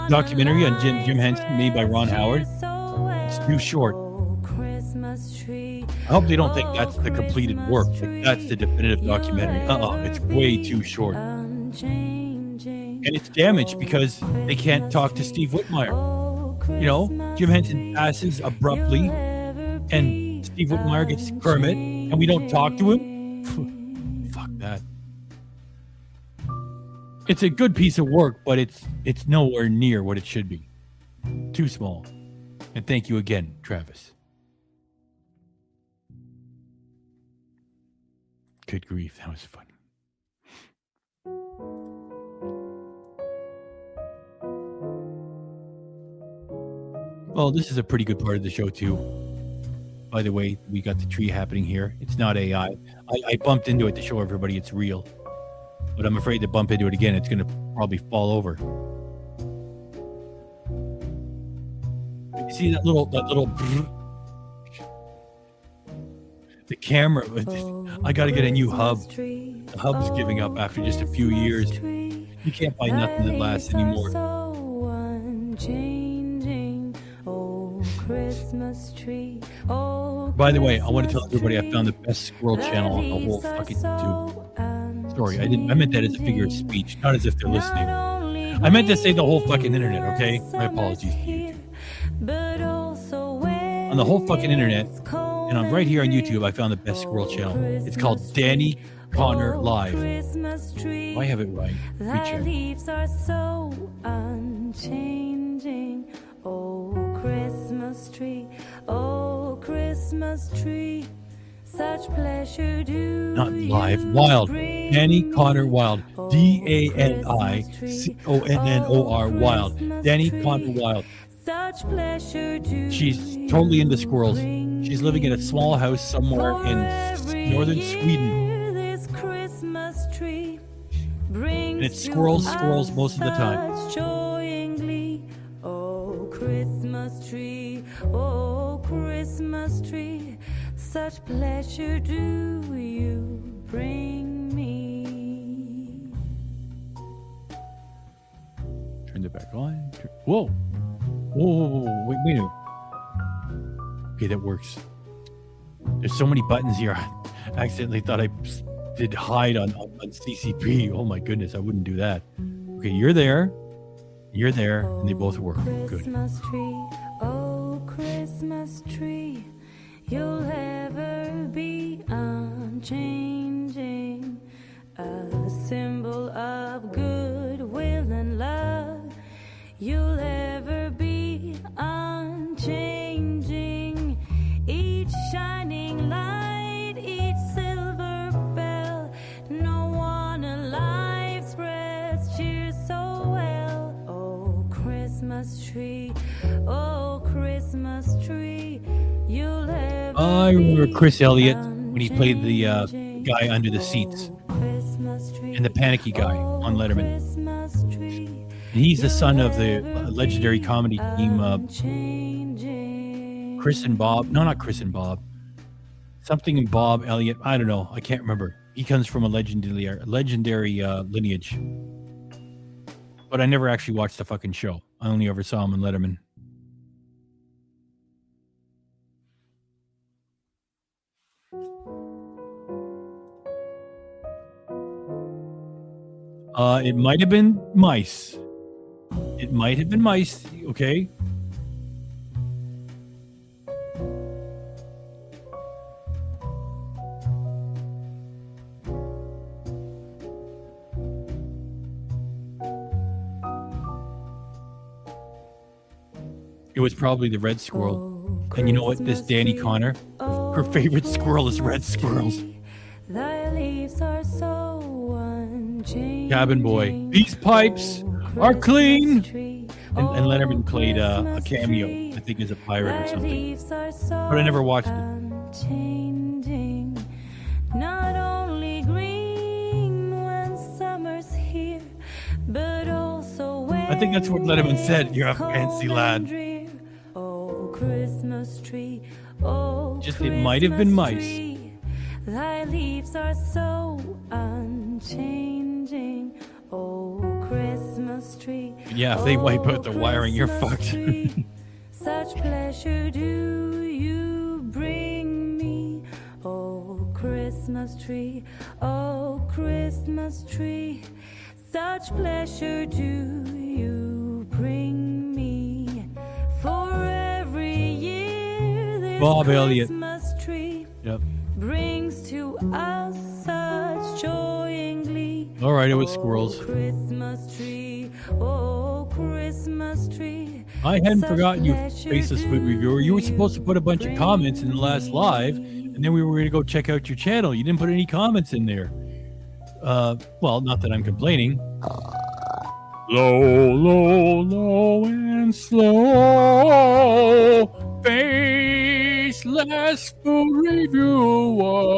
documentary on Jim Henson made by Ron Howard, it's too short. I hope they don't think that's the completed work. Like that's the definitive documentary. It's way too short. And it's damaged because they can't talk to Steve Whitmire. You know, Jim Henson passes abruptly and Steve Whitmire gets Kermit and we don't talk to him. Fuck that. It's a good piece of work, but it's nowhere near what it should be. Too small. And thank you again, Travis. Good grief, that was fun. Well, this is a pretty good part of the show, too. By the way, we got the tree happening here. It's not AI. I bumped into it to show everybody it's real. But I'm afraid to bump into it again. It's going to probably fall over. You see that little the camera. I got to get a new hub. The hub's giving up after just a few years. You can't buy nothing that lasts anymore. By the way, I want to tell everybody I found the best squirrel channel on the whole fucking YouTube. Sorry, I meant that as a figure of speech, not as if they're listening. I meant to say the whole fucking internet, okay? My apologies to you. On the whole fucking internet, and I'm right here on YouTube, I found the best squirrel channel. It's called Danny Connor Live. Oh, I have it right. Leaves are so unchanging. Oh, Christmas tree, oh, Christmas tree, such pleasure do. Not live, Wild. Danny Connor Wild. DANICONNOR Wild. Danny Connor Wild. Such pleasure do. She's totally into squirrels. She's living in a small house somewhere in northern Sweden. This Christmas tree and it's squirrels most of the time. Oh, Christmas tree, such pleasure do you bring me. Turn it back on. Whoa, wait a minute. Okay, that works. There's so many buttons here. I accidentally thought I did hide on CCP. Oh my goodness, I wouldn't do that. Okay, you're there, and they both work. Good. Christmas tree, oh, Christmas tree, you'll ever be unchanging. A symbol of goodwill and love. You'll ever be unchanging. Each shining light, each silver bell. No one alive spreads cheer so well. Oh, Christmas tree, you'll ever I remember Chris Elliott when he played the guy under the seats and the panicky guy on Letterman. And he's the son of the legendary comedy team Chris and Bob. No, not Chris and Bob. Something in Bob Elliott. I don't know. I can't remember. He comes from a legendary lineage. But I never actually watched the fucking show. I only ever saw him on Letterman. It might have been mice. It might have been mice, okay? It was probably the red squirrel. And you know what? This Danny Connor, her favorite squirrel is red squirrels. Cabin boy. These pipes are clean. And Letterman played a cameo, I think, as a pirate or something. But I never watched it. Not only green when summer's here, but also when I think that's what Letterman said. You're a fancy lad. Oh, Christmas tree. Oh, just it might have been mice. Thy leaves are so unchanging. Oh, Christmas tree. Yeah, if they wipe out the wiring, you're fucked. Such pleasure do you bring me. Oh, Christmas tree. Oh, Christmas tree. Such pleasure do you bring me. For every year this Bob Elliott. Christmas tree Yep. brings to us such joy and glee. All right, it was squirrels. Christmas tree, oh Christmas tree. I hadn't forgotten you, Faceless Food Reviewer. You were supposed to put a bunch of comments in the last live, and then we were going to go check out your channel. You didn't put any comments in there. Well, not that I'm complaining. Low, low, low and slow. Faceless Food Reviewer.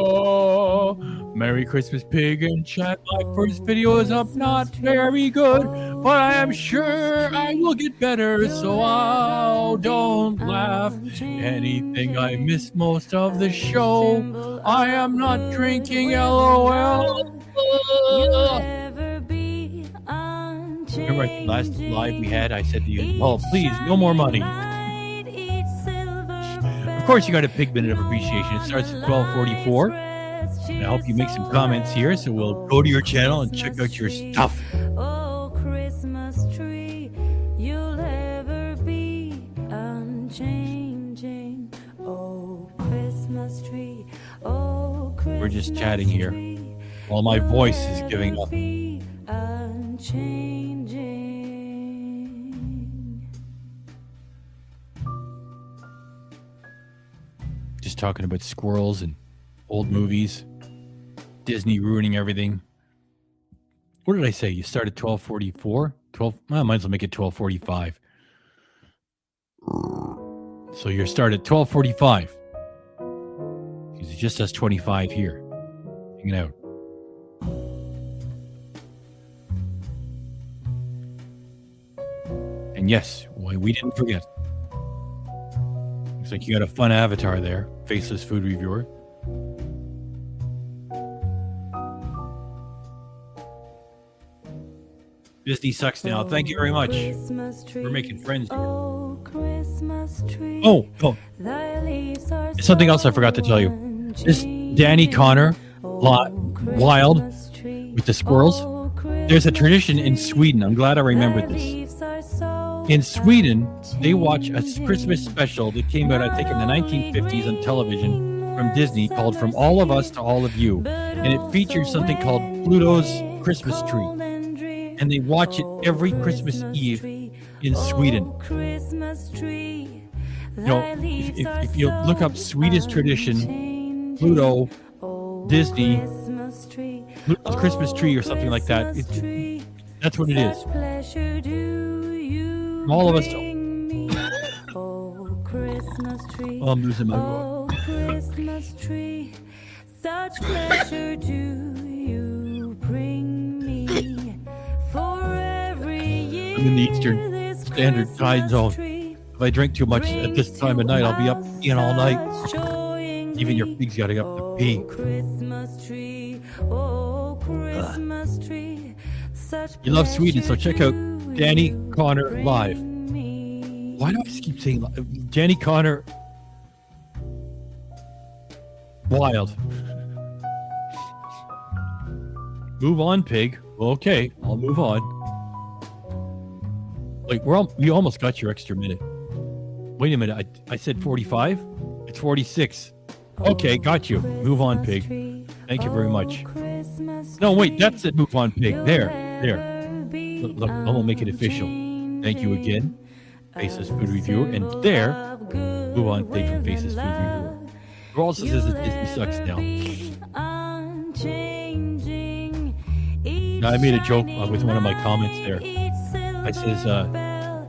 Merry Christmas, Pig and Chat. My first video is up, not very good, but I am sure I will get better, so I don't laugh. Anything I miss most of the show, I am not drinking, LOL. Remember the last live we had, I said to you, oh, please, no more money. Of course, you got a Pig Minute of Appreciation. It starts at 12:44. And I hope you make some comments here, so we'll go to your channel and check out your stuff. Oh, Christmas tree, you'll ever be unchanging. Oh, Christmas tree, oh, Christmas We're just chatting here while my voice is giving up. Just talking about squirrels and old movies. Disney ruining everything. What did I say? You start at 12:44? 12. Well, I might as well make it 12:45. So you start at 12:45. Because it just says 25 here. Hanging out. And yes, we didn't forget. Looks like you got a fun avatar there. Faceless Food Reviewer. Disney sucks now. Thank you very much for making friends here. Oh, something else I forgot to tell you. This Danny Connor, Wild, with the squirrels. There's a tradition in Sweden. I'm glad I remembered this. In Sweden, they watch a Christmas special that came out, I think, in the 1950s on television from Disney called From All of Us to All of You. And it features something called Pluto's Christmas Tree. And they watch it every Christmas Eve in Sweden. You know, if you look up Swedish tradition, Pluto, Disney, Pluto's Christmas Tree or something like that, that's what it is. All of us. Oh, I'm losing my voice. Christmas tree, such pleasure do you bring me. For every year I'm in the Eastern this Standard Time Christmas Zone. tree If I drink too much at this time of night, I'll be up peeing all night. brings joy and Even your glee. pig's got to get up to pee. Christmas tree, oh Christmas tree, such You love Sweden, so check out pleasure Danny do Connor bring live. me. Why do I just keep saying live? Danny Connor? Wild. Move on, pig. Okay, I'll move on. Wait, we almost got your extra minute. Wait a minute. I said 45? It's 46. Okay, got you. Move on, pig. Thank you very much. No, wait, that's it. Move on, pig. There. Look, I will make it official. Thank you again, Faceless Food Reviewer. And there, move on, pig from Faceless Food Reviewer. Who also says that Disney sucks now? Now, I made a joke with one of my comments there. I says,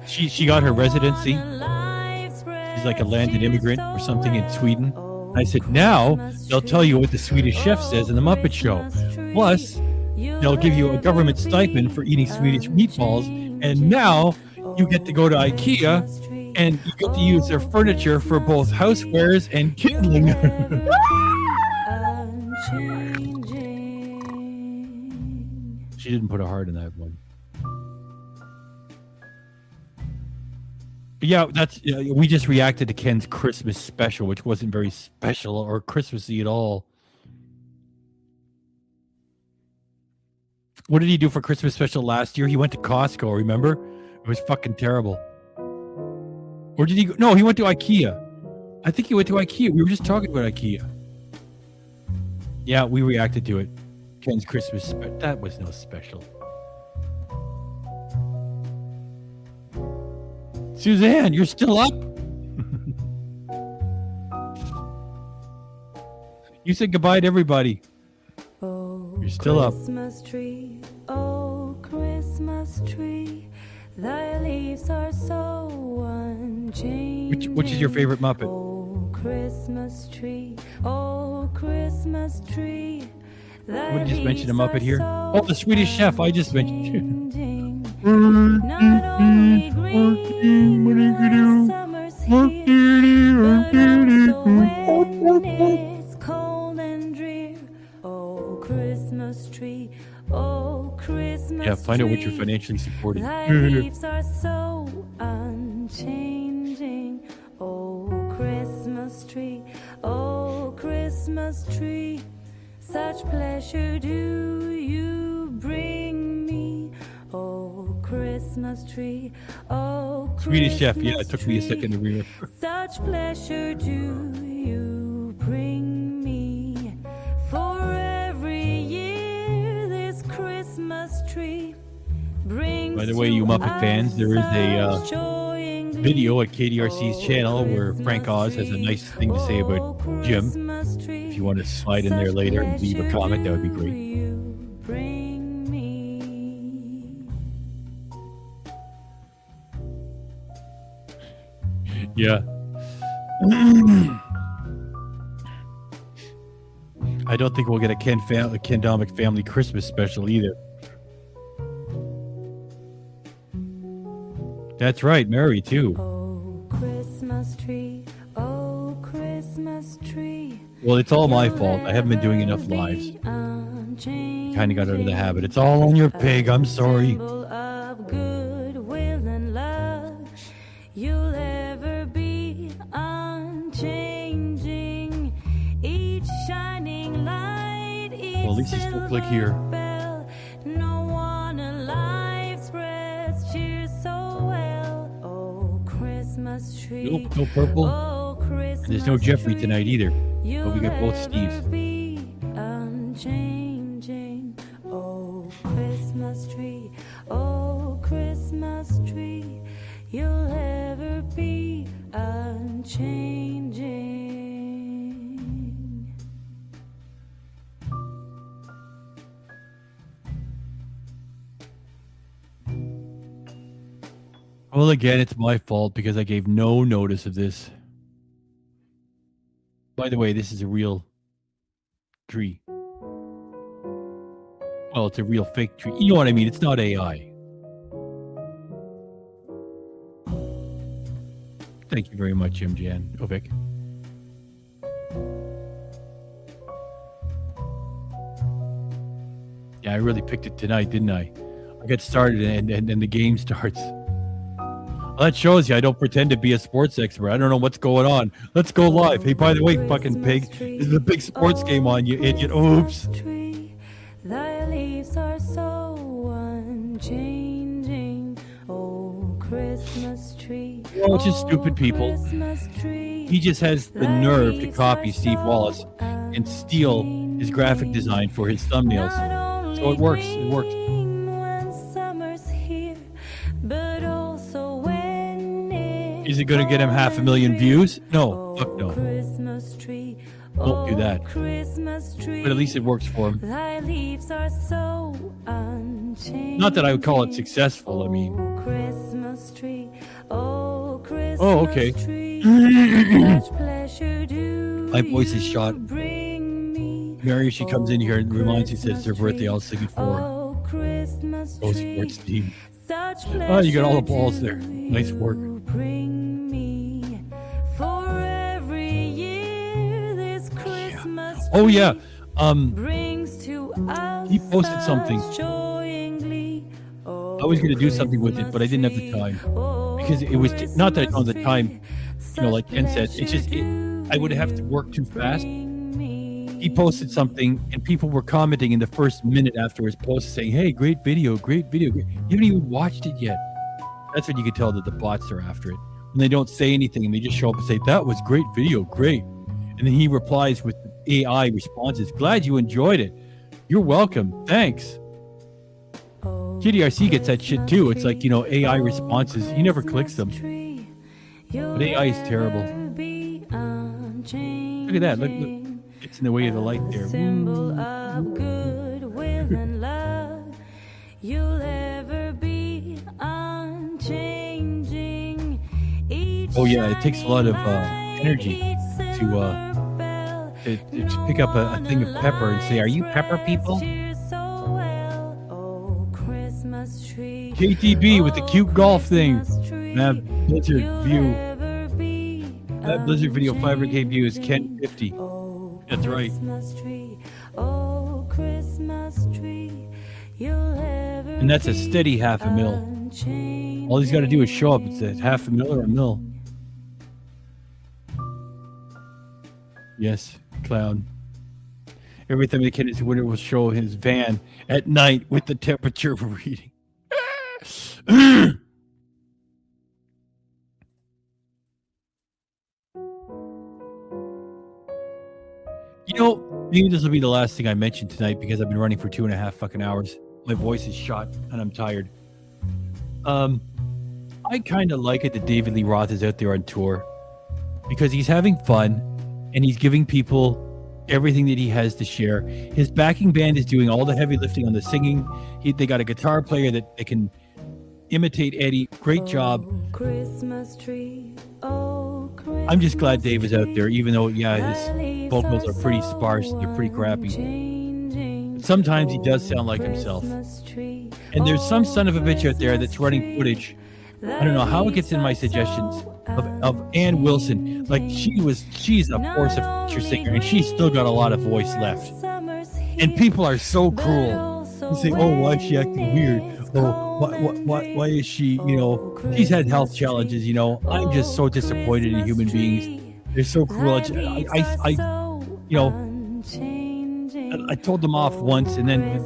she got her residency. She's like a landed immigrant or something in Sweden. I said, now they'll tell you what the Swedish chef says in the Muppet Show. Plus, they'll give you a government stipend for eating Swedish meatballs. And now you get to go to IKEA and you get to use their furniture for both housewares and kindling. She didn't put a heart in that one. Yeah, that's we just reacted to Ken's Christmas special, which wasn't very special or Christmassy at all. What did he do for Christmas special last year? He went to Costco, remember? It was fucking terrible. Or did he go? No, he went to IKEA. I think he went to IKEA. We were just talking about IKEA. Yeah, we reacted to it. Ken's Christmas special. That was no special. Suzanne, you're still up? You said goodbye to everybody. You're still up. Christmas tree, oh Christmas tree, thy leaves are so unchanging. Which is your favorite Muppet? Oh Christmas tree, oh Christmas tree. What did you just mention a Muppet here? Oh, the Swedish Chef. I just mentioned. Not only green summer's here, but also when it's cold and drear. Oh Christmas tree, oh Christmas Yeah, find out what you're tree, financially supporting. thy leaves are so unchanging. Oh Christmas tree, oh Christmas tree, such pleasure do you bring me. Oh Christmas tree, oh Swedish Chef. Yeah, it Christmas took me a second to tree, remember. such pleasure do you bring me. For every year this Christmas tree brings. By the way, you Muppet fans, there is a such joy and glee. video at KDRC's channel where Frank Oz has a nice thing to say about Jim. If you want to slide in there later and leave a comment, that would be great. Yeah. I don't think we'll get a Ken Domik family Christmas special either. That's right, Mary too. Oh Christmas tree, oh Christmas tree. Well, it's all my fault. I haven't been doing enough lives. Kind of got out of the habit. It's all on your pig. I'm sorry. Of goodwill and love, you'll ever be unchanging. Each shining light, each Well, at least you still click here. bell. No one alive spreads cheer so well. Oh Christmas tree. Nope, no purple. Oh, Christmas And there's no Jeffrey tree, tonight either. But we got both you'll Steves. ever be unchanging. Oh Christmas tree, oh Christmas tree, you'll ever be unchanging. Well, again, it's my fault because I gave no notice of this. By the way, this is a real tree. Well, it's a real fake tree. You know what I mean? It's not AI. Thank you very much, Jan Ovik. Yeah, I really picked it tonight, didn't I? I got started and the game starts. Well, that shows you I don't pretend to be a sports expert. I don't know what's going on. Let's go live. Hey, by the way, fucking pig, there's a big sports game on, you idiot. Oops. Thy leaves are so unchanging. Oh, Christmas tree. Oh, it's just stupid people. He just has the nerve to copy Steve Wallace and steal his graphic design for his thumbnails. So it works. It works. Is it going to get him 500,000 views? No. Fuck no. Won't do that. But at least it works for him. Not that I would call it successful, I mean. Oh, okay. My voice is shot. Mary, she comes in here and reminds you, says it's her birthday, I'll sing it for her. Oh, sports team. Oh, you got all the balls there. Nice work. Oh yeah. He posted something. I was going to do something with it, but I didn't have the time because it was not that I don't have the time. You know, like Ken said, it's just I would have to work too fast. He posted something, and people were commenting in the first minute after his post, saying, "Hey, great video, great video." You haven't even watched it yet. That's when you can tell that the bots are after it. When they don't say anything and they just show up and say, "That was great video, great," and then he replies with AI responses. Glad you enjoyed it. You're welcome. Thanks. KDRC gets that shit too. It's like, you know, AI responses. He never clicks them. But AI is terrible. Look at that. Look. It's in the way of the light there. Symbol of goodwill and love. You'll ever be unchanging. Oh yeah, it takes a lot of energy to pick up a thing of pepper and say, "Are you pepper people?" KTB with the cute golf thing. That Blizzard view. That Blizzard video 500K views. Ken 50. That's right. And that's a steady $500,000. All he's got to do is show up. It's a $500,000 or a mil. Yes, clown. Every time the kid is winter will show his van at night with the temperature reading. You know, maybe this will be the last thing I mention tonight because I've been running for 2.5 fucking hours. My voice is shot and I'm tired. I kind of like it that David Lee Roth is out there on tour because he's having fun and he's giving people everything that he has to share. His backing band is doing all the heavy lifting on the singing. They got a guitar player that they can imitate Eddie. Great job. Christmas tree. I'm just glad Dave is out there, even though, yeah, his vocals are pretty sparse. They're pretty crappy. But sometimes he does sound like himself. And there's some son of a bitch out there that's running footage. I don't know how it gets in my suggestions of Ann Wilson. Like, she's a force of nature singer, and she's still got a lot of voice left. And people are so cruel. They say, "Oh, why is she acting weird? Oh, why is she, you know, she's had health challenges, you know." I'm just so disappointed in human beings. They're so cruel. I told them off once, and then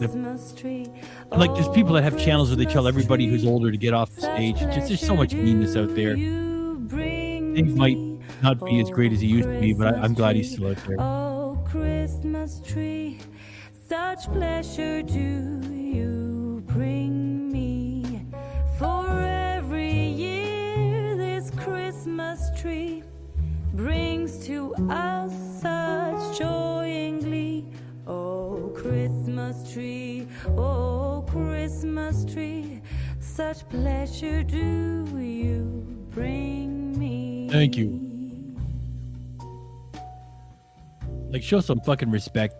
like there's people that have channels where they tell everybody who's older to get off the stage. Just there's so much meanness out there. Things might not be as great as he used to be, but I'm glad he's still out there. Oh, Christmas tree, such pleasure do you bring me. For every year this Christmas tree brings to us such joy and glee. Oh, Christmas tree, such pleasure do you bring me. Thank you. Like, show some fucking respect.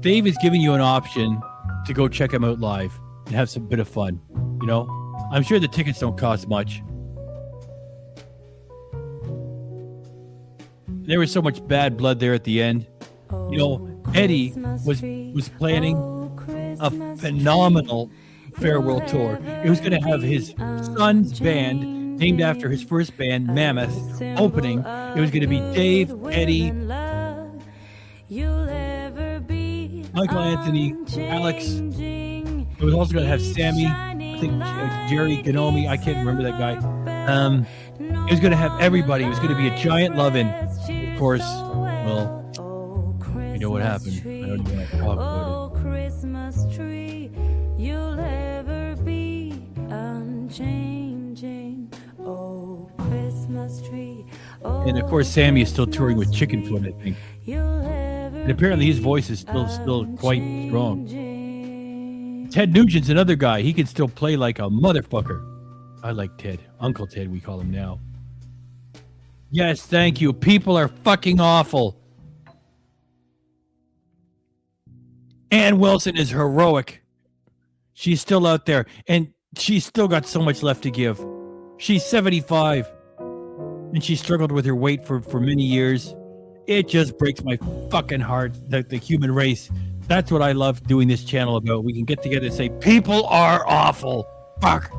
Dave is giving you an option to go check him out live and have some bit of fun. You know, I'm sure the tickets don't cost much. There was so much bad blood there at the end. You know, Eddie was planning a phenomenal farewell tour. He was going to have his son's band, named after his first band, Mammoth, opening. It was going to be Dave, Eddie, Michael Anthony, Alex. It was also going to have Sammy, I think Jerry Ganomi. I can't remember that guy. It was going to have everybody. It was going to be a giant lovin'. Of course, well, you know what happened. I don't even want to talk about it. Christmas tree, you'll ever be unchanging. Oh, Christmas tree. And of course, Sammy is still touring with Chickenfoot, I think. And apparently his voice is still quite strong. Ted Nugent's another guy. He can still play like a motherfucker. I like Ted. Uncle Ted, we call him now. Yes, thank you. People are fucking awful. Ann Wilson is heroic. She's still out there, and she's still got so much left to give. She's 75, and she struggled with her weight for many years. It just breaks my fucking heart, the human race. That's what I love doing this channel about. We can get together and say, people are awful. Fuck.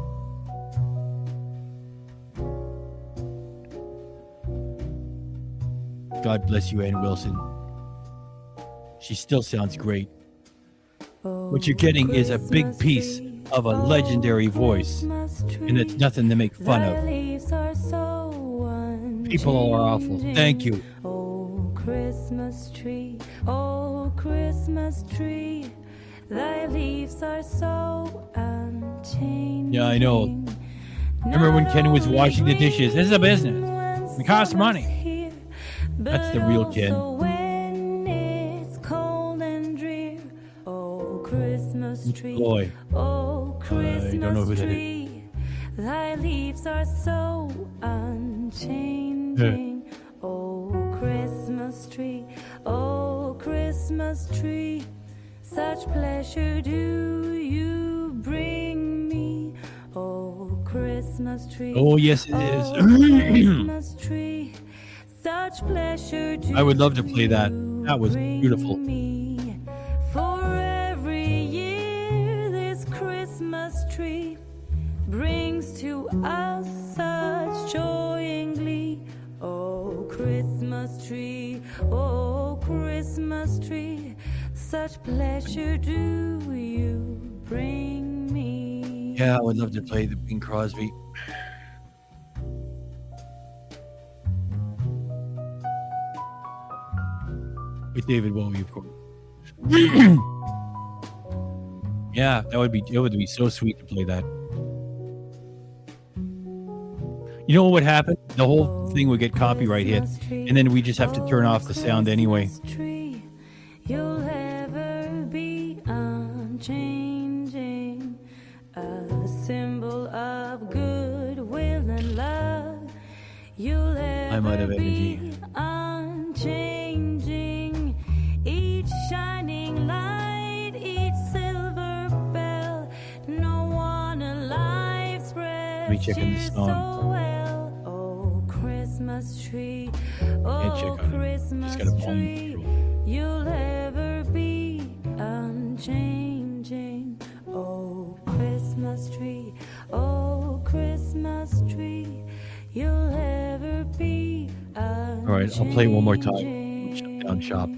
God bless you, Ann Wilson. She still sounds great. What you're getting is a big piece of a legendary voice, and it's nothing to make fun of. People are awful. Thank you. Oh, Christmas tree, thy leaves are so unchanging. Yeah, I know. Remember when Ken was washing the dishes? This is a business. It costs money. That's the real Ken. Boy, I don't know who that is. Thy leaves are so unchanging. Oh, Christmas tree, such pleasure do you bring me. Oh, Christmas tree. Oh, yes, it is. Christmas tree, such pleasure do I would love to play that. That was beautiful. For every year this Christmas tree brings to us such joy and glee. Oh, Christmas tree, such pleasure do you bring me. Yeah, I would love to play the Bing Crosby. With David Bowie, of course. Yeah, it would be so sweet to play that. You know what would happen? The whole thing would get copyright hit, and then we just have to turn off the sound anyway. You'll ever be unchanging, a symbol of goodwill and love. You'll I'm out of ever energy. be unchanging, each shining light, each silver bell. No one alive spreads Let me check in the song. so well. Oh, Christmas tree, Can't check oh, on it. Christmas Just got a volume tree, control. you'll ever be unchanging. Oh, Christmas tree, you'll ever be unchanging. All right, I'll play it one more time. Shut down shop.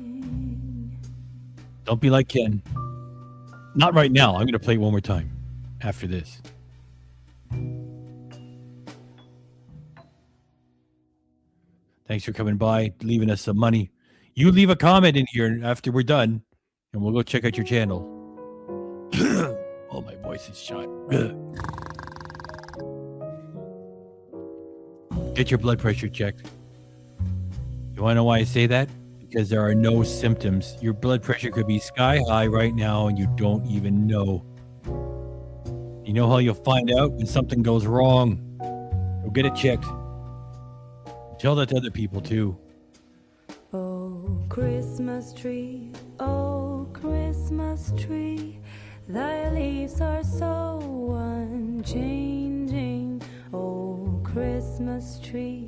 Don't be like Ken. Not right now. I'm going to play it one more time after this. Thanks for coming by, leaving us some money. You leave a comment in here after we're done, and we'll go check out your channel. Oh, my voice is shot. Get your blood pressure checked. You want to know why I say that? Because there are no symptoms. Your blood pressure could be sky high right now, and you don't even know. You know how you'll find out when something goes wrong? Go get it checked. Tell that to other people too. Oh, Christmas tree, thy leaves are so unchanging. Oh, Christmas tree,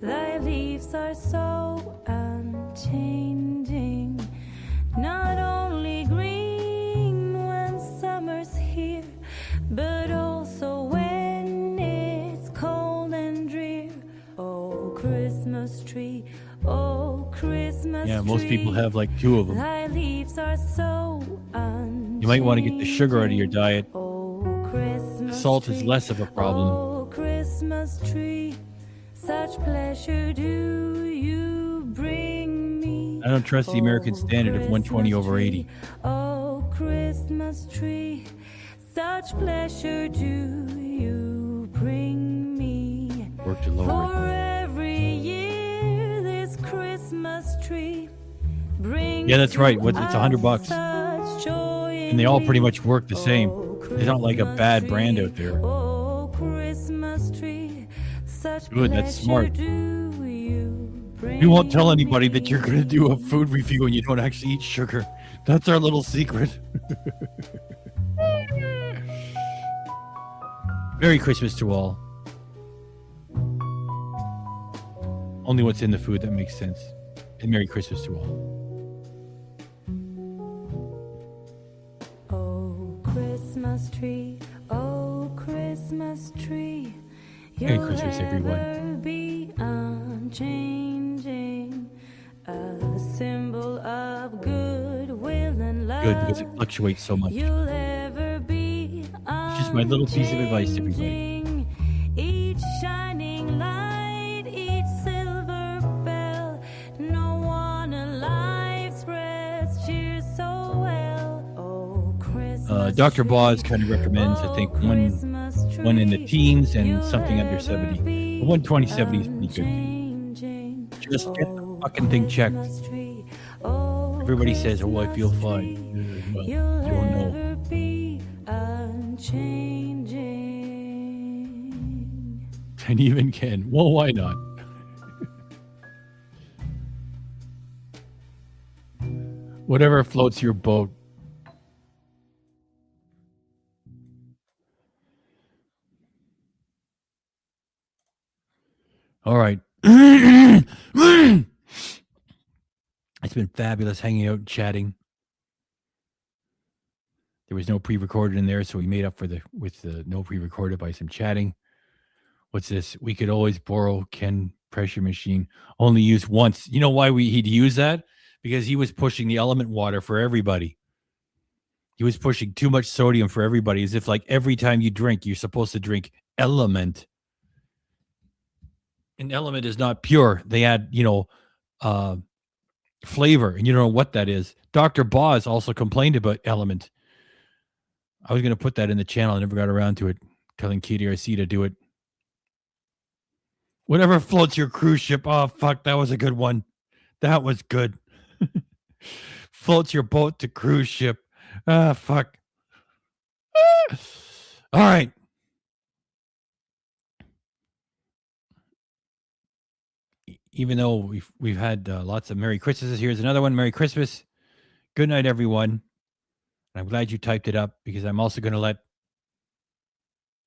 thy leaves are so unchanging. Not only green when summer's here, but also when it's cold and drear. Oh, Christmas tree, Yeah, most people have like 2 of them. thy leaves are so You might want to get the sugar out of your diet. Oh, Christmas Salt is tree, less of a problem. Oh, Christmas tree, such pleasure do you bring me. I don't trust the American standard of 120 over 80. Oh, Christmas tree, such pleasure do you bring me. Work to lower For it. every year this Christmas tree brings Yeah, that's right. to It's $100. us such joy And they all pretty in much work the same. There's not like a bad brand out there. Oh, Christmas tree, such Good, that's smart. pleasure do you bring You won't tell anybody that me. you're going to do a food review and you don't actually eat sugar. That's our little secret. Merry Christmas to all. Only what's in the food that makes sense. And Merry Christmas to all. Oh, Christmas tree, Merry you'll Christmas, everyone. ever be unchanging, a symbol of goodwill and love. Good, because it fluctuates so much. You'll ever be Just my little piece of advice, everybody. unchanging. Each shining light, each silver bell, no one alive spreads cheer so well. Oh, Christmas Dr. Boz tree, kind of recommends, I think, one in the teens and something under 70. But 120, 70 is pretty good. Just get the fucking thing checked. Everybody says, oh, I feel fine. Well, you don't know. And even Ken. Well, why not? Whatever floats your boat. All right. It's been fabulous hanging out and chatting. There was no pre-recorded in there, so we made up for with the no pre-recorded by some chatting. What's this? We could always borrow Ken pressure machine. Only use once. You know why he'd use that? Because he was pushing the element water for everybody. He was pushing too much sodium for everybody, as if like every time you drink, you're supposed to drink element. An element is not pure. They add, flavor, and you don't know what that is. Dr. Boz also complained about element. I was going to put that in the channel. I never got around to it, telling KDRC to do it. Whatever floats your cruise ship. Oh, fuck, that was a good one. That was good. Floats your boat to cruise ship. Ah, fuck. All right. Even though we've had lots of Merry Christmases, here's another one. Merry Christmas. Good night, everyone. And I'm glad you typed it up, because I'm also going to let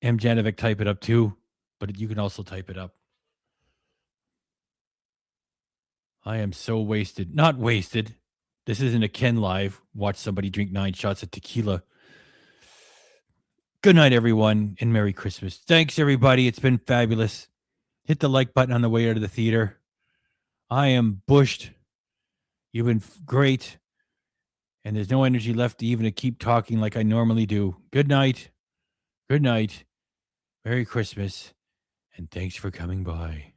M. Janovic type it up too, but you can also type it up. I am so wasted. Not wasted. This isn't a Ken Live. Watch somebody drink 9 shots of tequila. Good night, everyone, and Merry Christmas. Thanks, everybody. It's been fabulous. Hit the like button on the way out of the theater. I am bushed. You've been great. And there's no energy left even to keep talking like I normally do. Good night. Good night. Merry Christmas. And thanks for coming by.